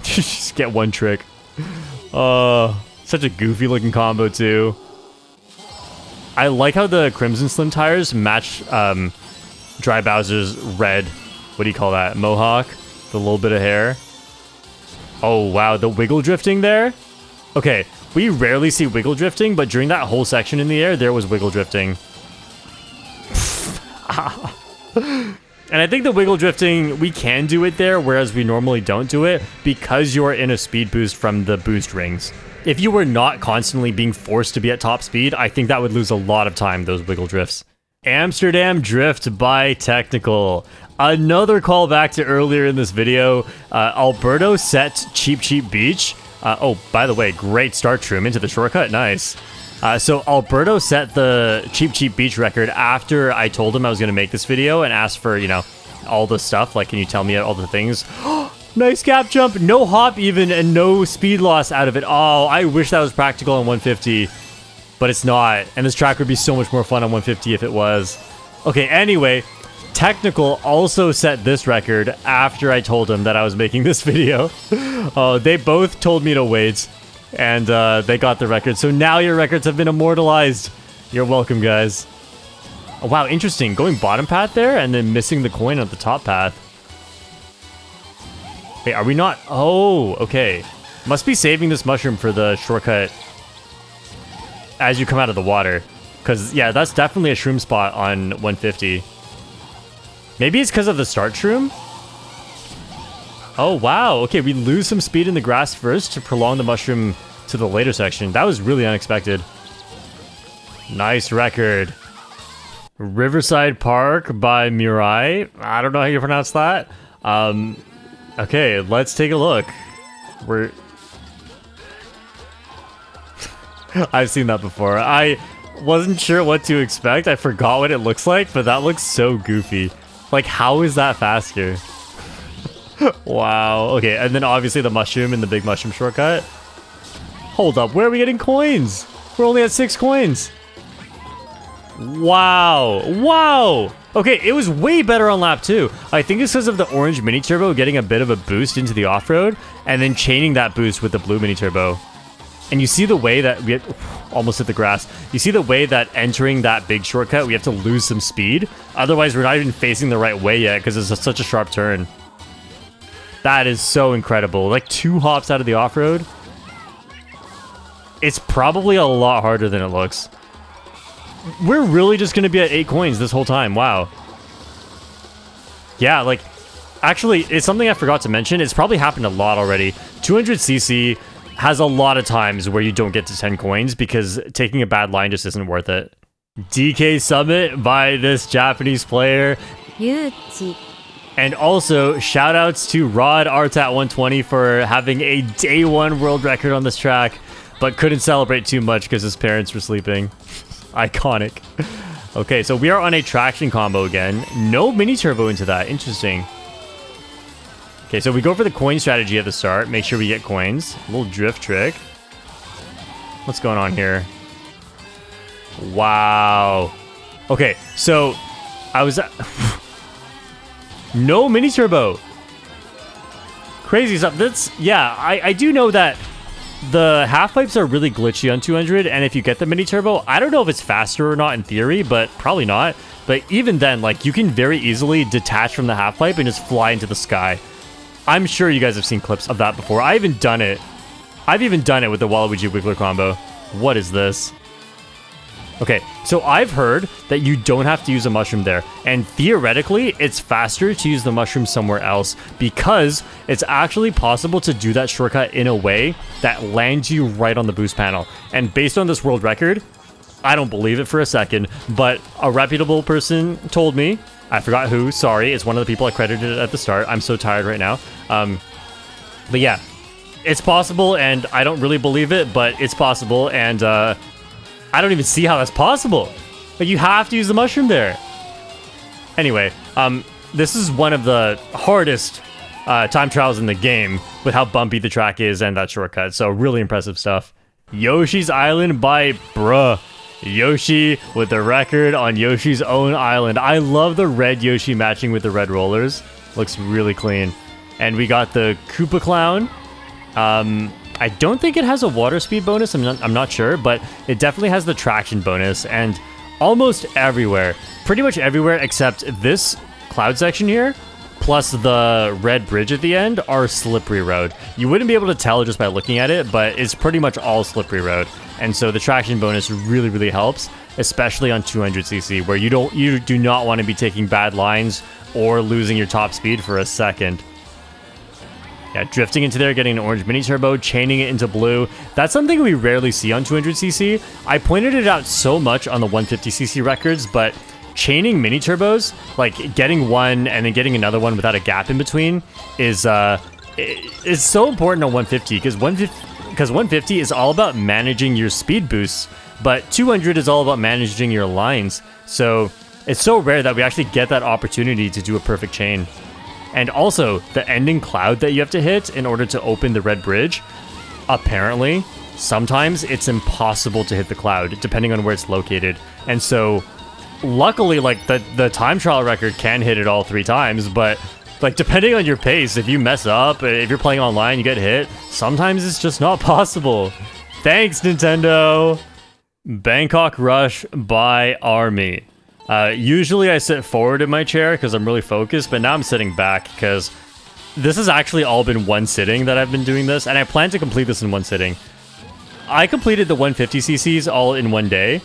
Just get one trick. Such a goofy looking combo too. I like how the Crimson Slim tires match Dry Bowser's red, what do you call that, mohawk? The little bit of hair. Oh wow, the wiggle drifting there? Okay, we rarely see wiggle drifting, but during that whole section in the air, there was wiggle drifting. And I think the wiggle drifting, we can do it there, whereas we normally don't do it, because you're in a speed boost from the boost rings. If you were not constantly being forced to be at top speed, I think that would lose a lot of time, those wiggle drifts. Amsterdam Drift by Technical. Another callback to earlier in this video. Alberto set Cheep Beach. Oh, by the way, great start, Shroom, into the shortcut, nice. So Alberto set the Cheep Beach record after I told him I was going to make this video and asked for, you know, all the stuff. Like, can you tell me all the things? Nice gap jump, no hop even, and no speed loss out of it. Oh, I wish that was practical on 150, but it's not. And this track would be so much more fun on 150 if it was. Okay, anyway, Technical also set this record after I told him that I was making this video. They both told me to wait. And they got the record. So now your records have been immortalized. You're welcome, guys. Oh, wow, interesting. Going bottom path there and then missing the coin at the top path. Wait, are we not? Oh, okay. Must be saving this mushroom for the shortcut as you come out of the water. Because, yeah, that's definitely a shroom spot on 150. Maybe it's because of the start shroom? Oh, wow. Okay, we lose some speed in the grass first to prolong the mushroom to the later section. That was really unexpected. Nice record. Riverside Park by Mirai. I don't know how you pronounce that. Okay, let's take a look. I've seen that before. I wasn't sure what to expect. I forgot what it looks like, but that looks so goofy. Like, how is that faster? Wow. Okay, and then obviously the mushroom and the big mushroom shortcut. Hold up, where are we getting coins? We're only at 6 coins. Wow. Wow. Okay, it was way better on lap 2. I think it's because of the orange mini turbo getting a bit of a boost into the off-road and then chaining that boost with the blue mini turbo. And you see the way that we almost hit the grass. You see the way that entering that big shortcut, we have to lose some speed. Otherwise, we're not even facing the right way yet because it's such a sharp turn. That is so incredible. Like 2 hops out of the off-road. It's probably a lot harder than it looks. We're really just going to be at 8 coins this whole time. Wow. Yeah, like, actually, it's something I forgot to mention. It's probably happened a lot already. 200cc has a lot of times where you don't get to 10 coins because taking a bad line just isn't worth it. DK Summit by this Japanese player. Yuchi. And also, shoutouts to Rod Artat120 for having a day 1 world record on this track, but couldn't celebrate too much because his parents were sleeping. Iconic. Okay, so we are on a traction combo again. No mini turbo into that. Interesting. Okay, so we go for the coin strategy at the start. Make sure we get coins. A little drift trick. What's going on here? Wow. Okay, so I was... No mini turbo. Crazy stuff. That's... Yeah, I do know that the half pipes are really glitchy on 200, and if you get the mini turbo, I don't know if it's faster or not in theory, but probably not. But even then, like, you can very easily detach from the half pipe and just fly into the sky. I'm sure you guys have seen clips of that before. I've even done it with the Waluigi Wiggler combo. What is this? Okay, so I've heard that you don't have to use a mushroom there, and theoretically, it's faster to use the mushroom somewhere else because it's actually possible to do that shortcut in a way that lands you right on the boost panel. And based on this world record, I don't believe it for a second, but a reputable person told me, I forgot who, sorry, it's one of the people I credited at the start. I'm so tired right now. But yeah, it's possible, and I don't really believe it, but it's possible, and I don't even see how that's possible. Like, you have to use the mushroom there. Anyway, this is one of the hardest time trials in the game with how bumpy the track is and that shortcut. So really impressive stuff. Yoshi's Island by Bruh. Yoshi with the record on Yoshi's own island. I love the red Yoshi matching with the red rollers. Looks really clean. And we got the Koopa Clown. I don't think it has a water speed bonus, I'm not sure, but it definitely has the traction bonus, and almost everywhere, pretty much everywhere except this cloud section here, plus the red bridge at the end, are slippery road. You wouldn't be able to tell just by looking at it, but it's pretty much all slippery road, and so the traction bonus really, really helps, especially on 200cc, where you do not want to be taking bad lines or losing your top speed for a second. Yeah, drifting into there, getting an orange mini turbo, chaining it into blue. That's something we rarely see on 200cc. I pointed it out so much on the 150cc records, but chaining mini turbos, like getting one and then getting another one without a gap in between, is so important on 150 because 150 is all about managing your speed boosts, but 200 is all about managing your lines. So it's so rare that we actually get that opportunity to do a perfect chain. And also, the ending cloud that you have to hit in order to open the red bridge, apparently, sometimes it's impossible to hit the cloud, depending on where it's located. And so, luckily, like, the time trial record can hit it all 3 times, but, like, depending on your pace, if you mess up, if you're playing online, you get hit, sometimes it's just not possible. Thanks, Nintendo! Bangkok Rush by Army. Usually I sit forward in my chair because I'm really focused, but now I'm sitting back because this has actually all been one sitting that I've been doing this, and I plan to complete this in one sitting. I completed the 150cc's all in one day,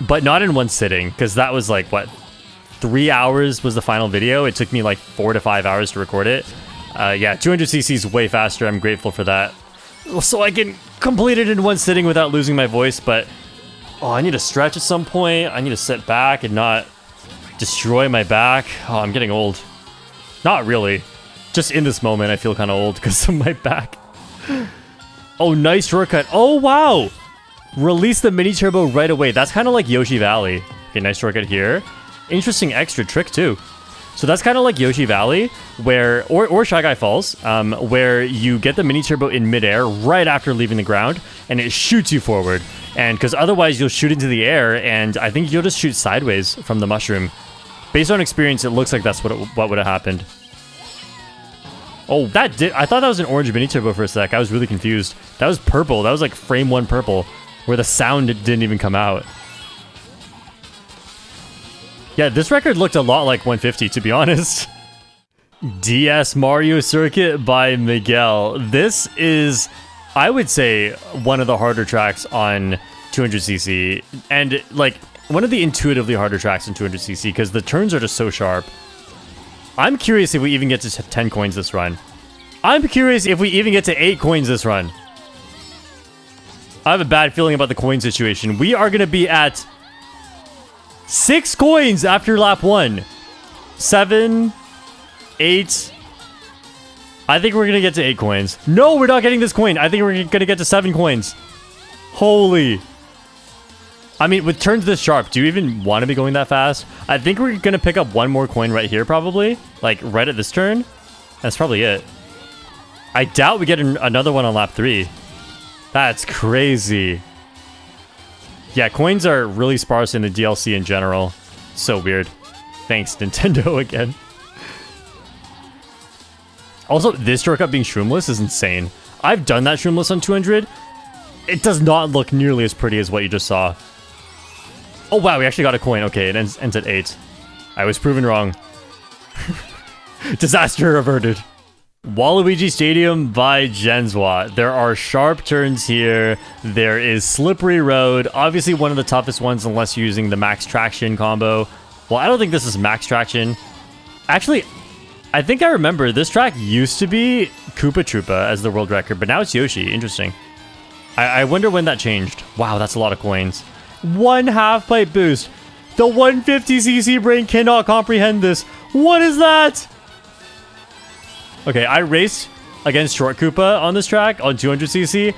but not in one sitting because that was like, what, 3 hours was the final video? It took me like 4 to 5 hours to record it. Yeah, 200cc's way faster. I'm grateful for that. So I can complete it in one sitting without losing my voice, but oh, I need to stretch at some point. I need to sit back and not destroy my back. Oh, I'm getting old. Not really. Just in this moment, I feel kind of old because of my back. Oh, nice shortcut. Oh, wow. Release the mini turbo right away. That's kind of like Yoshi Valley. Okay, nice shortcut here. Interesting extra trick, too. So that's kind of like Yoshi Valley, where, or Shy Guy Falls, where you get the mini turbo in midair right after leaving the ground, and it shoots you forward. And because otherwise you'll shoot into the air, and I think you'll just shoot sideways from the mushroom. Based on experience, it looks like that's what would have happened. Oh, I thought that was an orange mini turbo for a sec. I was really confused. That was purple. That was like frame 1 purple, where the sound didn't even come out. Yeah, this record looked a lot like 150, to be honest. DS Mario Circuit by Miguel. This is, I would say, one of the harder tracks on 200cc, and like one of the intuitively harder tracks on 200cc because the turns are just so sharp. I'm curious if we even get to 10 coins this run. I'm curious if we even get to 8 coins this run. I have a bad feeling about the coin situation. We are going to be at 6 coins after lap 1. 7, 8. I think we're going to get to 8 coins. No, we're not getting this coin. I think we're going to get to 7 coins. Holy. I mean, with turns this sharp, do you even want to be going that fast? I think we're going to pick up 1 more coin right here, probably. Like, right at this turn. That's probably it. I doubt we get another one on lap 3. That's crazy. Yeah, coins are really sparse in the DLC in general. So weird. Thanks, Nintendo, again. Also, this shortcut being shroomless is insane. I've done that shroomless on 200. It does not look nearly as pretty as what you just saw. Oh, wow, we actually got a coin. Okay, it ends at 8. I was proven wrong. Disaster averted. Waluigi Stadium by Genswa. There are sharp turns here. There is slippery road. Obviously one of the toughest ones unless you're using the max traction combo. Well, I don't think this is max traction. Actually, I think I remember this track used to be Koopa Troopa as the world record, but now it's Yoshi. Interesting. I wonder when that changed. Wow, that's a lot of coins. 1 half-pipe boost. The 150cc brain cannot comprehend this. What is that? Okay, I raced against Short Koopa on this track on 200cc.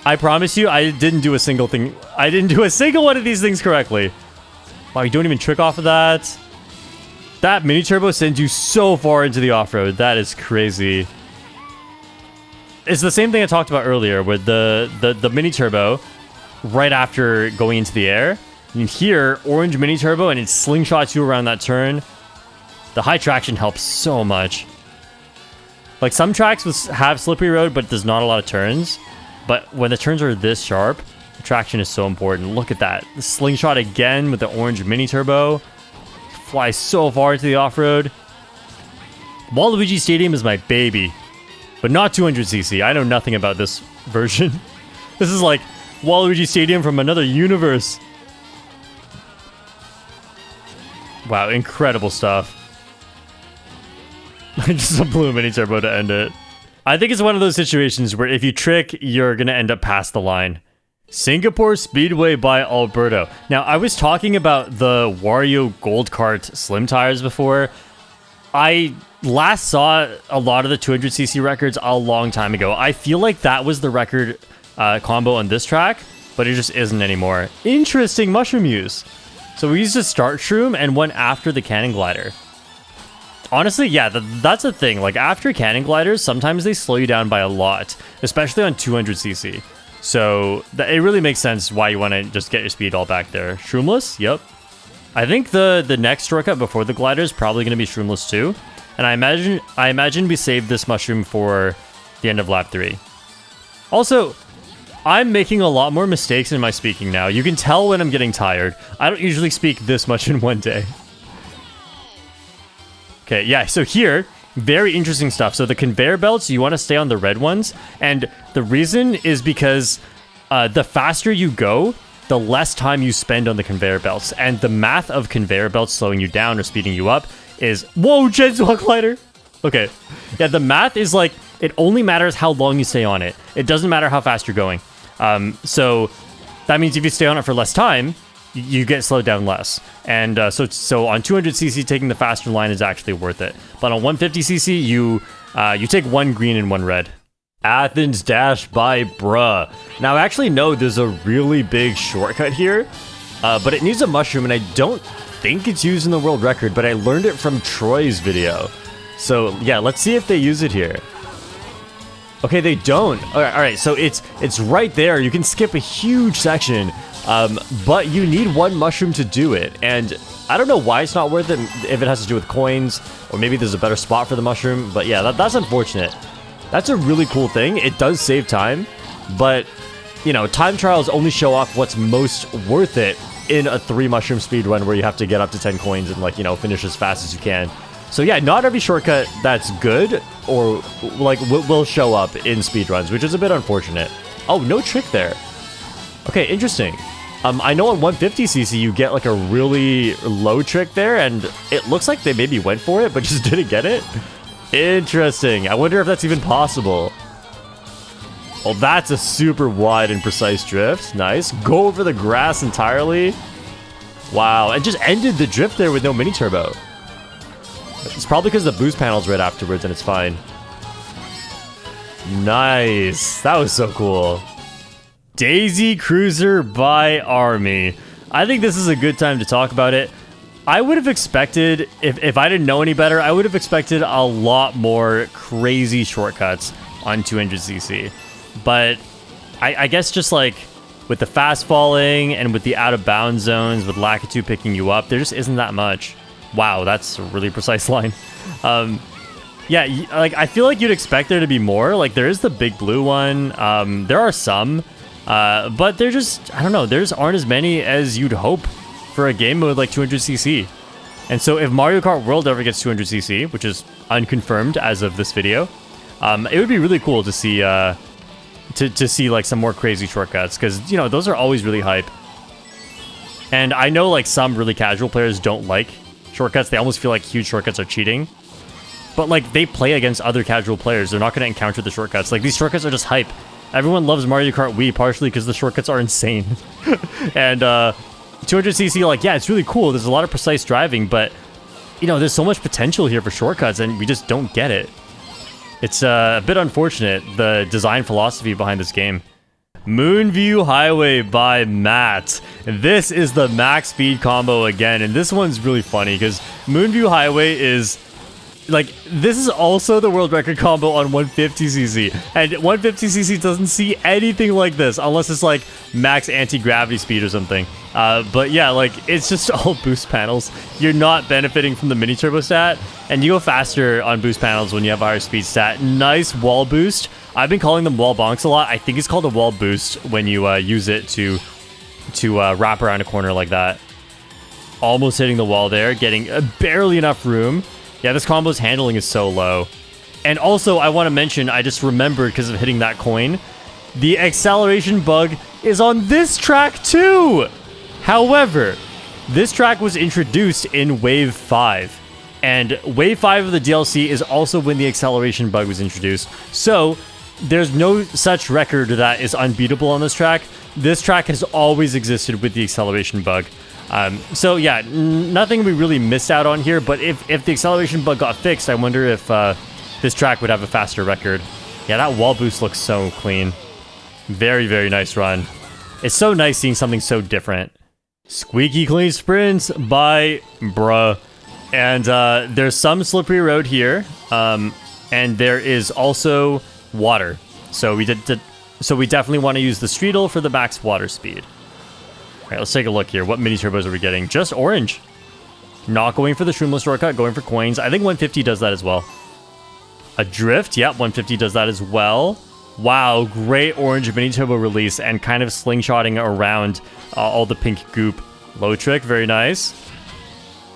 I promise you, I didn't do a single thing. I didn't do a single one of these things correctly. Wow, you don't even trick off of that. That mini turbo sends you so far into the off-road. That is crazy. It's the same thing I talked about earlier with the mini turbo right after going into the air. You hear orange mini turbo and it slingshots you around that turn. The high traction helps so much. Like some tracks have slippery road, but there's not a lot of turns. But when the turns are this sharp, the traction is so important. Look at that. The slingshot again with the orange mini turbo. Fly so far into the off-road. Waluigi Stadium is my baby, but not 200cc. I know nothing about this version. This is like Waluigi Stadium from another universe. Wow, incredible stuff. Just a blue mini turbo to end it. I think it's one of those situations where if you trick, you're gonna end up past the line. Singapore Speedway by Alberto. Now, I was talking about the Wario Gold Kart Slim tires before. I last saw a lot of the 200cc records a long time ago. I feel like that was the record combo on this track, but it just isn't anymore. Interesting mushroom use. So we used a start shroom and one after the cannon glider. Honestly, yeah, that's the thing. Like, after cannon gliders, sometimes they slow you down by a lot, especially on 200cc. So it really makes sense why you want to just get your speed all back there. Shroomless? Yep. I think the next shortcut before the glider is probably going to be shroomless too. And I imagine we saved this mushroom for the end of lap 3. Also, I'm making a lot more mistakes in my speaking now. You can tell when I'm getting tired. I don't usually speak this much in one day. Okay, yeah, so here, very interesting stuff. So the conveyor belts, you want to stay on the red ones. And the reason is because the faster you go, the less time you spend on the conveyor belts. And the math of conveyor belts slowing you down or speeding you up is... Whoa, Genswa glider! Okay, yeah, the math is like, it only matters how long you stay on it. It doesn't matter how fast you're going. So that means if you stay on it for less time, you get slowed down less. And so on 200cc, taking the faster line is actually worth it. But on 150cc, you take 1 green and 1 red. Athens Dash by Bruh. Now, actually, no, there's a really big shortcut here, but it needs a mushroom, and I don't think it's used in the world record, but I learned it from Troy's video. So, yeah, let's see if they use it here. Okay, they don't. All right, so it's right there. You can skip a huge section. But you need 1 mushroom to do it, and I don't know why it's not worth it, if it has to do with coins, or maybe there's a better spot for the mushroom, but yeah, that's unfortunate. That's a really cool thing. It does save time, but, you know, time trials only show off what's most worth it in a 3 mushroom speedrun where you have to get up to 10 coins and, like, you know, finish as fast as you can. So yeah, not every shortcut that's good, or, like, will show up in speedruns, which is a bit unfortunate. Oh, no trick there. Okay, interesting. I know on 150cc you get like a really low trick there, and it looks like they maybe went for it, but just didn't get it. Interesting. I wonder if that's even possible. Well, that's a super wide and precise drift. Nice. Go over the grass entirely. Wow, and just ended the drift there with no mini turbo. It's probably because the boost panel's right afterwards, and it's fine. Nice. That was so cool. Daisy Cruiser by Army. I think this is a good time to talk about it. I would have expected, if I didn't know any better, I would have expected a lot more crazy shortcuts on 200cc. But I guess just like with the fast falling and with the out of bounds zones, with Lakitu picking you up, there just isn't that much. Wow, that's a really precise line. Yeah, like I feel like you'd expect there to be more. Like there is the big blue one. There are some, but they're just, I don't know, there just aren't as many as you'd hope for a game mode like 200cc. And so if Mario Kart World ever gets 200cc, which is unconfirmed as of this video, it would be really cool to see to see like some more crazy shortcuts, because you know those are always really hype. And I know like some really casual players don't like shortcuts. They almost feel like huge shortcuts are cheating. But like they play against other casual players. They're not going to encounter the shortcuts. Like these shortcuts are just hype. Everyone loves Mario Kart Wii partially because the shortcuts are insane. And 200cc, like, yeah, it's really cool. There's a lot of precise driving, but you know, there's so much potential here for shortcuts and we just don't get it. It's a bit unfortunate, the design philosophy behind this game. Moonview Highway by Matt. This is the max speed combo again, and this one's really funny because Moonview Highway is like, this is also the world record combo on 150cc, and 150cc doesn't see anything like this unless it's like max anti-gravity speed or something. But yeah, like it's just all boost panels. You're not benefiting from the mini turbo stat, and you go faster on boost panels when you have a higher speed stat. Nice wall boost. I've been calling them wall bonks a lot. I think it's called a wall boost when you use it to wrap around a corner like that. Almost hitting the wall there, getting barely enough room. Yeah, this combo's handling is so low. And also, I want to mention, I just remembered because of hitting that coin, the acceleration bug is on this track too! However, this track was introduced in Wave 5. And Wave 5 of the DLC is also when the acceleration bug was introduced. So, there's no such record that is unbeatable on this track. This track has always existed with the acceleration bug. So yeah, nothing we really missed out on here, but if the acceleration bug got fixed, I wonder if this track would have a faster record. Yeah, that wall boost looks so clean. Very, very nice run. It's so nice seeing something so different. Squeaky clean sprints by Bruh. And there's some slippery road here, and there is also water. So we definitely want to use the Streetle for the max water speed. Alright, let's take a look here. What mini turbos are we getting? Just orange. Not going for the Shroomless shortcut, going for coins. I think 150 does that as well. A drift, yep, 150 does that as well. Wow, great orange mini turbo release and kind of slingshotting around all the pink goop. Low trick, very nice.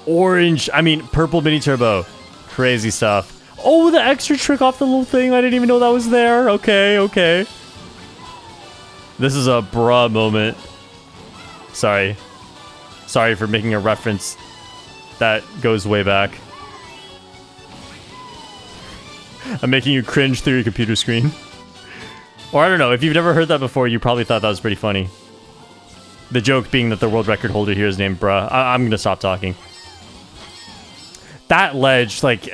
Purple mini turbo. Crazy stuff. Oh, the extra trick off the little thing. I didn't even know that was there. Okay, okay. This is a bruh moment. Sorry for making a reference that goes way back. I'm making you cringe through your computer screen. Or I don't know, if you've never heard that before, you probably thought that was pretty funny. The joke being that the world record holder here is named Bruh. I'm gonna stop talking. That ledge, like,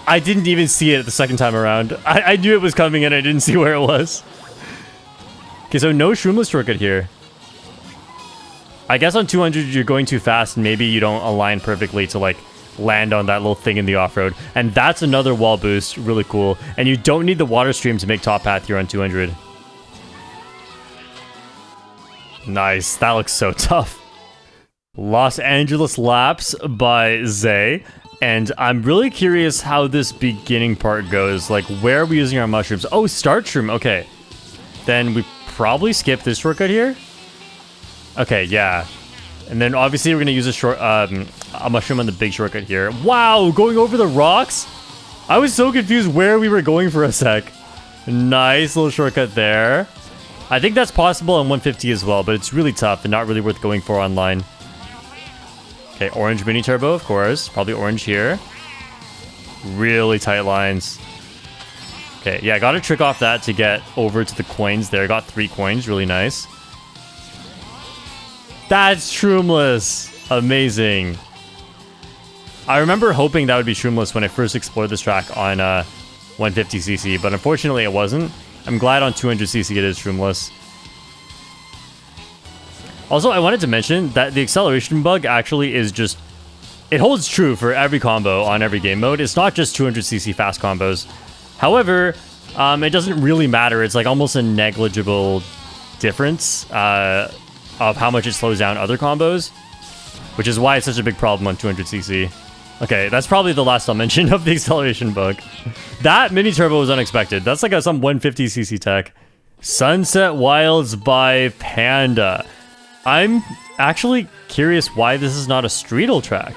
I didn't even see it the second time around. I knew it was coming and I didn't see where it was. Okay, so no Shroomless shortcut here. I guess on 200 you're going too fast and maybe you don't align perfectly to like land on that little thing in the off-road. And that's another wall boost, really cool. And you don't need the water stream to make top path here on 200. Nice, that looks so tough. Los Angeles laps by Zay. And I'm really curious how this beginning part goes. Like, where are we using our mushrooms? Oh, start shroom, okay. Then we probably skip this shortcut here. Okay, yeah. And then obviously we're gonna use a mushroom on the big shortcut here. Wow, going over the rocks? I was so confused where we were going for a sec. Nice little shortcut there. I think that's possible on 150 as well, but it's really tough and not really worth going for online. Okay, orange mini turbo, of course. Probably orange here. Really tight lines. Okay, yeah, I got a trick off that to get over to the coins there. I got 3 coins, really nice. That's Shroomless! Amazing. I remember hoping that would be Shroomless when I first explored this track on 150cc, but unfortunately it wasn't. I'm glad on 200cc it is Shroomless. Also, I wanted to mention that the acceleration bug actually is just... It holds true for every combo on every game mode. It's not just 200cc fast combos. However, it doesn't really matter. It's like almost a negligible difference of how much it slows down other combos. which is why it's such a big problem on 200cc. Okay, that's probably the last I'll mention of the acceleration bug. That mini turbo was unexpected. That's like some 150cc tech. Sunset Wilds by Panda. I'm actually curious why this is not a streetle track.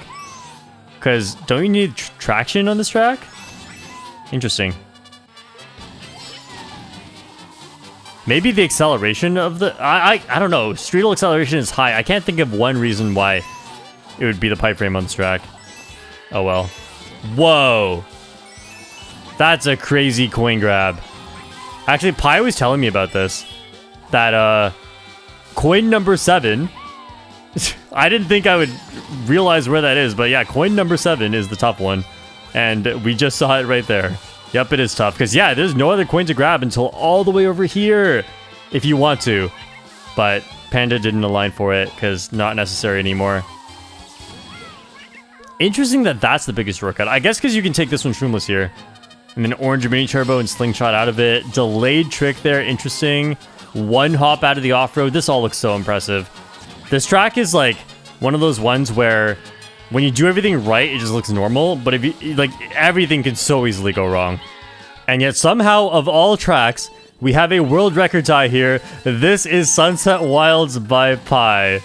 Because don't you need traction on this track? Interesting. Maybe the acceleration of the... I don't know. Streetle acceleration is high. I can't think of one reason why it would be the pipe frame on this track. Oh well. Whoa. That's a crazy coin grab. Actually, Pi was telling me about this. That, coin number 7... I didn't think I would realize where that is, but yeah, coin number 7 is the tough one. And we just saw it right there. Yep, it is tough. Because, yeah, there's no other coin to grab until all the way over here, if you want to. But Panda didn't align for it, because not necessary anymore. Interesting that that's the biggest shortcut. I guess because you can take this one shroomless here. And then orange mini turbo and slingshot out of it. Delayed trick there, interesting. One hop out of the off-road. This all looks so impressive. This track is like one of those ones where when you do everything right, it just looks normal. But if you like, everything can so easily go wrong. And yet somehow, of all tracks, we have a world record tie here. This is Sunset Wilds by Pi.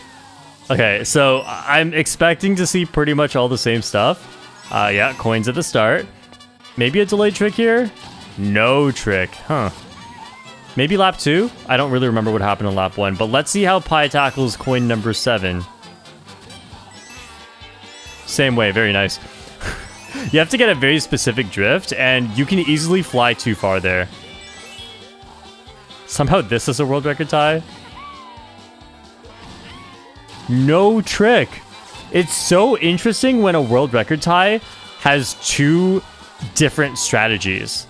Okay, so I'm expecting to see pretty much all the same stuff. Yeah, coins at the start. Maybe a delayed trick here? No trick, huh? Maybe lap 2? I don't really remember what happened in lap 1, but let's see how Pi tackles coin number 7. Same way, very nice. You have to get a very specific drift, and you can easily fly too far there. Somehow this is a world record tie? No trick. It's so interesting when a world record tie has 2 different strategies.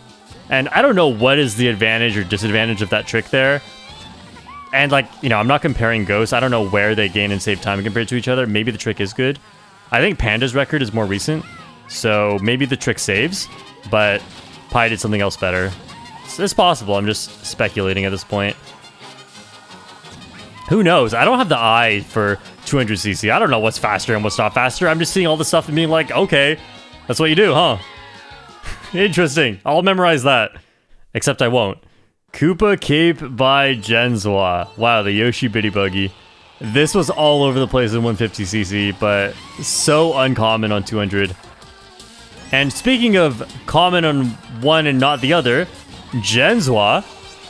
And I don't know what is the advantage or disadvantage of that trick there. And like, you know, I'm not comparing ghosts. I don't know where they gain and save time compared to each other. Maybe the trick is good. I think Panda's record is more recent. So maybe the trick saves, but Pi did something else better. It's possible. I'm just speculating at this point. Who knows? I don't have the eye for 200cc. I don't know what's faster and what's not faster. I'm just seeing all this stuff and being like, okay, that's what you do, huh? Interesting. I'll memorize that. Except I won't. Koopa Cape by Genswa. Wow, the Yoshi Bitty Buggy. This was all over the place in 150cc, but so uncommon on 200. And speaking of common on one and not the other, Genswa,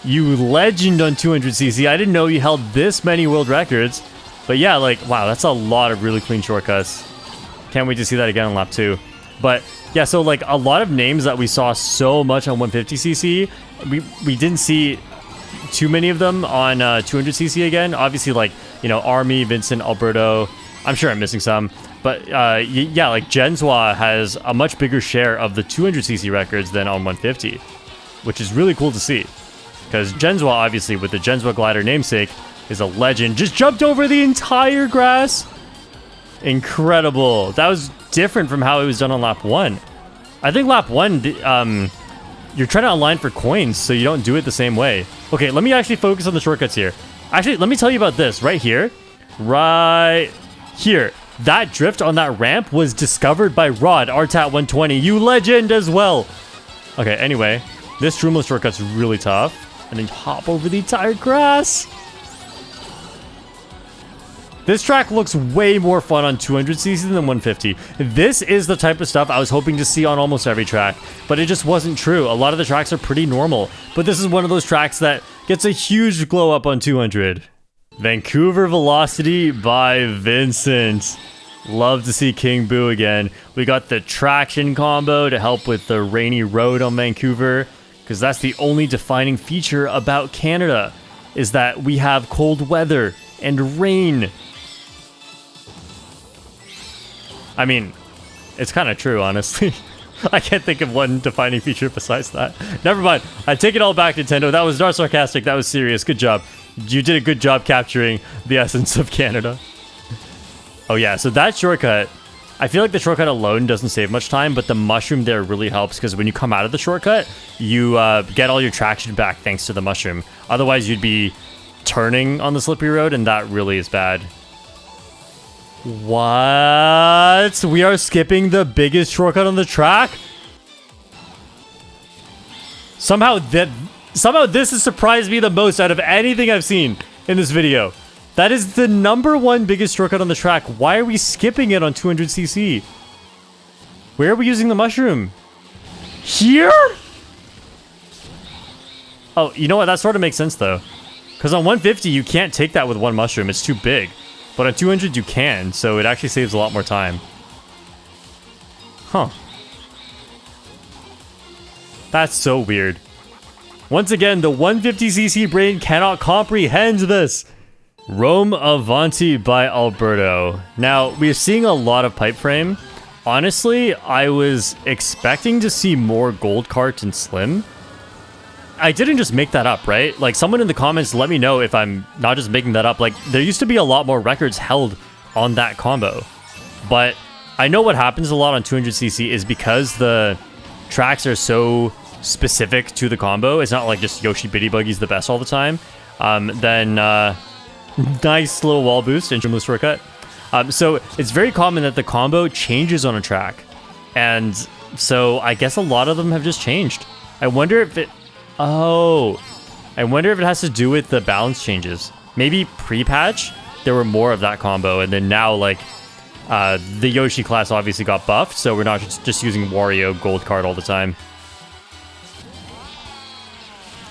you legend on 200cc. I didn't know you held this many world records. But yeah, like, wow, that's a lot of really clean shortcuts. Can't wait to see that again on lap 2. But yeah, so like a lot of names that we saw so much on 150cc, we didn't see too many of them on 200cc again. Obviously, like, you know, Army, Vincent, Alberto. I'm sure I'm missing some. But yeah, like Genswa has a much bigger share of the 200cc records than on 150, which is really cool to see. Because Genswa, obviously, with the Genswa glider namesake, is a legend. Just jumped over the entire grass. Incredible. That was different from how it was done on lap 1. I think lap 1, you're trying to align for coins, so you don't do it the same way. Okay, let me actually focus on the shortcuts here. Actually, let me tell you about this right here. Right here. That drift on that ramp was discovered by Rod, RTAT120. You legend as well. Okay, anyway, this shroomless shortcut's really tough. And then hop over the entire grass. This track looks way more fun on 200cc than 150. This is the type of stuff I was hoping to see on almost every track, but it just wasn't true. A lot of the tracks are pretty normal, but this is one of those tracks that gets a huge glow up on 200. Vancouver Velocity by Vincent. Love to see King Boo again. We got the traction combo to help with the rainy road on Vancouver, because that's the only defining feature about Canada, is that we have cold weather and rain. I mean, it's kind of true, honestly. I can't think of one defining feature besides that. Never mind. I take it all back, Nintendo. That was not sarcastic. That was serious. Good job. You did a good job capturing the essence of Canada. Oh yeah, so that shortcut, I feel like the shortcut alone doesn't save much time, but the mushroom there really helps, because when you come out of the shortcut, you get all your traction back thanks to the mushroom. Otherwise, you'd be turning on the slippery road, and that really is bad. What? We are skipping the biggest shortcut on the track? Somehow this has surprised me the most out of anything I've seen in this video. That is the #1 biggest shortcut on the track. Why are we skipping it on 200cc? Where are we using the mushroom? Here? Oh, you know what? That sort of makes sense though. Because on 150, you can't take that with one mushroom. It's too big. But on 200, you can. So it actually saves a lot more time. Huh. That's so weird. Once again, the 150cc brain cannot comprehend this. Rome Avanti by Alberto. Now, we're seeing a lot of pipe frame. Honestly, I was expecting to see more gold Kart and slim. I didn't just make that up, right? Like, someone in the comments let me know if I'm not just making that up. Like, there used to be a lot more records held on that combo. But I know what happens a lot on 200cc is because the tracks are so specific to the combo. It's not like just Yoshi Bitty Buggy's the best all the time. Nice little wall boost and Shroom shortcut. So it's very common that the combo changes on a track. And so I guess a lot of them have just changed. I wonder if it... Oh, I wonder if it has to do with the balance changes. Maybe pre-patch, there were more of that combo, and then now, like, the Yoshi class obviously got buffed, so we're not just using Wario Gold Card all the time.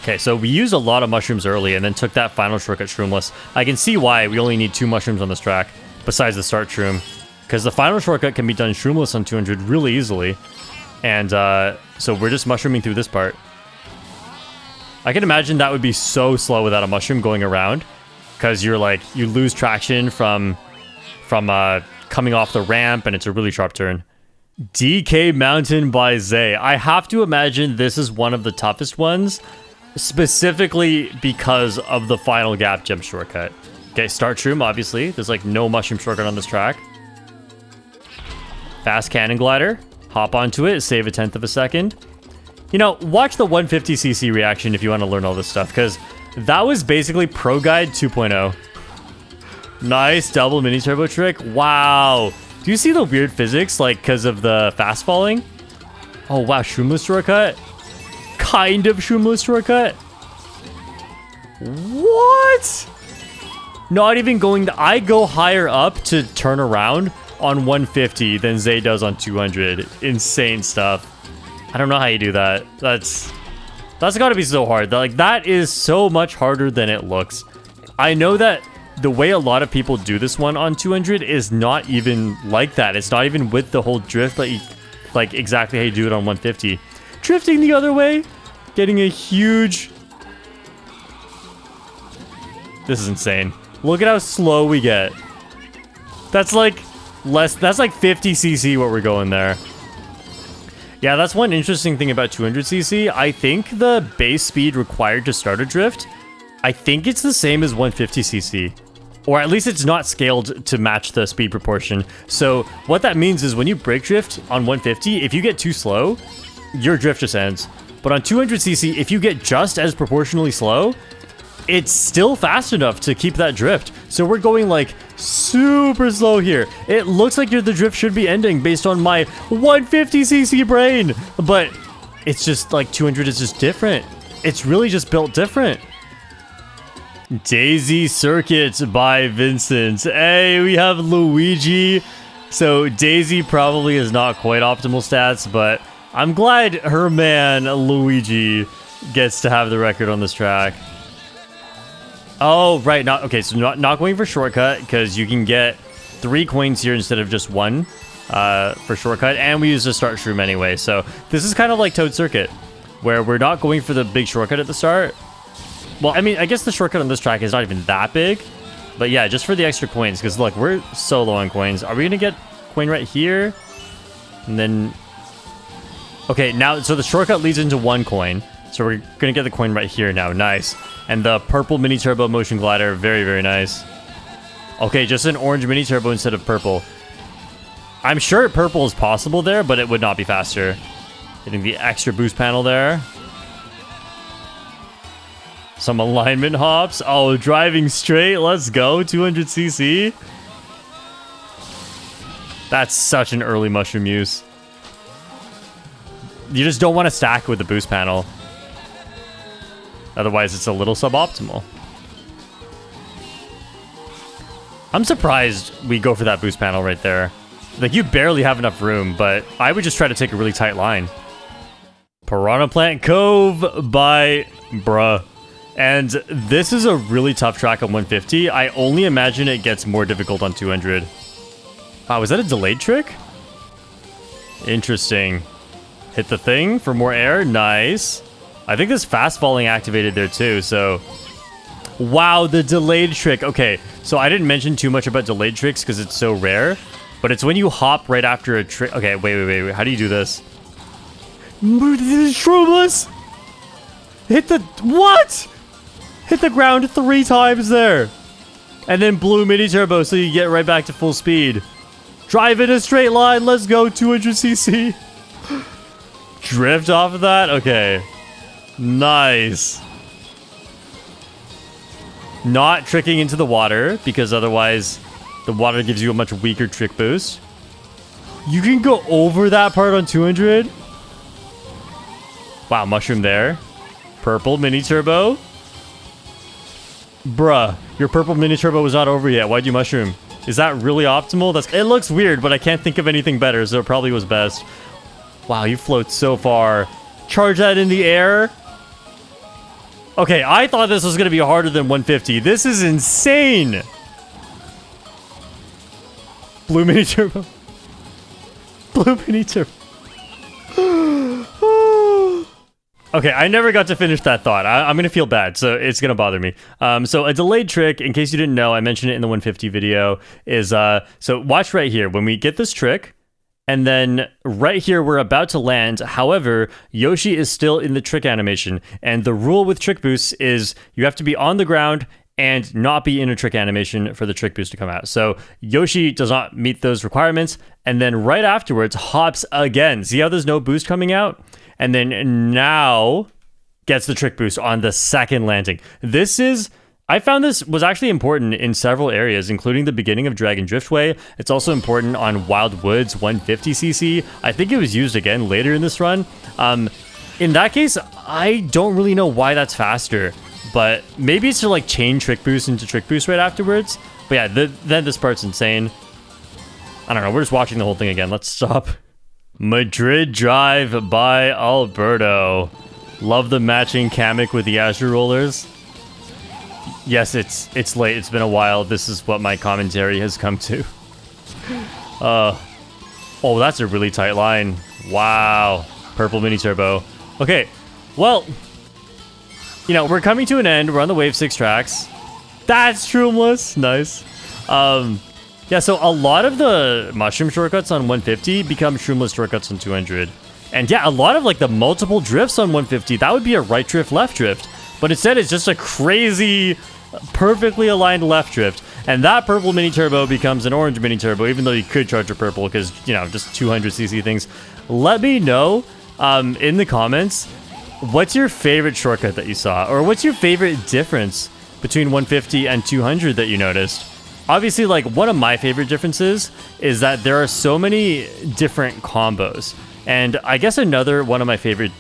Okay, so we used a lot of mushrooms early, and then took that final shortcut shroomless. I can see why we only need 2 mushrooms on this track, besides the start shroom, because the final shortcut can be done shroomless on 200 really easily, and so we're just mushrooming through this part. I can imagine that would be so slow without a mushroom going around, because you're like, you lose traction from coming off the ramp, and it's a really sharp turn. DK Mountain by Zay. I have to imagine this is one of the toughest ones, specifically because of the final gap jump shortcut. Okay, start shroom, obviously. There's like no mushroom shortcut on this track. Fast cannon glider. Hop onto it, save a 1/10 of a second. You know, watch the 150cc reaction if you want to learn all this stuff, because that was basically Pro Guide 2.0. Nice double mini turbo trick. Wow. Do you see the weird physics, like, because of the fast falling? Oh, wow. Shroomless shortcut? Kind of shroomless shortcut? What? Not even going to... I go higher up to turn around on 150 than Zay does on 200. Insane stuff. I don't know how you do that. That's gotta be so hard. Like, that is so much harder than it looks. I know that the way a lot of people do this one on 200 is not even like that. It's not even with the whole drift, like exactly how you do it on 150. Drifting the other way, getting a huge... This is insane. Look at how slow we get. That's like less... That's like 50cc what we're going there. Yeah, that's one interesting thing about 200cc. I think the base speed required to start a drift, I think it's the same as 150cc. Or at least it's not scaled to match the speed proportion. So what that means is when you brake drift on 150, if you get too slow, your drift just ends. But on 200cc, if you get just as proportionally slow, it's still fast enough to keep that drift. So we're going like super slow here. It looks like the drift should be ending based on my 150cc brain, but it's just like 200 is just different. It's really just built different. Daisy Circuit by Vincent. Hey, we have Luigi. So Daisy probably is not quite optimal stats, but I'm glad her man Luigi gets to have the record on this track. Oh, right. Okay, so not going for shortcut, because you can get 3 coins here instead of just 1 for shortcut, and we use the start shroom anyway. So this is kind of like Toad Circuit, where we're not going for the big shortcut at the start. Well, I mean, I guess the shortcut on this track is not even that big, but yeah, just for the extra coins, because look, we're so low on coins. Are we going to get coin right here? And then... Okay, now, so the shortcut leads into 1 coin. So we're going to get the coin right here now. Nice. And the purple mini turbo motion glider. Very, very nice. Okay, just an orange mini turbo instead of purple. I'm sure purple is possible there, but it would not be faster. Hitting the extra boost panel there. Some alignment hops. Oh, driving straight. Let's go. 200cc. That's such an early mushroom use. You just don't want to stack with the boost panel. Otherwise, it's a little suboptimal. I'm surprised we go for that boost panel right there. Like, you barely have enough room, but I would just try to take a really tight line. Piranha Plant Cove by Bruh. And this is a really tough track on 150. I only imagine it gets more difficult on 200. Wow, was that a delayed trick? Interesting. Hit the thing for more air. Nice. I think this fast falling activated there too, so... Wow, the delayed trick. Okay, so I didn't mention too much about delayed tricks because it's so rare, but it's when you hop right after a trick. Okay, wait. How do you do this? Shroomless! Hit the... What? Hit the ground 3 times there. And then blue mini turbo so you get right back to full speed. Drive in a straight line. Let's go, 200cc. Drift off of that? Okay. Nice. Not tricking into the water, because otherwise the water gives you a much weaker trick boost. You can go over that part on 200. Wow, mushroom there. Purple mini turbo. Bruh, your purple mini turbo was not over yet. Why'd you mushroom? Is that really optimal? It looks weird, but I can't think of anything better, so it probably was best. Wow, you float so far. Charge that in the air. Okay, I thought this was going to be harder than 150. This is insane. Blue mini turbo. Blue mini turbo. Okay, I never got to finish that thought. I'm going to feel bad, so it's going to bother me. So a delayed trick, in case you didn't know, I mentioned it in the 150 video, is, so watch right here. When we get this trick, and then right here, we're about to land. However, Yoshi is still in the trick animation. And the rule with trick boosts is you have to be on the ground and not be in a trick animation for the trick boost to come out. So Yoshi does not meet those requirements. And then right afterwards, hops again. See how there's no boost coming out? And then now gets the trick boost on the second landing. I found this was actually important in several areas, including the beginning of Dragon Driftway. It's also important on Wild Woods 150cc. I think it was used again later in this run. In that case, I don't really know why that's faster, but maybe it's to like chain trick boost into trick boost right afterwards. But yeah, then this part's insane. I don't know, we're just watching the whole thing again. Let's stop. Madrid Drive by Alberto. Love the matching Kamek with the Azure rollers. Yes, it's late. It's been a while. This is what my commentary has come to. Oh, that's a really tight line. Wow. Purple mini turbo. Okay, well, you know, we're coming to an end. We're on the Wave 6 tracks. That's Shroomless. Nice. Yeah, so a lot of the mushroom shortcuts on 150 become Shroomless shortcuts on 200. And yeah, a lot of like the multiple drifts on 150, that would be a right drift, left drift. But instead, it's just a crazy, perfectly aligned left drift. And that purple mini turbo becomes an orange mini turbo, even though you could charge a purple because, you know, just 200cc things. Let me know in the comments, what's your favorite shortcut that you saw? Or what's your favorite difference between 150 and 200 that you noticed? Obviously, like, one of my favorite differences is that there are so many different combos. And I guess another one of my favorite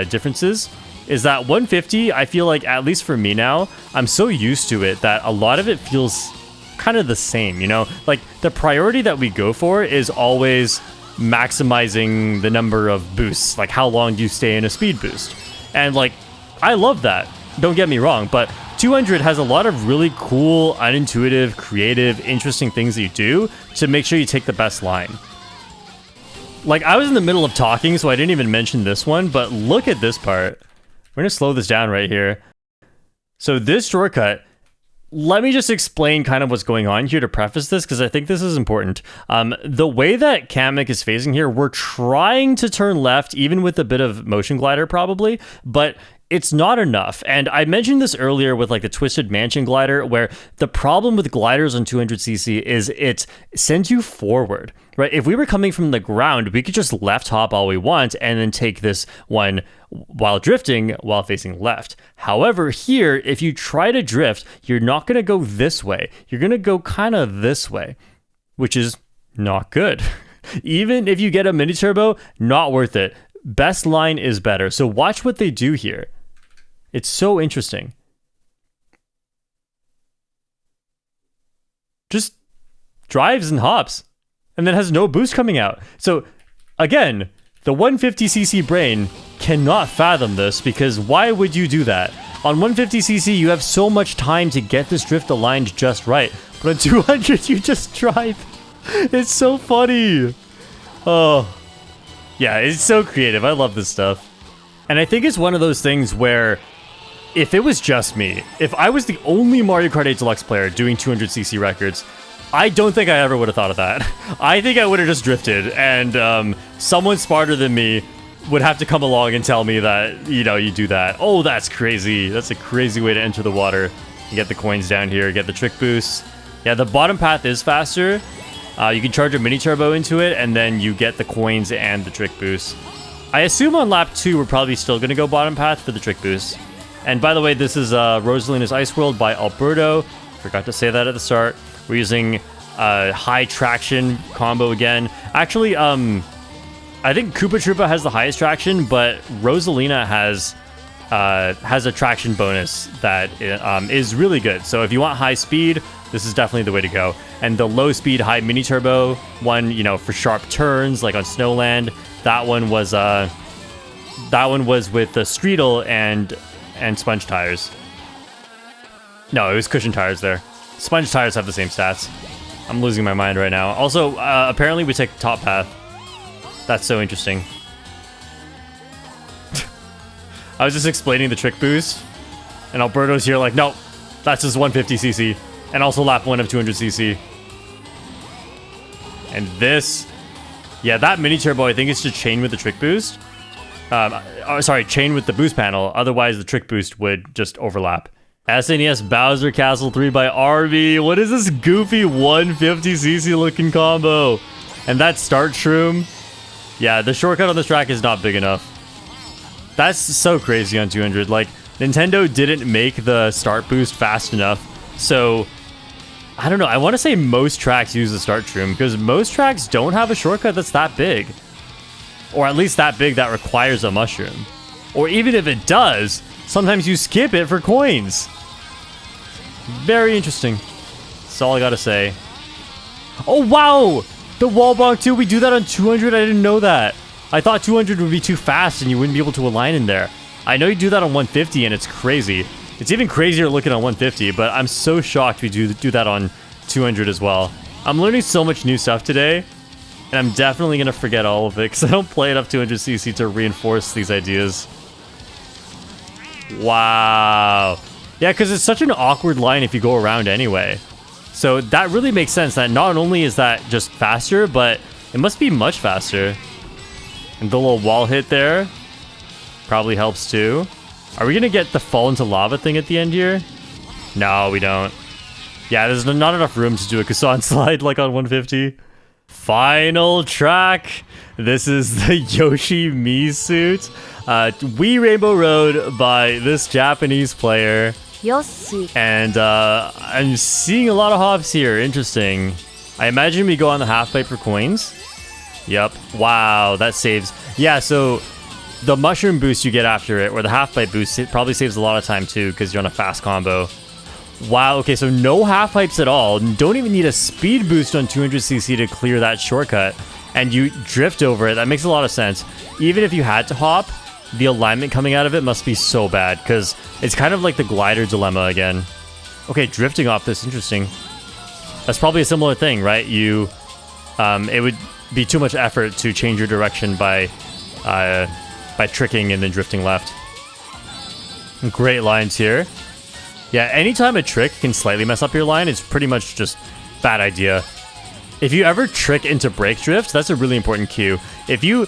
differences is that 150, I feel like, at least for me now, I'm so used to it that a lot of it feels kind of the same, you know? Like, the priority that we go for is always maximizing the number of boosts. Like, how long do you stay in a speed boost? And, like, I love that. Don't get me wrong, but 200 has a lot of really cool, unintuitive, creative, interesting things that you do to make sure you take the best line. Like, I was in the middle of talking, so I didn't even mention this one, but look at this part. We're gonna slow this down right here. So this shortcut, let me just explain kind of what's going on here to preface this, because I think this is important. The way that Kamek is facing here, we're trying to turn left, even with a bit of motion glider probably, but it's not enough. And I mentioned this earlier with like the Twisted Mansion glider, where the problem with gliders on 200cc is it sends you forward, right? If we were coming from the ground, we could just left hop all we want and then take this one while drifting while facing left. However, here, if you try to drift, you're not going to go this way. You're going to go kind of this way, which is not good. Even if you get a mini turbo, not worth it. Best line is better. So watch what they do here. It's so interesting. Just drives and hops, and then has no boost coming out. So again, the 150cc brain cannot fathom this, because why would you do that? On 150cc, you have so much time to get this drift aligned just right. But on 200, you just drive. It's so funny. Oh, yeah, it's so creative. I love this stuff. And I think it's one of those things where if it was just me, if I was the only Mario Kart 8 Deluxe player doing 200cc records, I don't think I ever would have thought of that. I think I would have just drifted, and someone smarter than me would have to come along and tell me that, you know, you do that. Oh, that's crazy. That's a crazy way to enter the water. You get the coins down here, get the trick boost. Yeah, the bottom path is faster. You can charge a mini turbo into it, and then you get the coins and the trick boost. I assume on lap 2, we're probably still going to go bottom path for the trick boost. And by the way, this is Rosalina's Ice World by Alberto. Forgot to say that at the start. We're using high traction combo again. Actually, I think Koopa Troopa has the highest traction, but Rosalina has a traction bonus that is really good. So if you want high speed, this is definitely the way to go. And the low speed, high mini turbo one, you know, for sharp turns like on Snowland, that one was with the Streetle and sponge tires. No, it was cushion tires there. Sponge tires have the same stats. I'm losing my mind right now. Also, apparently we take the top path. That's so interesting. I was just explaining the trick boost, and Alberto's here like, no, that's just 150cc, and also lap 1 of 200cc. And this, yeah, that mini turbo, I think it's to chain with the trick boost. Sorry, chain with the boost panel, otherwise the trick boost would just overlap. SNES Bowser Castle 3 by RB. What is this goofy 150cc looking combo? And that start shroom. Yeah, the shortcut on this track is not big enough. That's so crazy on 200. Like, Nintendo didn't make the start boost fast enough. So, I don't know. I want to say most tracks use the start shroom, because most tracks don't have a shortcut that's that big. Or at least that big that requires a mushroom. Or even if it does, sometimes you skip it for coins. Very interesting. That's all I gotta say. Oh, wow! The wall bonk too, we do that on 200? I didn't know that. I thought 200 would be too fast and you wouldn't be able to align in there. I know you do that on 150 and it's crazy. It's even crazier looking on 150, but I'm so shocked we do that on 200 as well. I'm learning so much new stuff today, and I'm definitely gonna forget all of it because I don't play enough 200cc to reinforce these ideas. Wow. Yeah, because it's such an awkward line if you go around anyway. So that really makes sense that not only is that just faster, but it must be much faster. And the little wall hit there probably helps too. Are we going to get the fall into lava thing at the end here? No, we don't. Yeah, there's not enough room to do a caisson slide like on 150. Final track. This is the Yoshi Mii suit. Wii Rainbow Road by this Japanese player. Yoshi. And I'm seeing a lot of hops here. Interesting. I imagine we go on the half pipe for coins. Yep. Wow, that saves. Yeah, so the mushroom boost you get after it, or the half pipe boost, it probably saves a lot of time too, because you're on a fast combo. Wow, okay, so no half pipes at all. Don't even need a speed boost on 200cc to clear that shortcut. And you drift over it. That makes a lot of sense. Even if you had to hop, the alignment coming out of it must be so bad, because it's kind of like the glider dilemma again. Okay, drifting off this, interesting. That's probably a similar thing, right? You, it would be too much effort to change your direction by tricking and then drifting left. Great lines here. Yeah, anytime a trick can slightly mess up your line, it's pretty much just bad idea. If you ever trick into brake drift, that's a really important cue. If you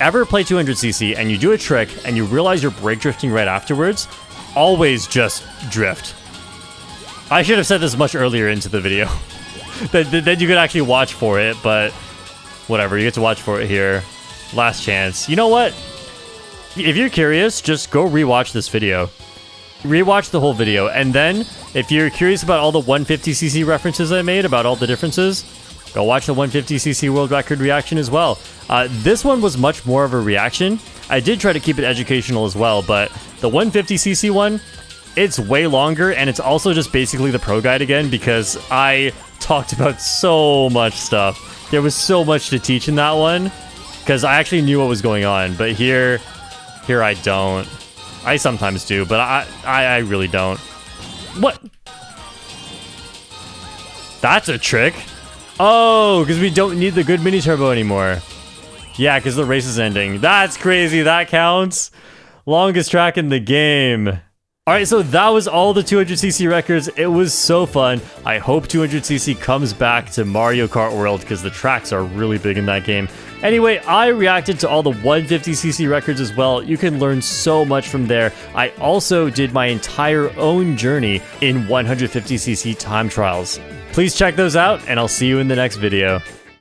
ever play 200cc and you do a trick and you realize you're brake drifting right afterwards, always just drift. I should have said this much earlier into the video. Then you could actually watch for it, but whatever, you get to watch for it here. Last chance. You know what? If you're curious, just go rewatch this video. Rewatch the whole video, and then if you're curious about all the 150cc references I made, about all the differences, go watch the 150cc world record reaction as well. This one was much more of a reaction. I did try to keep it educational as well, but the 150cc one, it's way longer, and it's also just basically the pro guide again because I talked about so much stuff. There was so much to teach in that one because I actually knew what was going on, but here I don't. I sometimes do, but I really don't. What? That's a trick. Oh, because we don't need the good mini turbo anymore. Yeah, because the race is ending. That's crazy. That counts. Longest track in the game. Alright, so that was all the 200cc records. It was so fun. I hope 200cc comes back to Mario Kart World because the tracks are really big in that game. Anyway, I reacted to all the 150cc records as well. You can learn so much from there. I also did my entire own journey in 150cc time trials. Please check those out, and I'll see you in the next video.